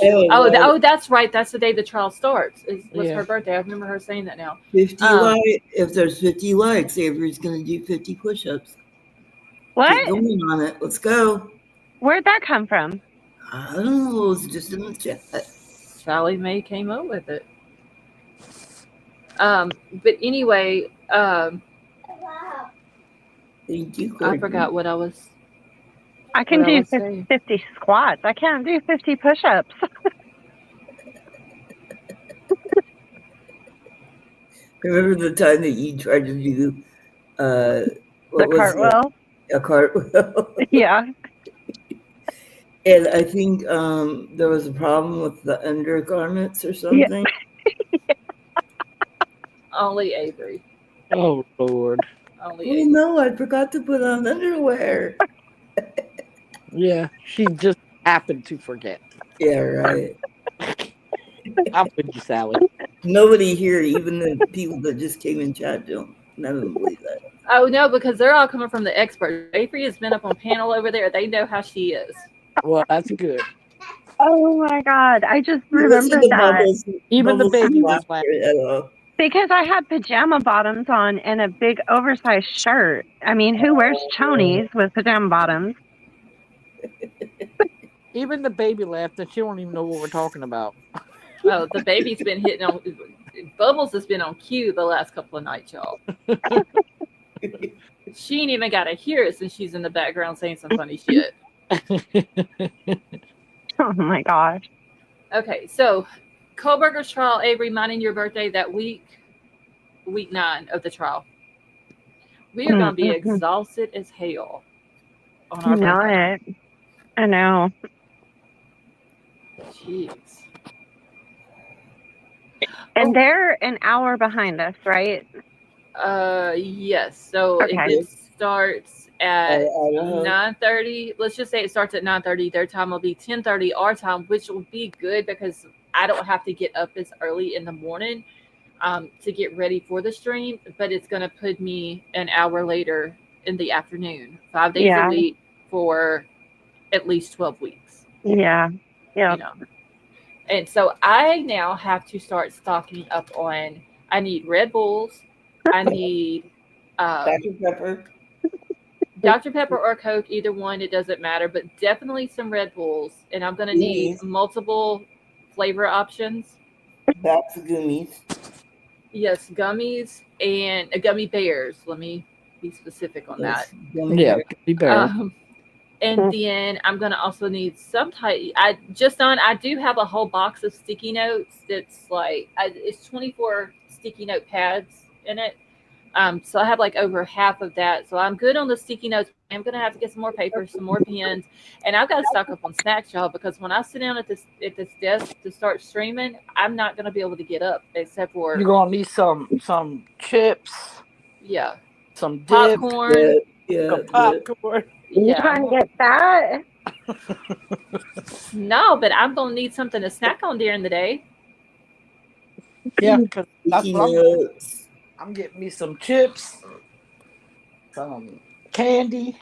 That's right. That's the day the trial starts. Was her birthday. I remember her saying that now. 50 if there's 50 likes, Avery's going to do 50 push-ups. What? Keep going on it. Let's go. Where'd that come from? I don't know. It's just in the chat. Sally Mae came up with it. But anyway, Thank you, Courtney. I forgot what I was. I can do 50 squats. I can't do 50 push-ups. Remember the time that you tried to do the cartwheel? A cartwheel. Yeah. And I think there was a problem with the undergarments or something. Yeah. Only Avery. Oh Lord. Only Avery. No, I forgot to put on underwear. Yeah, she just happened to forget. Yeah, right. I'm with you, Sally. Nobody here, even the people that just came in chat, none of them believe that. Oh no, because they're all coming from the experts. Avery has been up on panel over there. They know how she is. Well, that's good. Oh my God! I just remembered that. Even the baby was laughing. Because I had pajama bottoms on and a big oversized shirt. I mean, who wears chonies with pajama bottoms? Even the baby laughed, and she don't even know what we're talking about. Oh, the baby's been hitting on. Bubbles has been on cue the last couple of nights, y'all. She ain't even got to hear it since she's in the background saying some funny shit. Oh my gosh. Okay, so Kohlberger's trial, Avery, minding your birthday that week 9 of the trial. We are going to be exhausted as hell on our birthday. I know. Jeez. And they're an hour behind us, right? Yes. So okay. If it starts at 9:30, let's just say it starts at 9:30, their time will be 10:30 our time, which will be good because I don't have to get up as early in the morning to get ready for the stream, but it's going to put me an hour later in the afternoon, 5 days a week for at least 12 weeks. Yeah. You know. And so I now have to start stocking up on, I need Red Bulls. I need Dr. Pepper or Coke, either one, it doesn't matter, but definitely some Red Bulls. And I'm going to need multiple flavor options. That's gummies. Yes, gummies and gummy bears. Let me be specific on that. Gummy bear. And then I'm going to also need some type. I do have a whole box of sticky notes. That's it's 24 sticky note pads in it. So I have over half of that. So I'm good on the sticky notes. I'm going to have to get some more paper, some more pens, and I've got to stock up on snacks, y'all, because when I sit down at this desk to start streaming, I'm not going to be able to get up except for you're going to need some chips. Yeah. Some dip. Popcorn. Some popcorn. You trying to get fat? No, but I'm going to need something to snack on during the day. Yeah, because that's what I'm getting me some chips, some candy.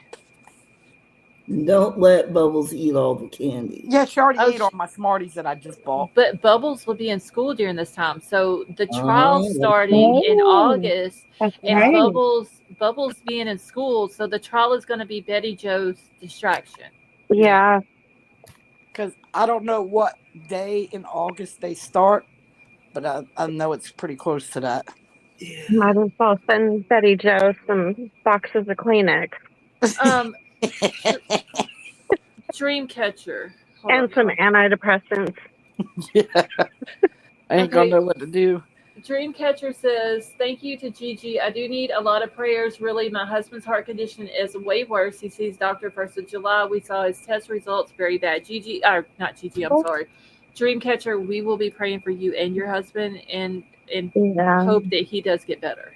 Don't let Bubbles eat all the candy. Yeah, she already Oh, ate all my Smarties that I just bought. But Bubbles will be in school during this time. So the trial's Oh, starting in August, That's and right. Bubbles being in school, so the trial is going to be Betty Joe's distraction. Yeah. Because I don't know what day in August they start, but I know it's pretty close to that. yeah. Might as well send Betty Joe some boxes of Kleenex Um, Dreamcatcher. Hold and up, some y'all. antidepressants. Yeah, I ain't gonna Okay, know what to do. Dreamcatcher says, "Thank you to Gigi. I do need a lot of prayers. Really, my husband's heart condition is way worse. He sees doctor 1st of July. We saw his test results. Very bad. Gigi, not Gigi. I'm sorry. Dreamcatcher. We will be praying for you and your husband, and Yeah, hope that he does get better."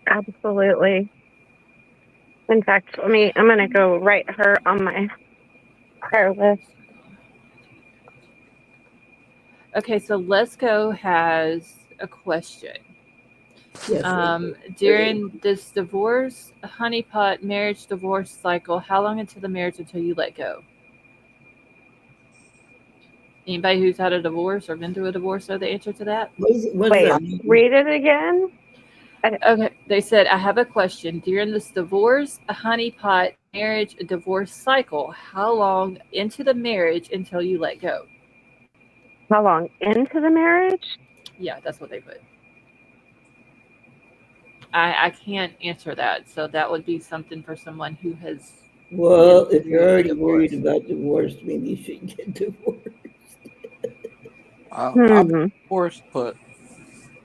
absolutely. In fact, I'm gonna go write her on my prayer list. Okay, so Let's Go has a question. Yes, they During this divorce, honeypot marriage divorce cycle, how long into the marriage until you let go? Anybody who's had a divorce or been through a divorce know the answer to that? what does Wait, that mean? read it again. Okay, they said, I have a question. During this divorce, a honeypot marriage, a divorce cycle, how long into the marriage until you let go? How long into the marriage? Yeah, that's what they put. I can't answer that. So that would be something for someone who has been Well, if you're through a already worried divorce. about divorce, maybe you shouldn't get divorced. I've been Hmm. divorced, but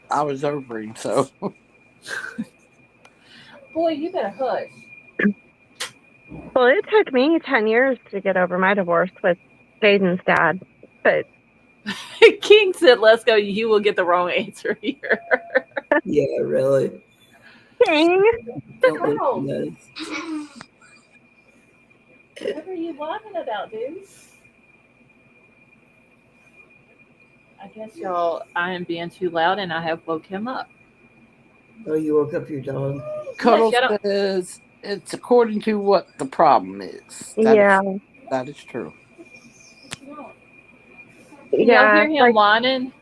I was over him, so Boy, you better hush. Well, it took me 10 years to get over my divorce with Jaden's dad. But King said, let's go. You will get the wrong answer here. Yeah, really. dang, Don't Wow. listen to us. What are you laughing about, dude? I guess y'all, I am being too loud and I have woke him up. Oh, you woke up your dog. Yes, Cuddle y'all don't. says it's according to what the problem is. yeah, That is true. Can y'all yeah, hear it's him like, whining?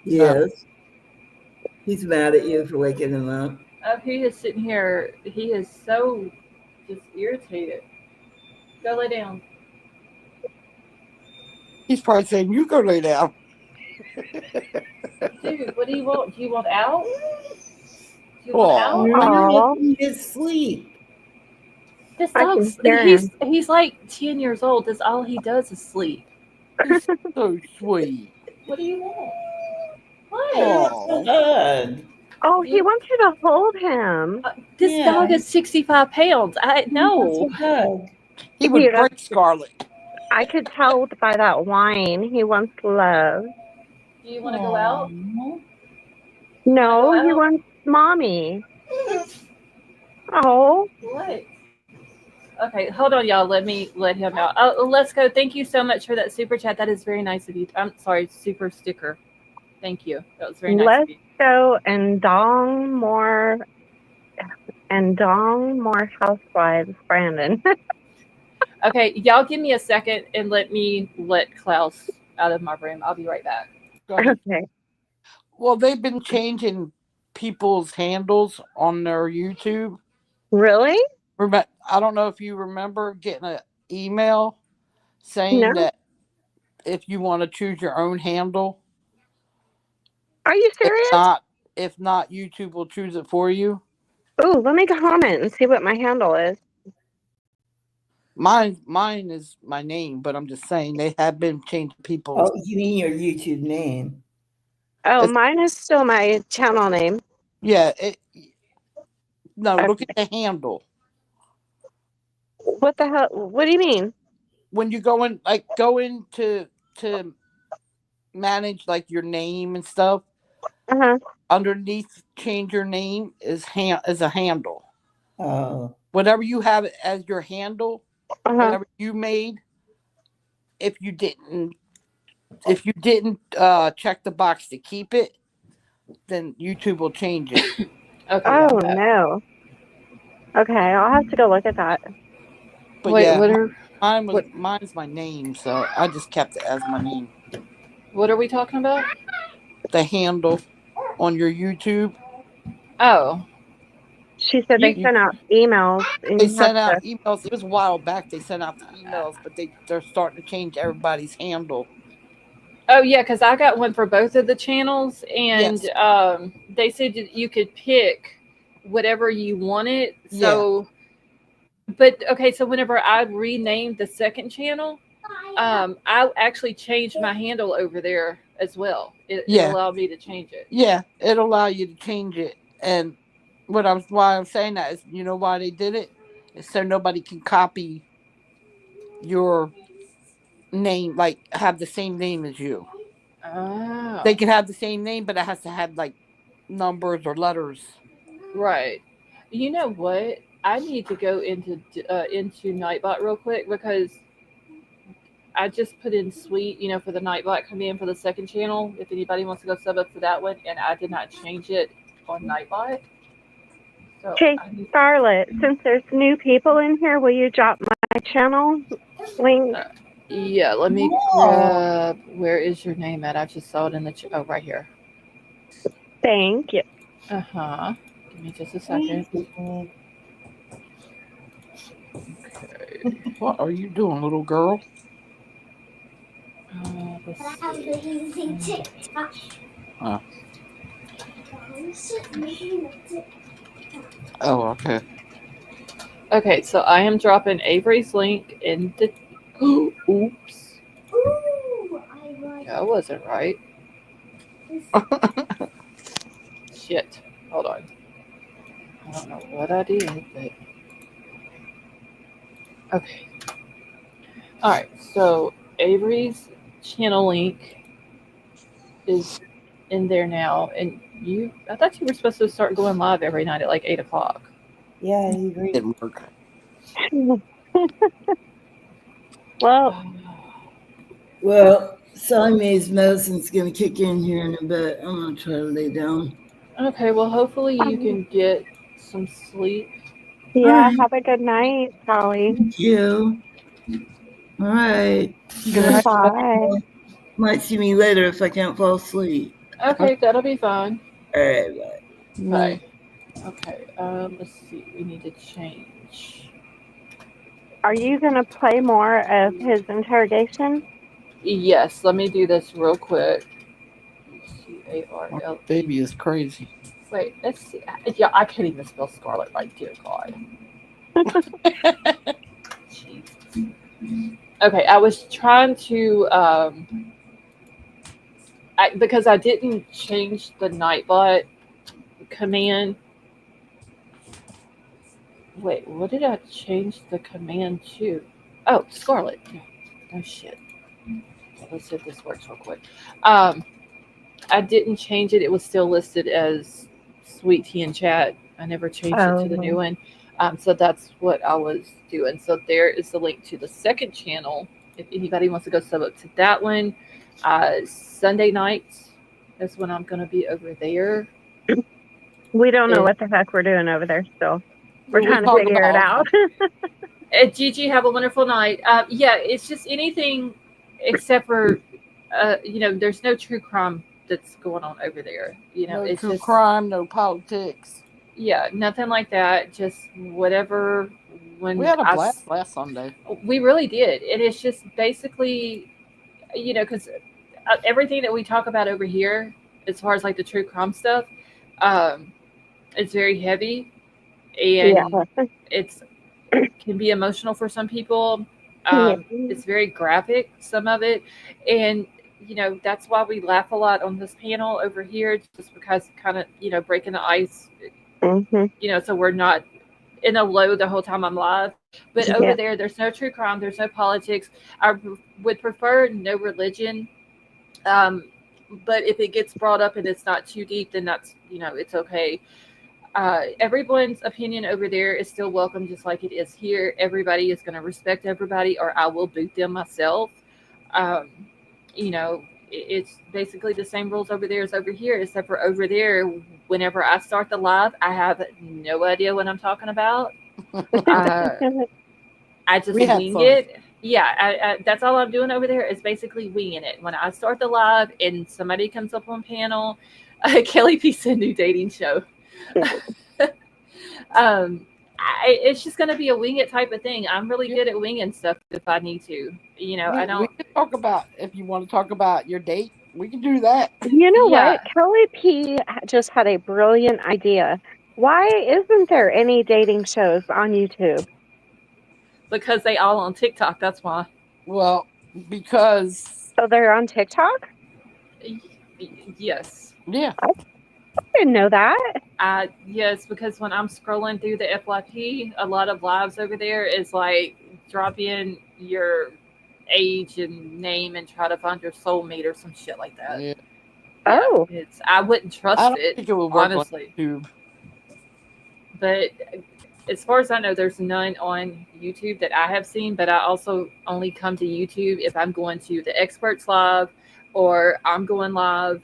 No, Yes. He's mad at you for waking him up. He is sitting here. He is so just irritated. Go lay down. he's probably saying you go lay down. Dude, what do you want? Do you want out? Do you want out? Oh, You're oh, making his sleep. This I can dog's hear him. he's like 10 years old. That's all he does is sleep. he's so sweet. What do you want? What? He wants a Oh, hug. Oh, Do he you, wants you to hold him. this dog Yeah, is 65 pounds. I he wants no. a hug. he He would does. break Scarlet. I could tell by that whine. He wants love. Do you want to go out? Aww. You want to go No, he out? wants mommy. Oh, What? Okay, hold on, y'all. Let me let him out. Oh, let's go. Thank you so much for that super chat. That is very nice of you. I'm sorry, super sticker. Thank you. That was very nice of let's you. go and dong more housewives, Brandon. Okay, y'all give me a second and let me let Klaus out of my room. I'll be right back. Go ahead. Okay. Well, they've been changing people's handles on their YouTube. Really? I don't know if you remember getting an email saying No. that if you want to choose your own handle, Are you if serious? not, if not, YouTube will choose it for you. Ooh, let me comment and see what my handle is. Mine is my name, but I'm just saying they have been changing people's. Oh, you mean your YouTube name? Oh, It's, mine is still my channel name. yeah, no, look at Okay. the handle. What the hell? What do you mean? When you go in, like go into to manage like your name and stuff. Uh-huh. Underneath, change your name is a handle. Oh, Whatever you have it as your handle, Uh-huh. whatever you made. If you didn't, if you didn't check the box to keep it, then YouTube will change it. Okay, y'all, I'm Oh back. no. Okay, I'll have to go look at that. But Wait, yeah, what are mine's my name, so I just kept it as my name. what are we talking about? The handle on your YouTube. Oh, She said they you. sent out emails and They you have sent out to emails. It was a while back. They sent out the emails, but they're starting to change everybody's handle. Oh yeah, because I got one for both of the channels, and Yes. they said that you could pick whatever you wanted. Yeah. So, but okay, so whenever I renamed the second channel, I actually changed my handle over there as well. It Yeah. allowed me to change it. Yeah. It'll allow you to change it. And why I'm saying that is, you know why they did it? It's so nobody can copy your name, like have the same name as you. They Oh, can have the same name, but it has to have like numbers or letters. right. You know what? I need to go into Nightbot real quick because I just put in Sweet, for the Nightbot command for the second channel. If anybody wants to go sub up for that one, and I did not change it on Nightbot. So Hey, Scarlett, since there's new people in here, will you drop my channel link? yeah, let me Oh. grab. Where is your name at? I just saw it in the. Oh, right here. Thank you. Uh huh. Give me just a second. Okay. What are you doing, little girl? Let's see. Oh. Oh, okay. Okay, so I am dropping Avery's link in the. Oops. That wasn't right. Shit. Hold on. I don't know what I did, but. Okay. Alright, so Avery's channel link is in there now, and I thought you were supposed to start going live every night at like 8 o'clock. Yeah, he agreed. Didn't work. Well, Well, Siamese medicine's gonna kick in here in a bit. I'm gonna try to lay down. Okay, well, hopefully you can get some sleep. yeah, All right. have a good night, Holly. Thank you. All right. Good night. Bye. Might see me later if I can't fall asleep. Okay, that'll be fine. All right, bye. Bye. Okay, let's see. We need to change. Are you going to play more of his interrogation? Yes, let me do this real quick. Carle. Baby is crazy. Wait, let's see. Yeah, I can't even spell Scarlet right, dear God. Jesus. Okay, I was trying to because I didn't change the Nightbot command. Wait, what did I change the command to? Oh, Scarlet. Oh shit. Let's see if this works real quick. I didn't change it. It was still listed as Sweet Tea and Chat. I never changed it to the new one. So that's what I was doing. So there is the link to the second channel. If anybody wants to go sub up to that one, Sunday nights is when I'm going to be over there. We don't know what the heck we're doing over there still. We're trying to talk figure it out. Gigi, have a wonderful night. Yeah, it's just anything except for, there's no true crime that's going on over there. No it's true just crime, no politics. Yeah, nothing like that. Just whatever. When We had a blast last Sunday. We really did. And it's just basically, because everything that we talk about over here, as far as like the true crime stuff, it's very heavy, and it's can be emotional for some people. It's very graphic, some of it, and that's why we laugh a lot on this panel over here, just because kind of breaking the ice. So we're not in a low the whole time I'm live. But over there, there's no true crime, there's no politics. I would prefer no religion. But if it gets brought up and it's not too deep, then that's it's okay. Everyone's opinion over there is still welcome, just like it is here. Everybody is going to respect everybody, or I will boot them myself. It's basically the same rules over there as over here, except for over there, whenever I start the live, I have no idea what I'm talking about. I just We had wing fun. it. Yeah, that's all I'm doing over there is basically winging it. When I start the live and somebody comes up on panel, Kelly P's a new dating show. um, it's just going to be a wing it type of thing. I'm really Yeah, good at winging stuff if I need to. I we don't. can talk about if you want to talk about your date. We can do that. You know what? Yeah, Kelly P just had a brilliant idea. Why isn't there any dating shows on YouTube? because they all on TikTok. That's why. Well, because So they're on TikTok? Yes. yeah, I didn't know that. Yes, because when I'm scrolling through the FYP, a lot of lives over there is like drop in your age and name and try to find your soulmate or some shit like that. yeah. Yeah, Oh, I wouldn't I trust don't it think it would work on honestly. YouTube. But as far as I know, there's none on YouTube that I have seen. But I also only come to YouTube if I'm going to the experts live or I'm going live.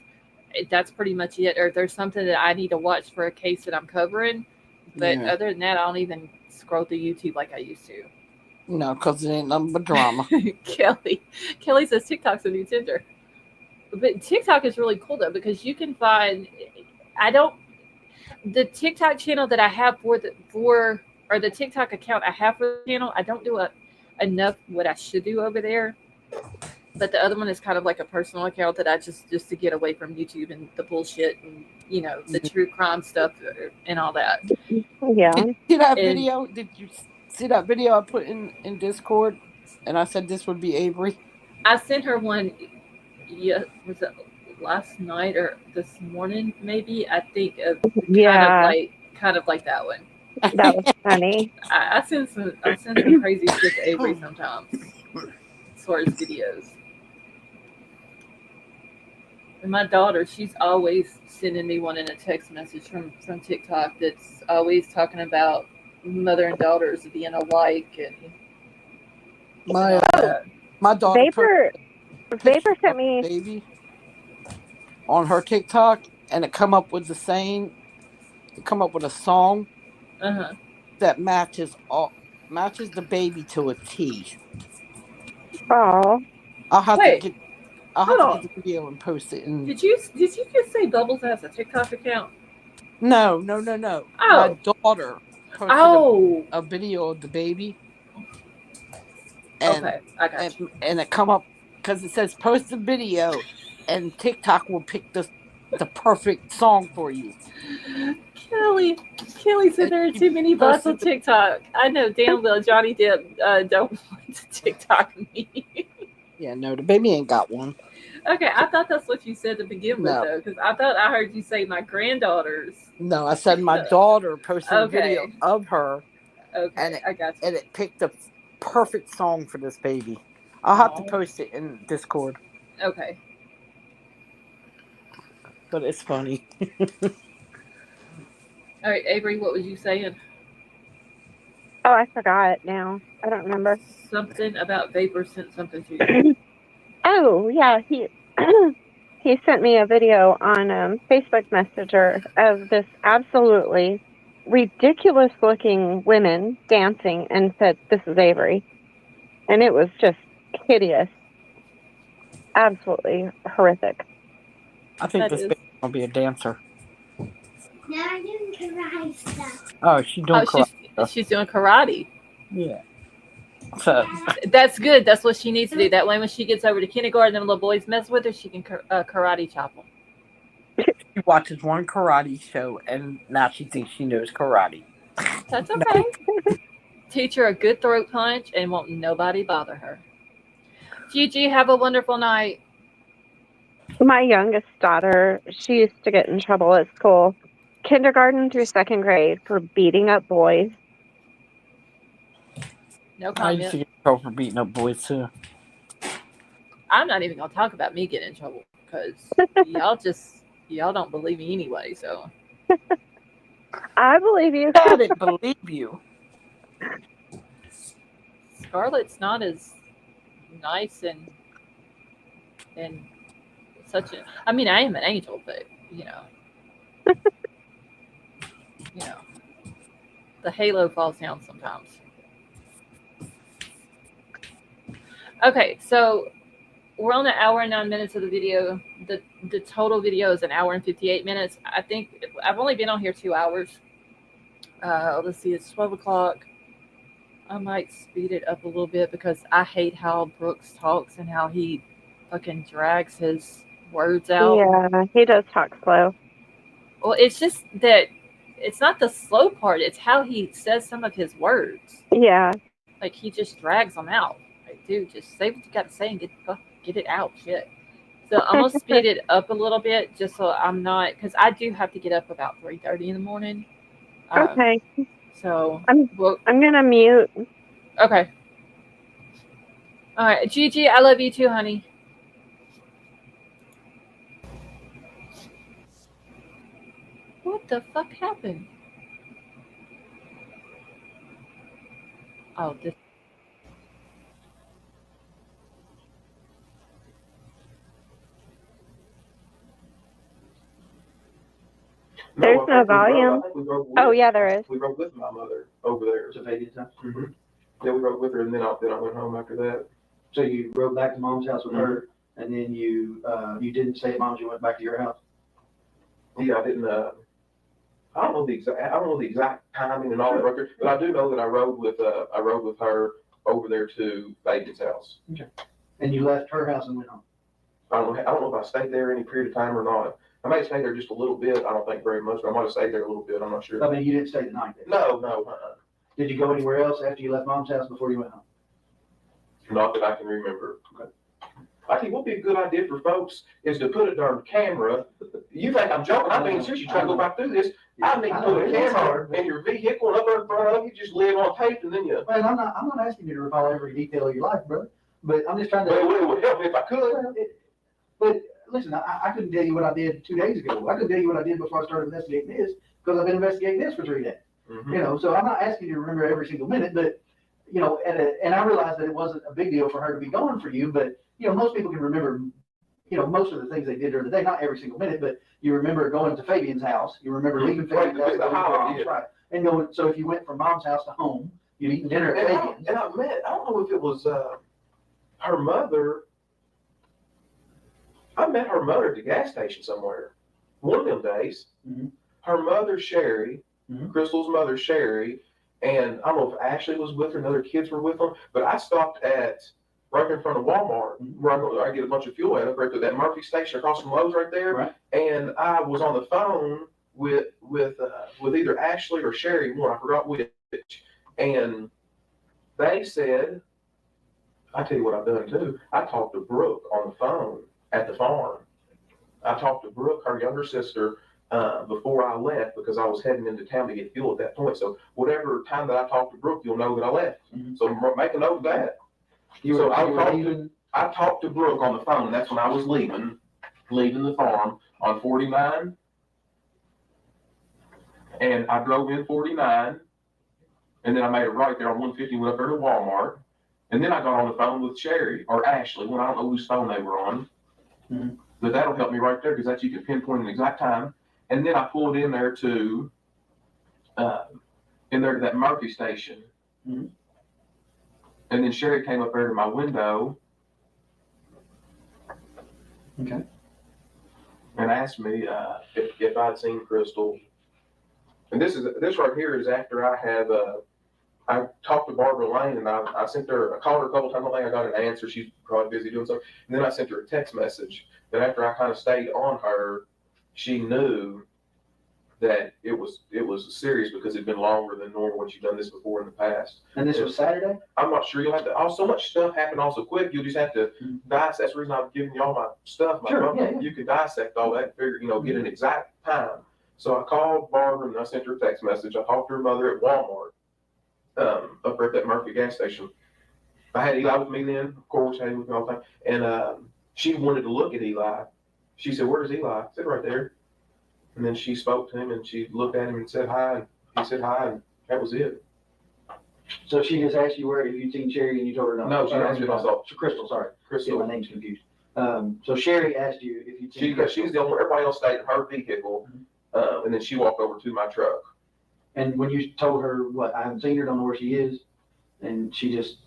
That's pretty much it. Or if there's something that I need to watch for a case that I'm covering. But Yeah, other than that, I don't even scroll through YouTube like I used to. no, because it ain't nothing but drama. Kelly, Kelly says TikTok's a new Tinder. But TikTok is really cool though because you can find. I don't the TikTok channel that I have or the TikTok account I have for the channel, I don't do enough what I should do over there. But the other one is kind of like a personal account that I just to get away from YouTube and the bullshit and the true crime stuff and all that. yeah. Did you see that And video? Did you see that video I put in Discord? And I said this would be Avery. I sent her one. Yeah, was it last night or this morning? Maybe I think of Yeah, kind of like that one. that was funny. I send some crazy shit to Avery sometimes as far as videos. And my daughter, she's always sending me one in a text message from TikTok that's always talking about mother and daughters being alike and My all Oh, that. my daughter put Vapor a picture Vapor of sent me. the baby on her TikTok, and it come up with the saying. It come up with a song Uh huh. that matches the baby to a T. Oh, I'll have to Wait, get I'll have hold to get on. the video and post it. And Did you just say Bubbles has a TikTok account? no, no, no, no. My Oh, daughter posted oh. a video of the baby, and Okay, I got and you. and it come up because it says post the video, and TikTok will pick the perfect song for you. Kelly, Kelly said And there are she too many bots on posted the TikTok. I know damn well Johnny Depp don't want to TikTok me. yeah, no, the baby ain't got one. Okay, I thought that's what you said to begin with, No, though, because I thought I heard you say my granddaughters. no, I said my daughter posted a video Okay, of her, and okay, I got you. it picked the perfect song for this baby. I'll have to Oh, post it in Discord, okay. but it's funny. All right, Avery, what was you saying? oh, I forgot now. I don't remember. Something about Vapor sent something to you. Oh, yeah, he he sent me a video on Facebook Messenger of this absolutely ridiculous looking women dancing and said, "This is Avery." And it was just hideous, absolutely horrific. I think That this is. baby's gonna be a dancer. No, I'm doing karate stuff. Oh, she's doing Oh, karate. she's doing karate. Yeah. So That's good. That's what she needs to do. That way, when she gets over to kindergarten, and the little boys mess with her, she can karate chop them. she watches one karate show, and now she thinks she knows karate. That's okay. Teach her a good throat punch, and won't nobody bother her. Gigi, have a wonderful night. My youngest daughter, she used to get in trouble at school, kindergarten through second grade, for beating up boys. No I used to comment. get in trouble for beating up boys too. I'm not even gonna talk about me getting in trouble because y'all don't believe me anyway. So I believe you. I didn't believe you. Scarlett's not as nice and such a. I mean, I am an angel, but you know, the halo falls down sometimes. Okay, so we're on an hour and 9 minutes of the video. The total video is an hour and 58 minutes. I think I've only been on here 2 hours. Let's see, it's 12 o'clock. I might speed it up a little bit because I hate how Brooks talks and how he fucking drags his words out. Yeah, he does talk slow. Well, it's just that it's not the slow part, it's how he says some of his words. Yeah. Like he just drags them out. Like, dude, just say what you gotta say and get it out. Shit. So I'm gonna speed it up a little bit just so I'm not, because I do have to get up about 3:30 in the morning. Okay. So I'm well, gonna mute. okay. All right, Gigi, I love you too, honey. What the fuck happened? Oh, this. There's No, I no think we rode. I volume. think we rode with. Oh yeah, there is. We rode with my mother over there. To Vegas, huh? Mm-hmm. Yeah, we rode with her, and then I went home after that. So you rode back to mom's house with her, and then you didn't stay at mom's. You went back to your house. Yeah, I didn't. I don't know the exact timing and all that record, but I do know that I rode with her over there to Fabian's house. Okay. And you left her house and went home. I don't know if I stayed there any period of time or not. I may have stayed there just a little bit. I don't think very much, but I might have stayed there a little bit. I'm not sure. I mean, you didn't stay the night there. No. Did you go anywhere else after you left mom's house before you went home? Not that I can remember. Okay. I think what would be a good idea for folks is to put a darn camera. You think I'm joking? I'm being serious. You try to go back through this. I mean, put a camera in your vehicle and up in front of you, just live on tape, and then you. Well, I'm not asking you to recall every detail of your life, brother. But I'm just trying to. Well, it would help me if I could. But listen, I couldn't tell you what I did 2 days ago. I couldn't tell you what I did before I started investigating this because I've been investigating this for 3 days. Mm-hmm. You know, so I'm not asking you to remember every single minute, but you know, and I realized that it wasn't a big deal for her to be gone for you, but you know, most people can remember, you know, most of the things they did during the day, not every single minute, but you remember going to Fabian's house, you remember leaving Fabian's house, right? And going, so if you went from mom's house to home, you'd eat dinner at Fabian's. And I don't know if it was her mother. I met her mother at the gas station somewhere. One of them days. Mm-hmm. Her mother, Sherry, mm-hmm. Crystal's mother, Sherry, and I don't know if Ashley was with her and other kids were with them, but I stopped at right in front of Walmart where I get a bunch of fuel at right there, that Murphy station across from Lowe's right there. Right. And I was on the phone with either Ashley or Sherry, one, I forgot which. And they said, I tell you what I've done too. I talked to Brooke on the phone at the farm. I talked to Brooke, her younger sister, before I left because I was heading into town to get fuel at that point. So whatever time that I talked to Brooke, you'll know that I left. Mm-hmm. So make a note of that. I talked to Brooke on the phone. That's when I was leaving the farm on 49. And I drove in 49. And then I made it right there on 150, went up there to Walmart. And then I got on the phone with Sherry or Ashley, when I don't know whose phone they were on. Mm-hmm. But that'll help me right there because you can pinpoint an exact time. And then I pulled in there to that Murphy station. Mm-hmm. And then Sherry came up there to my window. Okay. And asked me if I'd seen Crystal. And this right here is after I talked to Barbara Lane and I called her a couple times. I think I got an answer. She's probably busy doing something. And then I sent her a text message. But after I kind of stayed on her, she knew that it was serious because it'd been longer than normal when she'd done this before in the past. And this was Saturday? I'm not sure. You'll have to. So much stuff happened all so quick. You'll just have to dissect. That's the reason I'm giving you all my stuff. Sure, You can dissect all that. Figure, get an exact time. So I called Barbara and I sent her a text message. I talked to her mother at Walmart, up at that Murphy gas station. I had Eli with me then, of course. I had him with me all the time, and she wanted to look at Eli. She said, "Where's Eli?" I said, "Right there." And then she spoke to him and she looked at him and said hi. And he said hi, and that was it. So she just asked you where if you'd seen Sherry and you told her no. No, she asked me myself. Crystal, sorry. Crystal. Yeah, my name's confused. So Sherry asked you if you'd seen Crystal. She's the only one. Everybody else stayed in her vehicle, and then she walked over to my truck. And when you told her what I haven't seen her, don't know where she is, and she just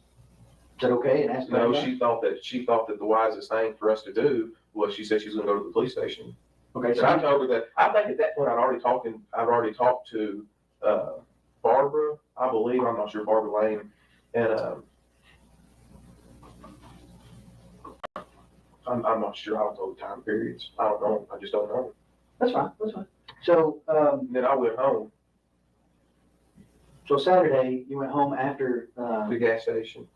that okay? And asked No, about it? she thought that the wisest thing for us to do was she said she was going to go to the police station. Okay, And so I told her that I think at that point I'd already talked to Barbara, I believe. I'm not sure, Barbara Lane, and I'm not sure. I don't know the time periods. I don't know. I just don't know. that's fine. So, And then I went home so Saturday, you went home after, to the gas station.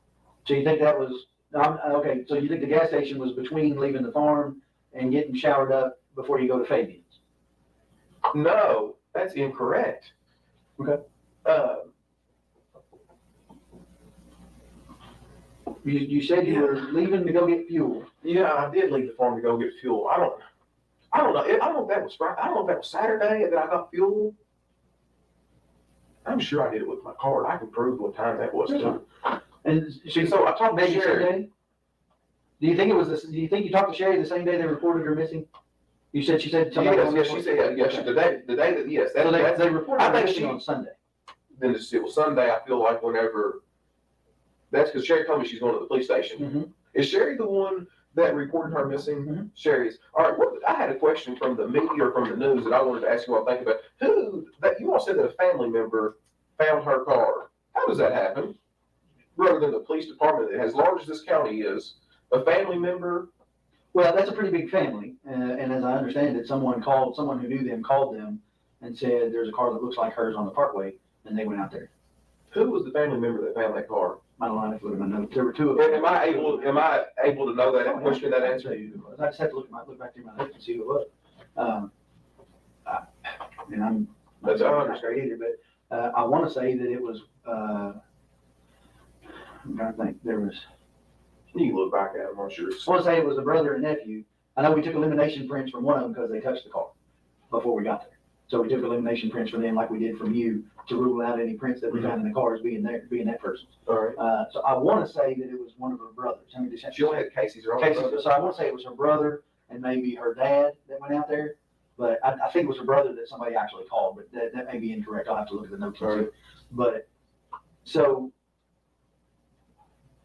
so you think that was, okay, so you think the gas station was between leaving the farm and getting showered up before you go to Fabian's? No, that's incorrect. Okay. You said you were leaving to go get fuel. Yeah, I did leave the farm to go get fuel. I don't know. I don't know if that was Friday. I don't know if that was Saturday that I got fuel. I'm sure I did it with my card. I can prove what time that was too. And So I talked to maybe Sherry. Sunday? Do you think it was this, do you think you talked to Sherry the same day they reported her missing? You said, she said somebody. Yes, she said, yes, the day that, yes. So they reported I her think missing she- on Sunday. Then it was Sunday. I feel like whenever, that's because Sherry told me she's going to the police station. Mm-hmm. Is Sherry the one that reported her missing? Mhm. Sherry's. All right. I had a question from the media or from the news that I wanted to ask you all to think about. You all said that a family member found her car. How does that happen? Rather than the police department, as large as this county is, a family member. Well, that's a pretty big family, and as I understand it, someone who knew them called them and said, there's a car that looks like hers on the parkway, and they went out there. Who was the family member that found that car? I don't know if it would have been notes. There were two of them. Am I able to know that question, that I'll answer? tell you who it was. I just have to look back through my notes and see who it was. And I'm That's not honest. great either, but I want to say that it was, I'm trying to think, there was, You can look back at it, I'm sure. I want to say it was a brother and nephew. I know we took elimination prints from one of them because they touched the car before we got there. So we took elimination prints from them like we did from you to rule out any prints that we found in the car as being that person's. All right. So I want to say that it was one of her brothers. I mean, She only had Casey's or Casey, so I want to say it was her brother and maybe her dad that went out there. But I think it was her brother that somebody actually called, but that may be incorrect. I'll have to look at the notes. All right. But so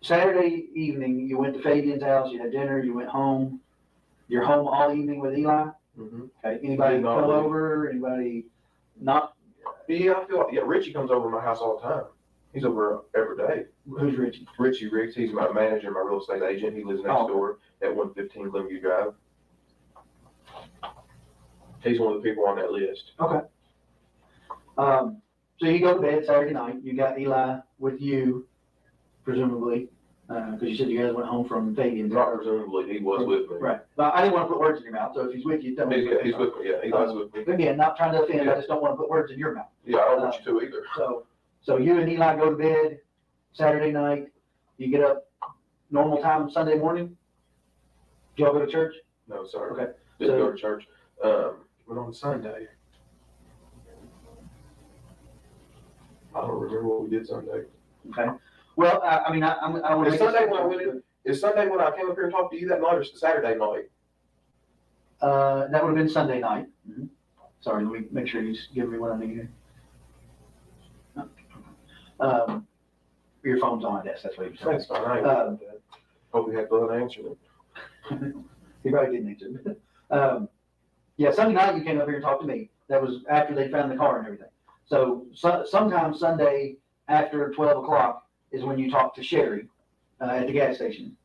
Saturday evening, you went to Fabian's house, you had dinner, you went home. You're home all evening with Eli? Mm-hmm. Okay, anybody Not come really. over, anybody not? Yeah, I feel like, Richie comes over to my house all the time. He's over every day. Who's Richie? Richie Riggs, he's my manager, my real estate agent. He lives next Oh. door at 115 Glenview Drive. He's one of the people on that list. Okay. So you go to bed Saturday night, you got Eli with you, presumably, because you said you guys went home from Fabian's. Not presumably, he was with me. Right, but I didn't want to put words in your mouth, so if he's with you, tell me. He's with me, yeah, he was with me. Again, not trying to offend, I just don't want to put words in your mouth. Yeah, I don't want you to either. So you and Eli go to bed Saturday night, you get up normal time Sunday morning? Do y'all go to church? No, sir. Okay. Didn't go to church. Went on Sunday. I don't remember what we did Sunday. Okay. Well, I mean, I want to. Is Sunday when I went in? Is Sunday when I came up here and talked to you that night, or Saturday night? That would have been Sunday night. Mm-hmm. Sorry, let me make sure you give me what I need here. Your phone's on my desk, that's what you're saying. That's fine. I ain't worried about that. Hope we had fun answering it. He probably didn't answer. Yeah, Sunday night you came up here and talked to me. That was after they found the car and everything. So sometime Sunday after 12 o'clock is when you talked to Sherry at the gas station.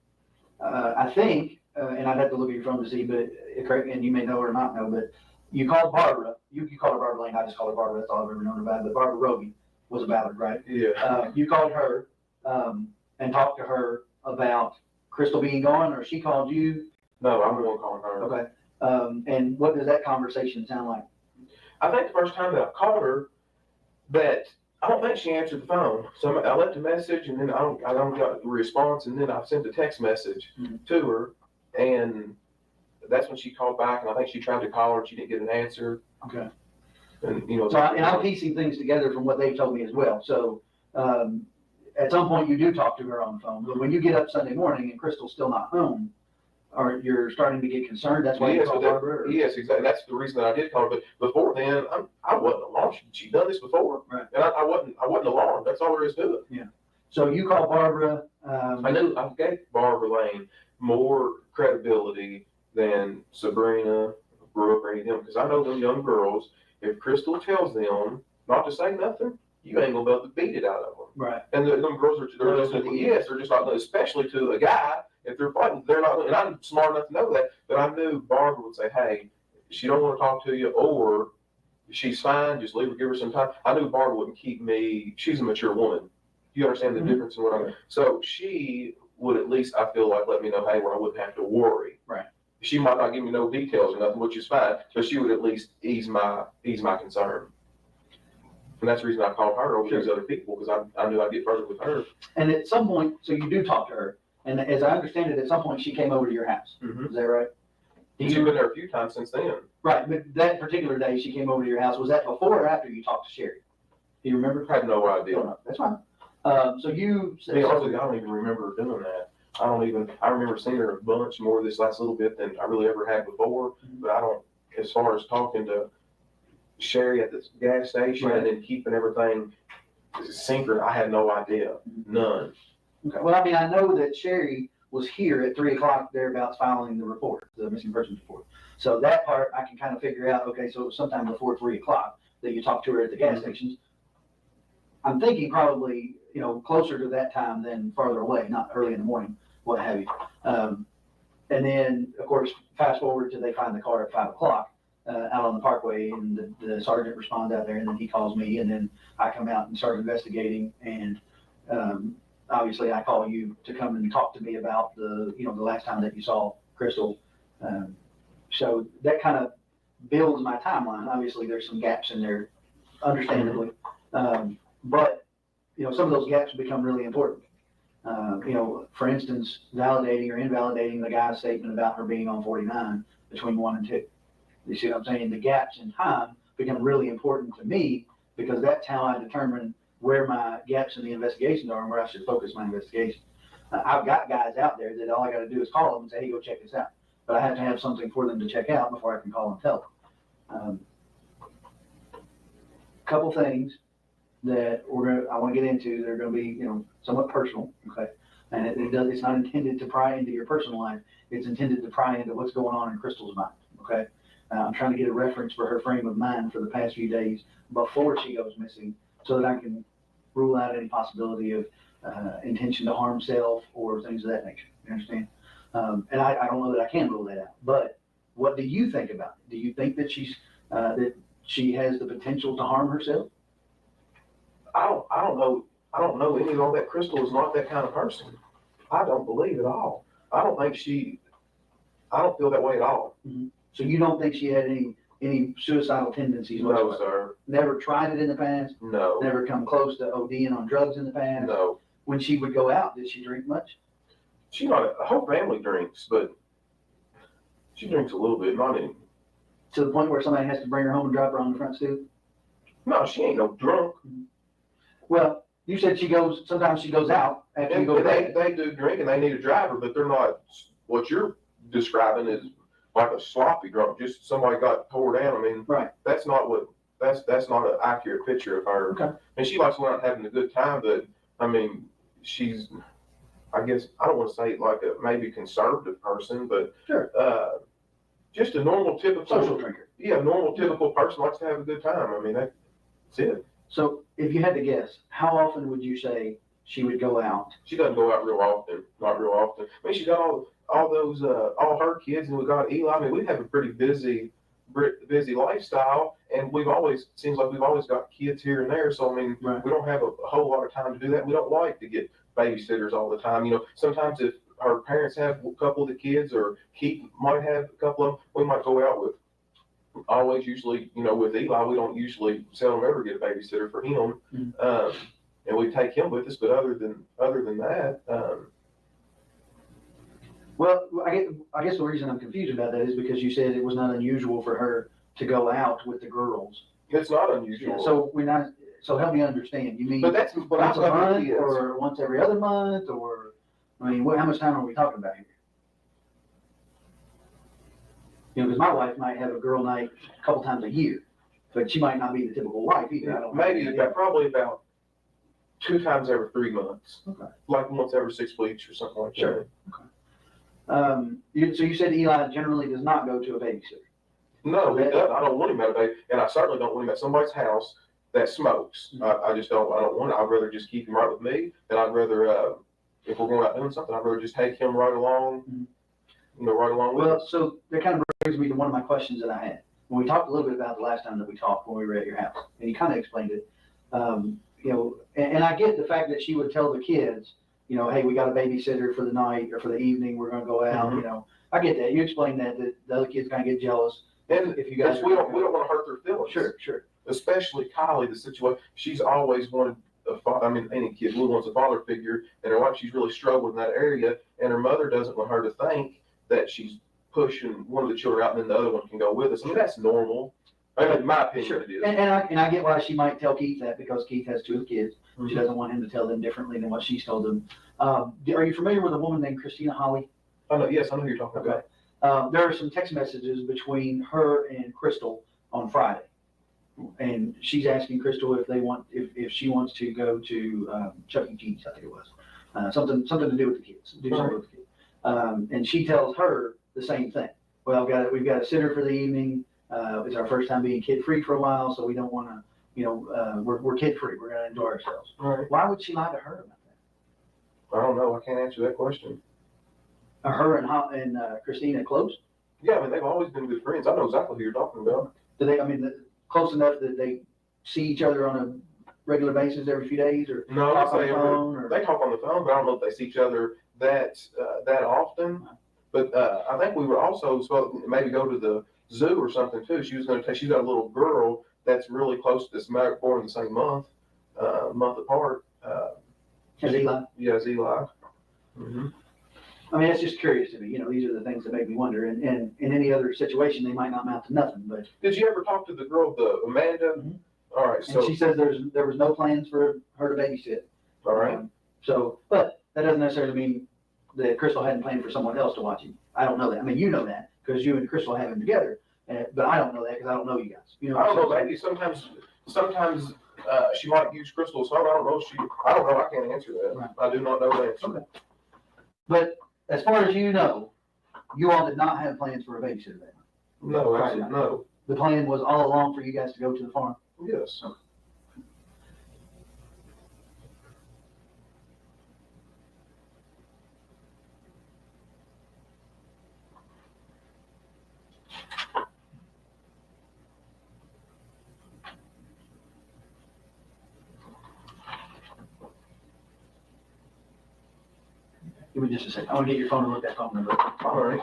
I think, and I'd have to look at your phone to see, but and you may know or not know, but you called Barbara. You called her Barbara Lane. I just called her Barbara. That's all I've ever known about it. But Barbara Roby was a Ballard, right? Yeah. You called her and talked to her about Crystal being gone, or she called you? No, I'm the one calling her. Okay. And what does that conversation sound like? I think the first time that I called her, that I don't think she answered the phone. So I left a message, and then I don't got the response, and then I sent a text message to her, and that's when she called back, and I think she tried to call her, and she didn't get an answer. Okay. And you know. So I'm piecing things together from what they've told me as well. So at some point you do talk to her on the phone, but when you get up Sunday morning and Crystal's still not home, or you're starting to get concerned, that's why you call Barbara? Yes, exactly. That's the reason that I did call her. But before then, I wasn't alarmed. She'd done this before, right? And I wasn't alarmed. That's all there is to it. Yeah. So you call Barbara I gave Barbara Lane more credibility than Sabrina, Brooke, or any of them, because I know them young girls, if Crystal tells them not to say nothing, you ain't gonna be able to beat it out of them. Right. And them girls they're just, yes, they're just not, especially to a guy, if they're fighting, they're not, and I'm smart enough to know that, but I knew Barbara would say, hey, she don't want to talk to you, or she's fine, just leave her, give her some time. I knew Barbara wouldn't keep me, she's a mature woman. You understand the difference in what I'm, so she would at least, I feel like, let me know, hey, where I wouldn't have to worry. Right. She might not give me no details or nothing, which is fine, but she would at least ease my concern. And that's the reason I called her over these other people, because I knew I'd get further with her. And at some point, so you do talk to her, and as I understand it, at some point she came over to your house. Mm-hmm. Is that right? She's been there a few times since then. Right, but that particular day she came over to your house, was that before or after you talked to Sherry? Do you remember? I have no idea. No, that's fine. So you To be honest with you, I don't even remember doing that. I remember seeing her a bunch more this last little bit than I really ever had before, but I don't, as far as talking to Sherry at the gas station and then keeping everything synchronized, I had no idea, none. Okay. Well, I mean, I know that Sherry was here at 3:00 thereabouts filing the report, the missing persons report. So that part I can kind of figure out. Okay, so it was sometime before 3:00 that you talked to her at the gas stations. I'm thinking probably, closer to that time than farther away, not early in the morning, what have you. And then, of course, fast forward to they find the car at 5:00 out on the parkway, and the sergeant responds out there, and then he calls me, and then I come out and start investigating, and obviously I call you to come and talk to me about the last time that you saw Crystal. So that kind of builds my timeline. Obviously, there's some gaps in there, understandably. But some of those gaps become really important. For instance, validating or invalidating the guy's statement about her being on 49 between 1 and 2. You see what I'm saying? The gaps in time become really important to me, because that's how I determine where my gaps in the investigations are and where I should focus my investigation. I've got guys out there that all I got to do is call them and say, hey, go check this out. But I have to have something for them to check out before I can call and tell them. Couple things that I want to get into. They're going to be, somewhat personal, okay? And it's not intended to pry into your personal life. It's intended to pry into what's going on in Crystal's mind, okay? I'm trying to get a reference for her frame of mind for the past few days before she goes missing, so that I can rule out any possibility of intention to harm self or things of that nature. You understand? And I don't know that I can rule that out. But what do you think about it? Do you think that she has the potential to harm herself? I don't know. I don't know any of all that. Crystal is not that kind of person. I don't believe at all. I don't feel that way at all. Mm-hmm. So you don't think she had any suicidal tendencies whatsoever? No, sir. Never tried it in the past? No. Never come close to ODing on drugs in the past? No. When she would go out, did she drink much? The whole family drinks, but she drinks a little bit, not any. To the point where somebody has to bring her home and drop her on the front stoop? No, she ain't no drunk. Well, you said sometimes she goes out after you go to bed. They do drink and they need a driver, but they're not, what you're describing is like a sloppy drunk, just somebody got tore down. I mean, right. That's not an accurate picture of her. Okay. And she likes going out having a good time, but I mean, she's, I guess, I don't want to say like a maybe conservative person, but sure. Just a normal, typical social drinker. Yeah, a normal, typical person likes to have a good time. I mean, that's it. So if you had to guess, how often would you say she would go out? She doesn't go out real often. Not real often. I mean, she's got all her kids, and we got Eli. I mean, we have a pretty busy lifestyle, and seems like we've always got kids here and there. So I mean, right. We don't have a whole lot of time to do that. We don't like to get babysitters all the time. Sometimes if our parents have a couple of the kids, or Keith might have a couple of them, we might go out with. Usually, with Eli, we don't usually seldom ever get a babysitter for him, and we take him with us. But other than that, well, I guess the reason I'm confused about that is because you said it was not unusual for her to go out with the girls. It's not unusual. Yeah, so help me understand. You mean? But that's once a month, or once every other month, or I mean, how much time are we talking about here? Because my wife might have a girl night a couple times a year, but she might not be the typical wife either. Maybe probably about 2 times every 3 months. Okay. Like once every 6 weeks or something like Sure. that. So you said Eli generally does not go to a babysitter. No, he doesn't. I don't want him at a baby, and I certainly don't want him at somebody's house that smokes. I just don't. I don't want it. I'd rather just keep him right with me, and I'd rather, if we're going out doing something, I'd rather just take him right along. Right along with us. So that kind of brings me to one of my questions that I had. When we talked a little bit about the last time that we talked when we were at your house, and you kind of explained it. And I get the fact that she would tell the kids, hey, we got a babysitter for the night or for the evening. We're going to go out. Mm-hmm. I get that. You explained that the other kids kind of get jealous. And if you guys, we don't want to hurt their feelings. Sure. Especially Kylie, the situation. She's always wanted any kid really wants a father figure, and her life she's really struggled in that area, and her mother doesn't want her to think that she's pushing one of the children out and then the other one can go with us. I mean, that's normal. I mean, in my opinion, sure. It is. And I get why she might tell Keith that, because Keith has 2 kids. Mm-hmm. She doesn't want him to tell them differently than what she's told them. Are you familiar with a woman named Christina Holly? Yes, I know who you're talking about. There are some text messages between her and Crystal on Friday, and she's asking Crystal if she wants to go to Chuck E. Cheese, I think it was, something to do with the kids, something with the kids. And she tells her the same thing. Well, we've got a sitter for the evening. It's our first time being kid free for a while, so we don't want to, we're kid free. We're going to enjoy ourselves. Right. Why would she lie to her about that? I don't know. I can't answer that question. Are her and Christina close? Yeah, I mean, they've always been good friends. I know exactly who you're talking about. Do they? I mean, close enough that they see each other on a regular basis every few days, or no? talk on the phone, they talk on the phone, but I don't know if they see each other that often. But I think we were also supposed to maybe go to the zoo or something too. She was going to take. She's got a little girl that's really close to this married born in the same month apart. As Eli? Yeah, as Eli. Mm-hmm. I mean, it's just curious to me. These are the things that make me wonder. And in any other situation, they might not amount to nothing. But did you ever talk to the girl, the Amanda? Mm-hmm. All right. So and she says there was no plans for her to babysit. All right. But that doesn't necessarily mean that Crystal hadn't planned for someone else to watch him. I don't know that. I mean, you know that because you and Crystal have him together. But I don't know that because I don't know you guys. I don't know. Maybe sometimes she might use Crystal's phone. I don't know. I don't know. I can't answer that. Right. I do not know the answer. Okay. But as far as you know, you all did not have plans for a babysitter that night. No, actually, no. The plan was all along for you guys to go to the farm. Yes. Okay. Give me just a second. I want to get your phone and look that phone number. All right.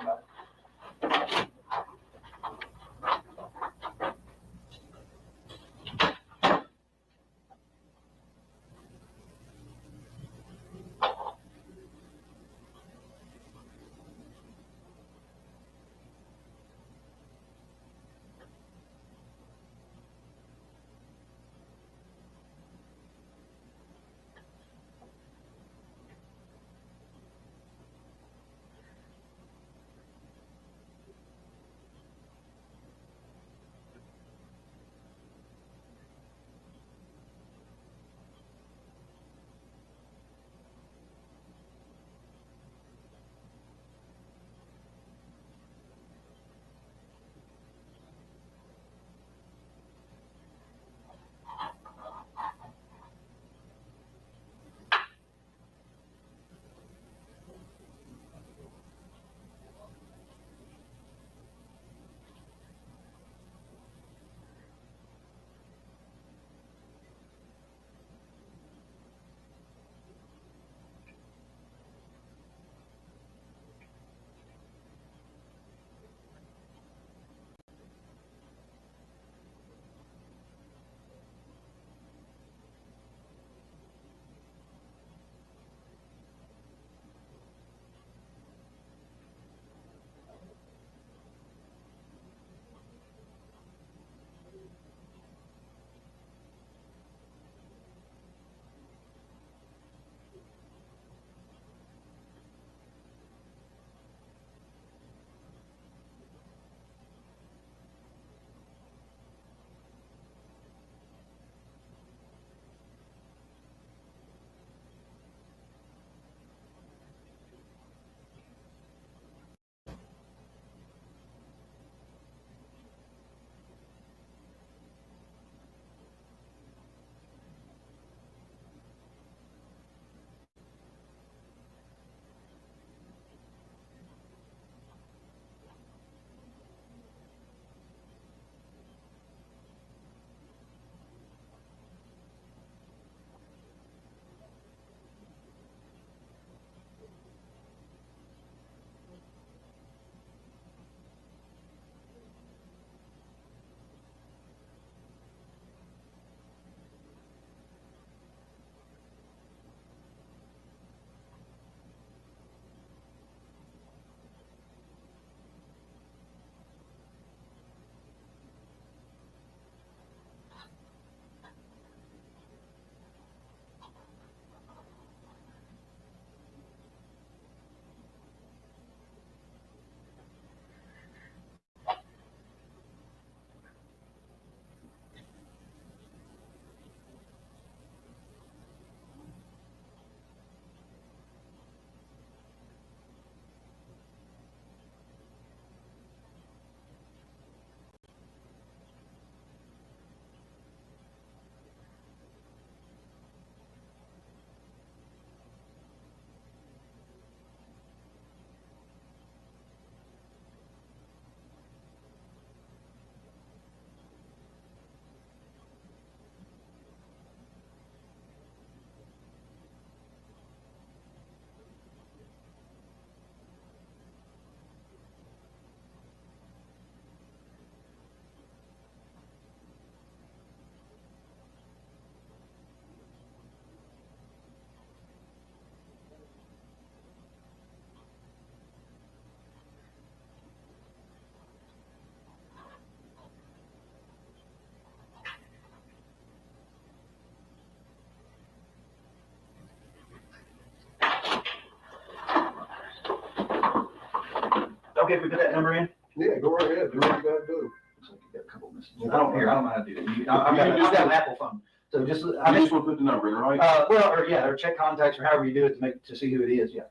okay if we put that number in? Yeah, go right ahead, do what you gotta do. Looks like you got a couple messages. I don't know how to do it. I've just- got an Apple phone, so just, You I just just, wanna put the number in, right? well, or check contacts or however you do it to see who it is, yeah.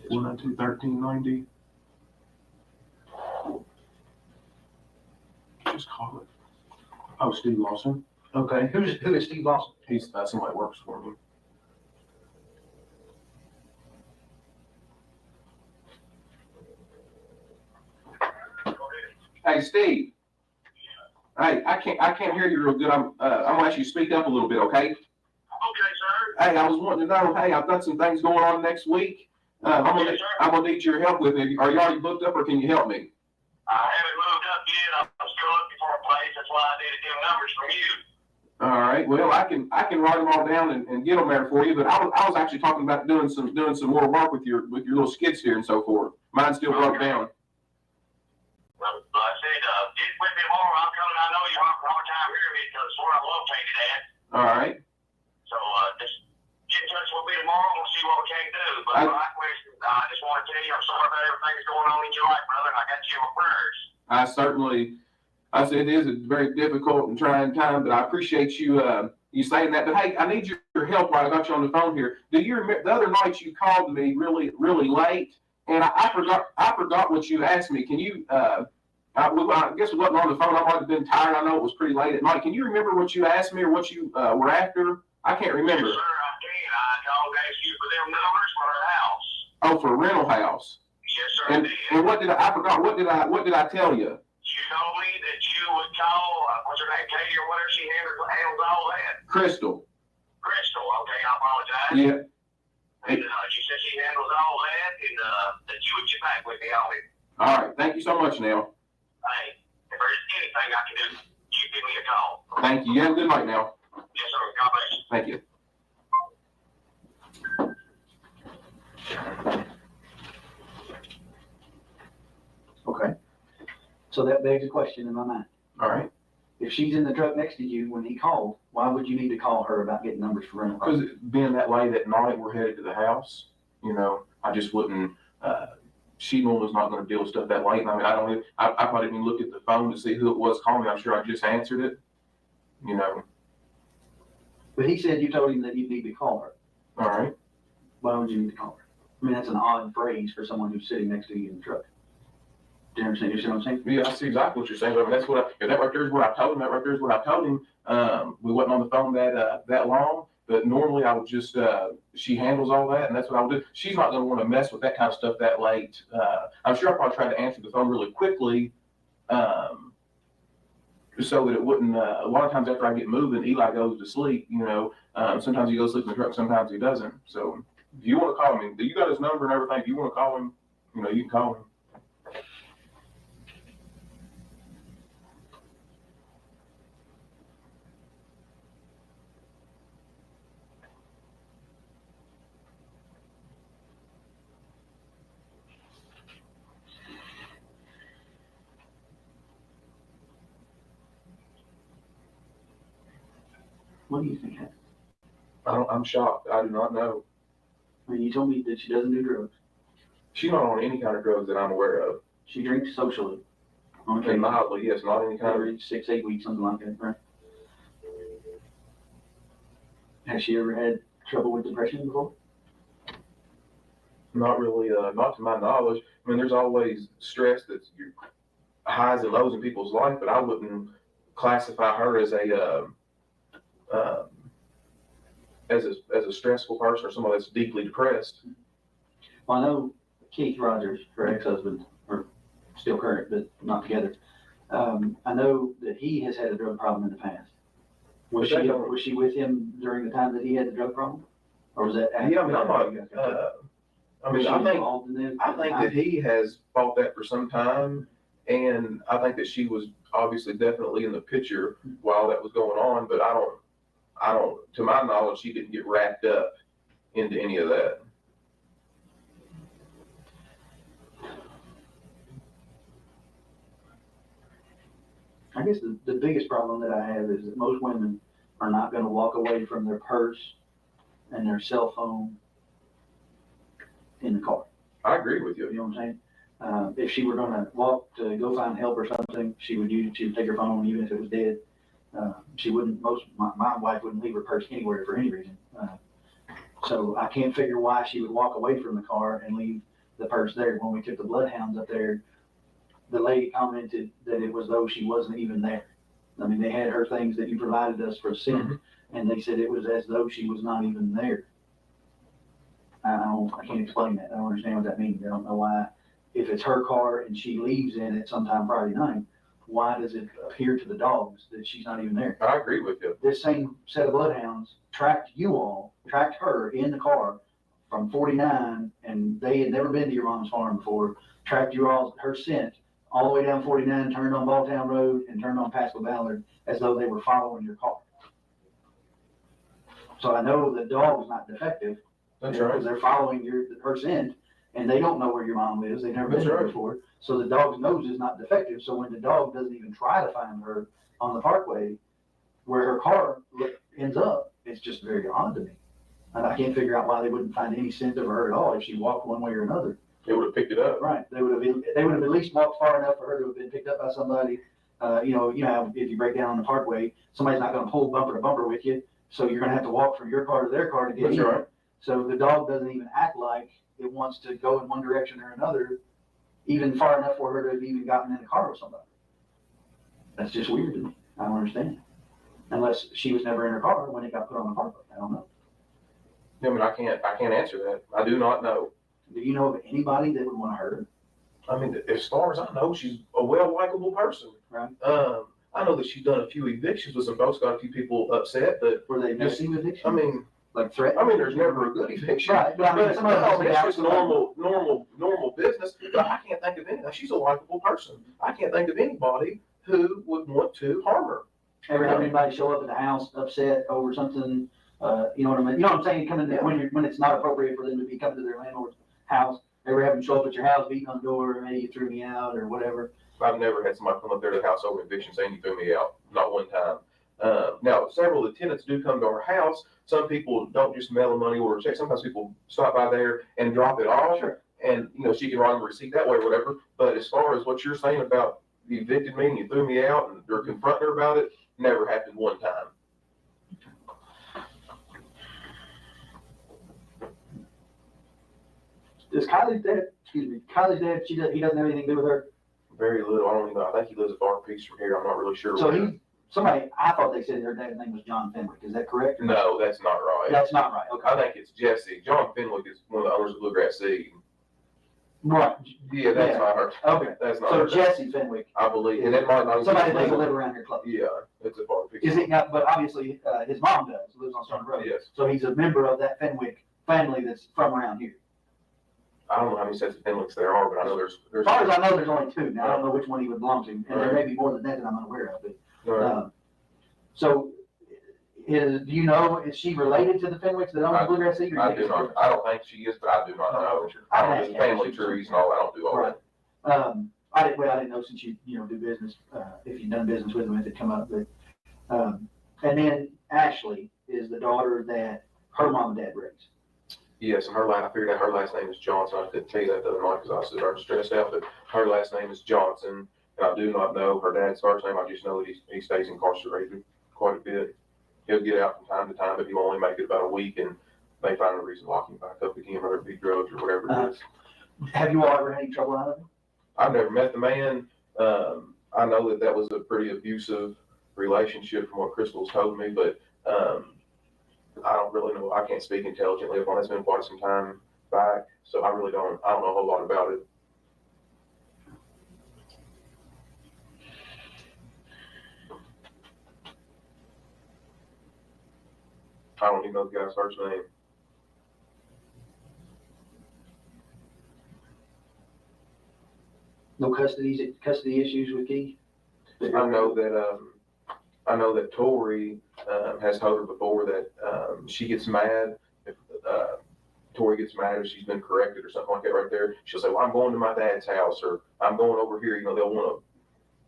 192-1390. Just call it. Oh, Steve Lawson. Okay, who is Steve Lawson? He's, somebody works for me. Hey, Steve. Hey, I can't hear you real good. I'm gonna ask you to speak up a little bit, okay? Okay, sir. Hey, I was wanting to know, hey, I've got some things going on next week. I'm gonna need your help with it. Are you already booked up or can you help me? I haven't moved up yet. I'm still looking for a place. That's why I needed them numbers from you. All right. Well, I can write them all down and get them there for you. But I was actually talking about doing some more work with your little skid steer and so forth. Mine still broke down. Well, like I said, get with me tomorrow. I'm coming. I know you're having a hard time hearing me because it's where I'm located at. All right. So just get in touch with me tomorrow and we'll see what we can do. But my question, I just want to tell you I'm sorry about everything that's going on in your life, brother. And I got you in my prayers. I said it is a very difficult and trying time, but I appreciate you you saying that. But hey, I need your help while I got you on the phone here. Do you remember the other night you called me really late, and I forgot what you asked me. Can you? I guess we wasn't on the phone. I might have been tired. I know it was pretty late at night. Can you remember what you asked me or what you were after? I can't remember. Yes, sir, I can. I called and asked you for them numbers for her house. Oh, for a rental house. Yes, sir, I did. And what did I forgot? What did I tell you? You told me that you would call, what's her name, Katie or whatever, she handles all that. Crystal. Crystal, okay, I apologize. Yeah. And she said she handles all that and that you would get back with me on it. All right. Thank you so much, Nell. Hey, if there's anything I can do, you give me a call. Thank you. You have a good night now. Yes, sir. God bless you. Thank you. Okay. So that begs a question in my mind. All right. If she's in the truck next to you when he called, why would you need to call her about getting numbers for rental? Because being that late at night, we're headed to the house. You know, I just wouldn't. She normally not going to deal with stuff that late. And I mean, I probably didn't even look at the phone to see who it was calling me. I'm sure I just answered it. You know. But he said you told him that you need to call her. All right. Why would you need to call her? I mean, that's an odd phrase for someone who's sitting next to you in the truck. Do you understand? You see what I'm saying? Yeah, I see exactly what you're saying. But that's what if that right there is what I told him. That right there is what I told him. We wasn't on the phone that long. But normally I would just, she handles all that, and that's what I would do. She's not going to want to mess with that kind of stuff that late. I'm sure I probably tried to answer the phone really quickly, so that it wouldn't, a lot of times after I get moving, Eli goes to sleep, you know. Sometimes he goes to sleep in the truck, sometimes he doesn't. So if you want to call me, you got his number and everything. If you want to call him, you know, you can call him. What do you think happened? I'm shocked. I do not know. I mean, you told me that she doesn't do drugs. She's not on any kind of drugs that I'm aware of. She drinks socially. Okay. And mildly, yes, not any kind of. Every 6-8 weeks, something like that, right? Has she ever had trouble with depression before? Not really, not to my knowledge. I mean, there's always stress that's your highs and lows in people's life, but I wouldn't classify her as a stressful person or someone that's deeply depressed. Well, I know Keith Rogers, her ex-husband, or still current, but not together. I know that he has had a drug problem in the past. Was she with him during the time that he had the drug problem, or was that after? Yeah, I mean, I think that he has fought that for some time, and I think that she was obviously definitely in the picture while that was going on. But I don't, to my knowledge, she didn't get wrapped up into any of that. I guess the biggest problem that I have is that most women are not going to walk away from their purse and their cell phone in the car. I agree with you. You know what I'm saying? If she were gonna walk to go find help or something, she would take her phone even if it was dead. She wouldn't, my wife wouldn't leave her purse anywhere for any reason. So I can't figure why she would walk away from the car and leave the purse there. When we took the bloodhounds up there, the lady commented that it was though she wasn't even there. I mean, they had her things that you provided us for scent, and they said it was as though she was not even there. I can't explain that. I don't understand what that means. I don't know why. If it's her car and she leaves in it sometime Friday night, why does it appear to the dogs that she's not even there? I agree with you. This same set of bloodhounds tracked her in the car from 49, and they had never been to your mom's farm before, tracked her scent all the way down 49, turned on Balltown Road, and turned on Pascal Ballard as though they were following your car. So I know the dog's not defective. That's right. Because they're following her scent, and they don't know where your mom lives. They've never been there before. So the dog's nose is not defective. So when the dog doesn't even try to find her on the parkway where her car ends up, it's just very odd to me. And I can't figure out why they wouldn't find any scent of her at all if she walked one way or another. They would have picked it up. Right. They would have at least walked far enough for her to have been picked up by somebody. You know, if you break down on the parkway, somebody's not going to pull bumper to bumper with you. So you're going to have to walk from your car to their car to get in. Right. So the dog doesn't even act like it wants to go in one direction or another, even far enough for her to have even gotten in a car with somebody. That's just weird to me. I don't understand. Unless she was never in her car when it got put on the parkway. I don't know. I mean, I can't answer that. I do not know. Do you know of anybody that would want to hurt her? I mean, as far as I know, she's a well-likable person. Right. I know that she's done a few evictions with some folks, got a few people upset, but Were they missing eviction? I mean, like threat? I mean, there's never a good eviction. Right, but I mean, It's just normal business. But I can't think of any. She's a likable person. I can't think of anybody who would want to harm her. Ever have anybody show up at the house upset over something? You know what I mean? You know what I'm saying? When it's not appropriate for them to be coming to their landlord's house. Ever have them show up at your house, beating on the door, or hey, you threw me out, or whatever? I've never had somebody come up there to the house over eviction saying you threw me out. Not one time. Now, several of the tenants do come to our house. Some people don't just mail a money order check. Sometimes people stop by there and drop it off. Sure. And, you know, she can write them a receipt that way or whatever. But as far as what you're saying about you evicted me and you threw me out and they're confronting her about it, never happened one time. Does Kylie's dad, he doesn't have anything to do with her? Very little. I don't even know. I think he lives a far piece from here. I'm not really sure. So I thought they said her dad's name was John Fenwick. Is that correct? No, that's not right. That's not right. Okay. I think it's Jesse. John Fenwick is one of the owners of Bluegrass Seed. Right. Yeah, that's not her. Okay. That's not so her. Jesse Fenwick. I believe. And that might not Somebody doesn't live around here close. Yeah, it's a far piece. Is it not? But obviously, his mom does. Lives on Stone Road. Yes. So he's a member of that Fenwick family that's from around here. I don't know how many sets of Fenwicks there are, but I know there's. As far as I know, there's only two. Now, I don't know which one he would belong to. And there may be more than that I'm unaware of. But, so, do you know, is she related to the Fenwicks that own the Bluegrass Seed? I do not. I don't think she is, but I do not know. I don't know the family trees and all. I don't do all that. I didn't know since you do business, if you've done business with them, if it come up. But, and then Ashley is the daughter that her mom and dad raised. Yes, and I figured out her last name is Johnson. I couldn't tell you that the other night because I was stressed out, but her last name is Johnson. And I do not know her dad's first name. I just know that he stays incarcerated quite a bit. He'll get out from time to time, but he'll only make it about a week, and they find a reason to lock him back up again, whether it be drugs or whatever it is. Have you all ever had any trouble out of him? I've never met the man. I know that was a pretty abusive relationship from what Crystal's told me, but I don't really know. I can't speak intelligently upon it. It's been quite some time back, so I don't know a whole lot about it. I don't even know the guy's first name. No custody issues with Keith? I know that Tori has told her before that she gets mad if Tori gets mad if she's been corrected or something like that right there. She'll say, well, I'm going to my dad's house, or I'm going over here. You know, they'll want to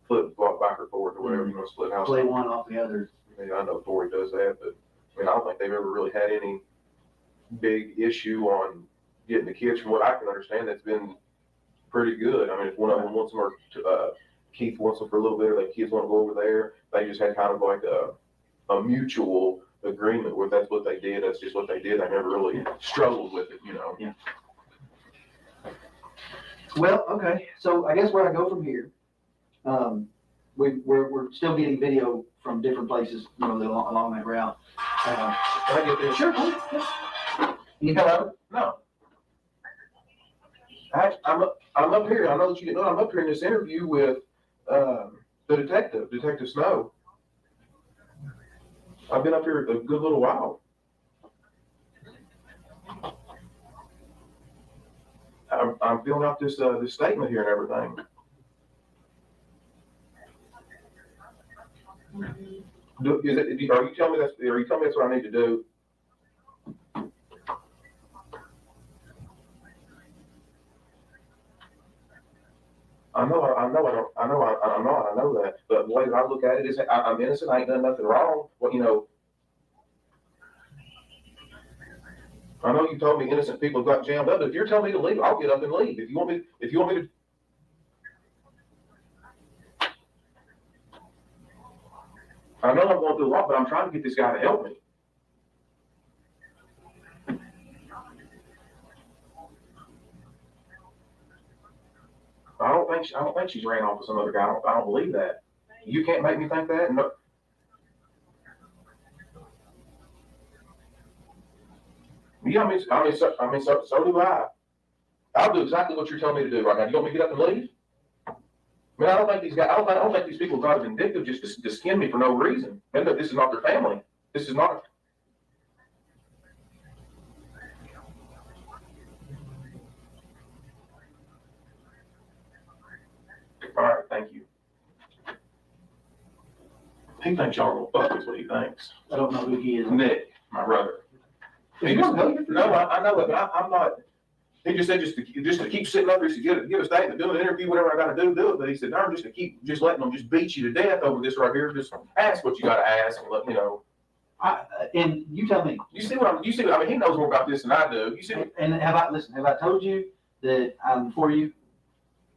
flip back or forth or whatever, split house. Play one off the other. Yeah, I know Tori does that, but I mean, I don't think they've ever really had any big issue on getting the kids, from what I can understand, that's been pretty good. I mean, if one of them wants them, or Keith wants them for a little bit, or the kids want to go over there, they just had kind of like a mutual agreement where that's what they did. That's just what they did. They never really struggled with it, you know. Yeah. Well, okay. So I guess where I go from here, we're still getting video from different places, you know, along that route. Can I get this? Sure. You hello? No. I'm up here. I know that you didn't know. I'm up here in this interview with the Detective Snow. I've been up here a good little while. I'm filling out this statement here and everything. Are you telling me that's what I need to do? I know that, but the way that I look at it is, I'm innocent. I ain't done nothing wrong. Well, you know, I know you told me innocent people got jammed up, but if you're telling me to leave, I'll get up and leave. If you want me to. I know I'm going through a lot, but I'm trying to get this guy to help me. I don't think she's ran off with some other guy. I don't believe that. You can't make me think that. No. Yeah, so do I. I'll do exactly what you're telling me to do right now. You want me to get up and leave? I mean, I don't think these people got vindictive just to skin me for no reason. And this is not their family. This is not. All right, thank you. He thinks y'all are gonna fuck, is what he thinks. I don't know who he is. Nick, my brother. I know it, but I'm not. He just said just to keep sitting up here, to give a statement, do an interview, whatever I got to do it. But he said, darn, just to keep letting them just beat you to death over this right here. Just ask what you got to ask and let me know. And you tell me. You see, I mean, he knows more about this than I do. You see. And have I told you that I'm for you?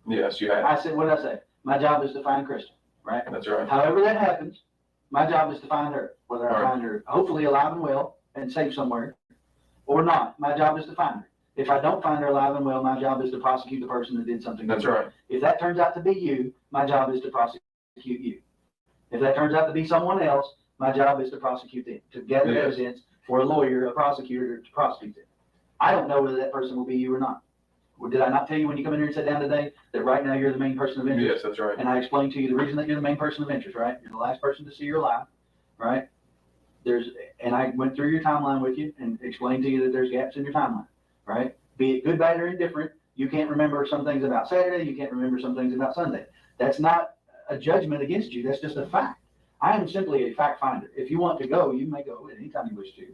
Yes, you have. I said, what did I say? My job is to find Crystal, right? That's right. However that happens, my job is to find her. Whether I find her hopefully alive and well and safe somewhere or not, my job is to find her. If I don't find her alive and well, my job is to prosecute the person that did something. That's right. If that turns out to be you, my job is to prosecute you. If that turns out to be someone else, my job is to prosecute them, to gather evidence for a lawyer, a prosecutor to prosecute them. I don't know whether that person will be you or not. Did I not tell you when you come in here and sit down today that right now you're the main person of interest? Yes, that's right. And I explained to you the reason that you're the main person of interest, right? You're the last person to see her alive, right? And I went through your timeline with you and explained to you that there's gaps in your timeline, right? Be it good, bad, or indifferent, you can't remember some things about Saturday, you can't remember some things about Sunday. That's not a judgment against you, that's just a fact. I am simply a fact finder. If you want to go, you may go at any time you wish to.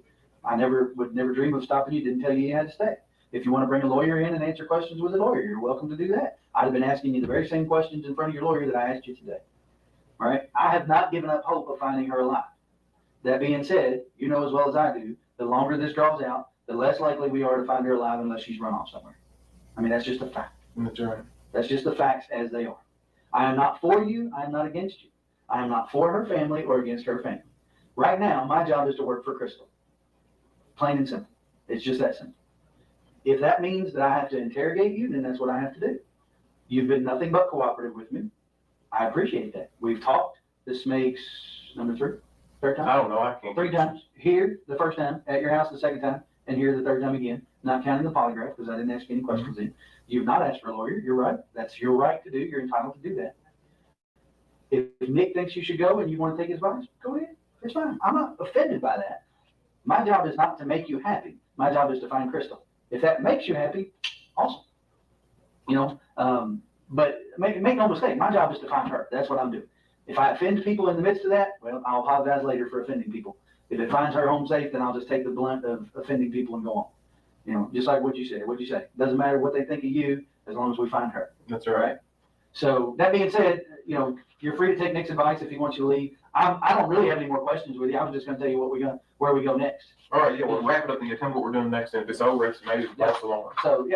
I would never dream of stopping you, didn't tell you you had to stay. If you want to bring a lawyer in and answer questions with a lawyer, you're welcome to do that. I'd have been asking you the very same questions in front of your lawyer that I asked you today, right? I have not given up hope of finding her alive. That being said, you know as well as I do, the longer this draws out, the less likely we are to find her alive unless she's run off somewhere. I mean, that's just a fact. That's right. That's just the facts as they are. I am not for you. I am not against you. I am not for her family or against her family. Right now, my job is to work for Crystal. Plain and simple. It's just that simple. If that means that I have to interrogate you, then that's what I have to do. You've been nothing but cooperative with me. I appreciate that. We've talked. This makes number third time? I don't know. I can't. 3 times. Here, the first time. At your house, the second time. And here, the third time again. Not counting the polygraph, because I didn't ask any questions in. You've not asked for a lawyer. You're right. That's your right to do. You're entitled to do that. If Nick thinks you should go and you want to take his advice, go ahead. It's fine. I'm not offended by that. My job is not to make you happy. My job is to find Crystal. If that makes you happy, awesome. You know, but make no mistake, my job is to find her. That's what I'm doing. If I offend people in the midst of that, well, I'll apologize later for offending people. If it finds her home safe, then I'll just take the blunt of offending people and go on. You know, just like what you said. What'd you say? Doesn't matter what they think of you, as long as we find her. That's right. So that being said, you're free to take Nick's advice if he wants you to leave. I don't really have any more questions with you. I was just going to tell you where we go next. All right, yeah, well, wrap it up and you tell me what we're doing next, and if it's over, it's maybe pass along. So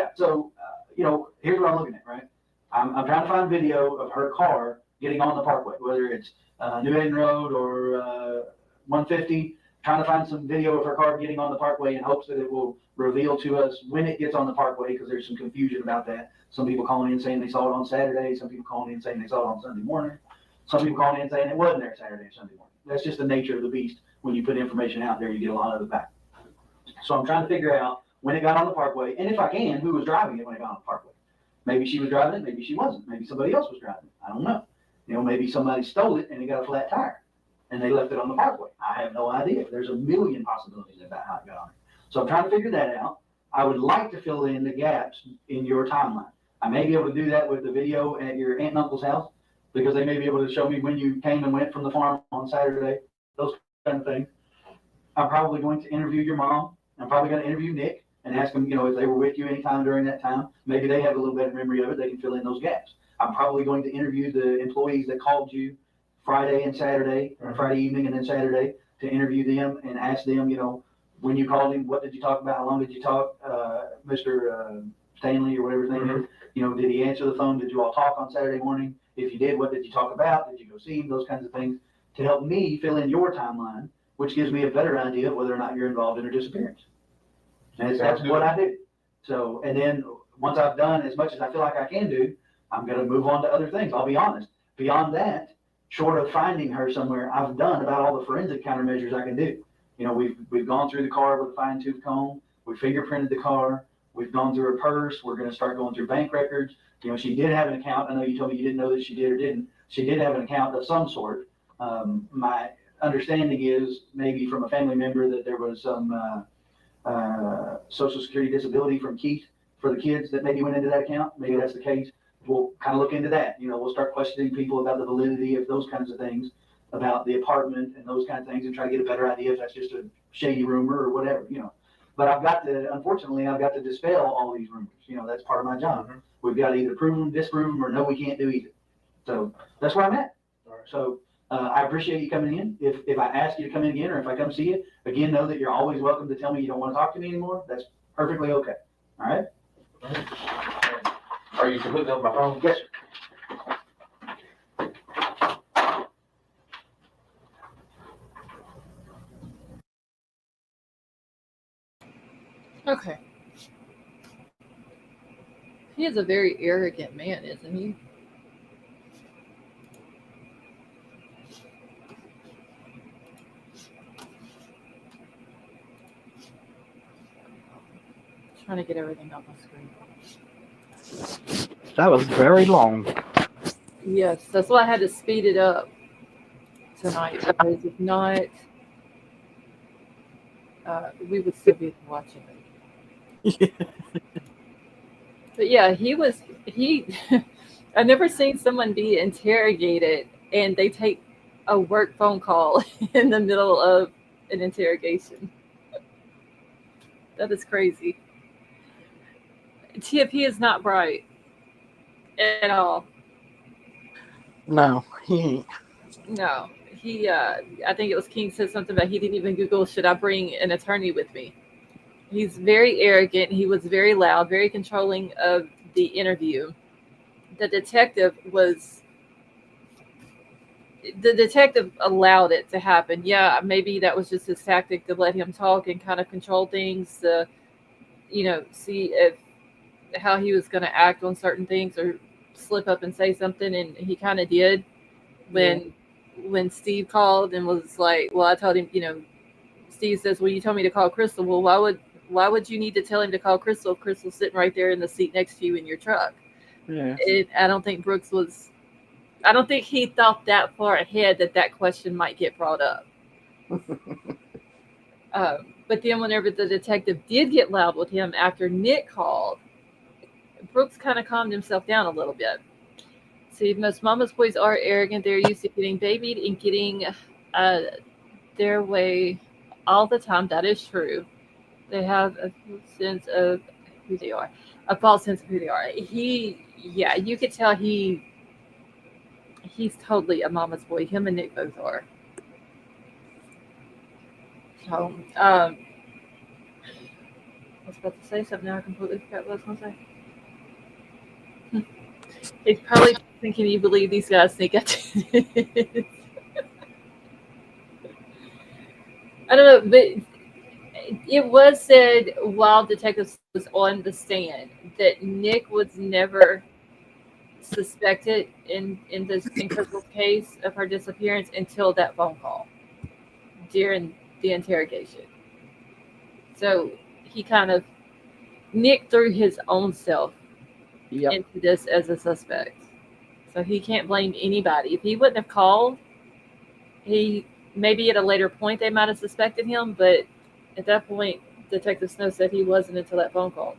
here's what I'm looking at, right? I'm trying to find video of her car getting on the parkway, whether it's New Eden Road or 150. Trying to find some video of her car getting on the parkway in hopes that it will reveal to us when it gets on the parkway, because there's some confusion about that. Some people calling in saying they saw it on Saturday. Some people calling in saying they saw it on Sunday morning. Some people calling in saying it wasn't there Saturday or Sunday morning. That's just the nature of the beast. When you put information out there, you get a lot of it back. So I'm trying to figure out when it got on the parkway, and if I can, who was driving it when it got on the parkway. Maybe she was driving it, maybe she wasn't. Maybe somebody else was driving it. I don't know. Maybe somebody stole it and it got a flat tire and they left it on the parkway. I have no idea. There's a million possibilities about how it got on it. So I'm trying to figure that out. I would like to fill in the gaps in your timeline. I may be able to do that with the video at your aunt and uncle's house, because they may be able to show me when you came and went from the farm on Saturday, those kind of things. I'm probably going to interview your mom. I'm probably going to interview Nick and ask them, if they were with you anytime during that time. Maybe they have a little better memory of it. They can fill in those gaps. I'm probably going to interview the employees that called you Friday and Saturday, or Friday evening and then Saturday, to interview them and ask them, when you called him, what did you talk about? How long did you talk, Mr. Stanley or whatever his name is? Did he answer the phone? Did you all talk on Saturday morning? If you did, what did you talk about? Did you go see him? Those kinds of things to help me fill in your timeline, which gives me a better idea of whether or not you're involved in her disappearance. And that's what I do. So, and then once I've done as much as I feel like I can do, I'm going to move on to other things. I'll be honest. Beyond that, short of finding her somewhere, I've done about all the forensic countermeasures I can do. We've gone through the car with a fine-tooth comb. We fingerprinted the car. We've gone through her purse. We're going to start going through bank records. She did have an account. I know you told me you didn't know that she did or didn't. She did have an account of some sort. My understanding is maybe from a family member that there was some Social Security disability from Keith for the kids that maybe went into that account. Maybe that's the case. We'll kind of look into that. We'll start questioning people about the validity of those kinds of things, about the apartment and those kind of things, and try to get a better idea if that's just a shady rumor or whatever, But unfortunately, I've got to dispel all these rumors. That's part of my job. Mm-hmm. We've got to either prove them, disprove them, or no, we can't do either. So that's where I'm at. Right. So I appreciate you coming in. If I ask you to come in again, or if I come see you, again, know that you're always welcome to tell me you don't want to talk to me anymore. That's perfectly okay. All right? All right. Are you completely on my phone? Yes, sir. Okay. He is a very arrogant man, isn't he? Trying to get everything on my screen. That was very long. Yes, that's why I had to speed it up tonight, because if not, we would still be watching it. But yeah, I've never seen someone be interrogated and they take a work phone call in the middle of an interrogation. That is crazy. TFP is not bright at all. No, he ain't. No, I think it was King said something about he didn't even Google, should I bring an attorney with me? He's very arrogant. He was very loud, very controlling of the interview. The detective allowed it to happen. Yeah, maybe that was just his tactic to let him talk and kind of control things to, see how he was going to act on certain things or slip up and say something. And he kind of did when Steve called and was like, well, I told him, Steve says, well, you told me to call Crystal. Well, why would you need to tell him to call Crystal if Crystal's sitting right there in the seat next to you in your truck? Yeah. I don't think he thought that far ahead that question might get brought up. But then whenever the detective did get loud with him after Nick called, Brooks kind of calmed himself down a little bit. See, most mama's boys are arrogant. They're used to getting babied and getting their way all the time. That is true. They have a sense of who they are, a false sense of who they are. You could tell he he's totally a mama's boy. Him and Nick both are. So, I was about to say something. Now I completely forgot what I was going to say. He's probably thinking, "Can you believe these guys sneak up to this?" I don't know, but it was said while Detective was on the stand that Nick was never suspected in Crystal's case of her disappearance until that phone call during the interrogation. So he kind of Nick threw his own self Yep. into this as a suspect. So he can't blame anybody. If he wouldn't have called, he maybe at a later point they might have suspected him, but at that point, Detective Snow said he wasn't until that phone call.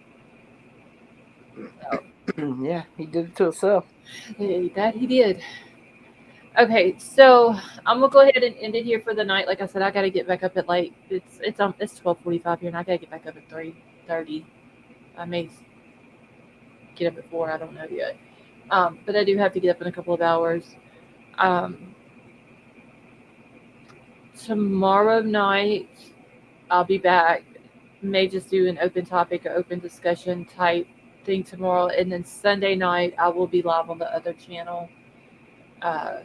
So, Yeah, he did it to himself. that he did. Okay, so I'm gonna go ahead and end it here for the night. Like I said, I gotta get back up at late. It's 12:45 here, and I gotta get back up at 3:30. I may get up at 4. I don't know yet. But I do have to get up in a couple of hours. Um, Tomorrow night, I'll be back. May just do an open topic or open discussion type thing tomorrow, and then Sunday night I will be live on the other channel. Uh,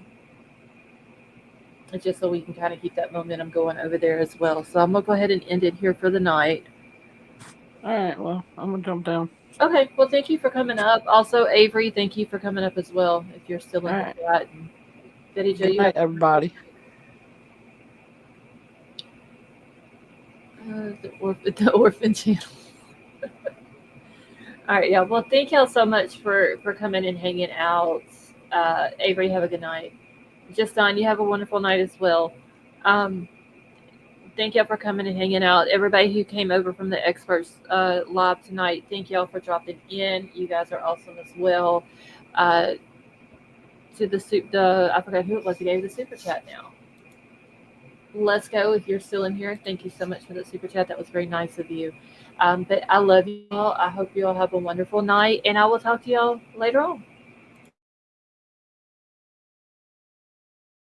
just so we can kind of keep that momentum going over there as well. So I'm gonna go ahead and end it here for the night. All right, well, I'm gonna jump down. Okay, well, thank you for coming up. Also, Avery, thank you for coming up as well. If you're still in All the right. chat, and Betty Jo, Good you night, have everybody. the orphan channel. All right, yeah. Well, thank y'all so much for coming and hanging out. Avery, have a good night. Just Don, you have a wonderful night as well. Um, Thank y'all for coming and hanging out. Everybody who came over from the experts live tonight, thank y'all for dropping in. You guys are awesome as well. Uh, to the I forgot who it was who gave the super chat now. Let's go. If you're still in here, thank you so much for the super chat. That was very nice of you. But I love you all. I hope you all have a wonderful night, and I will talk to y'all later on.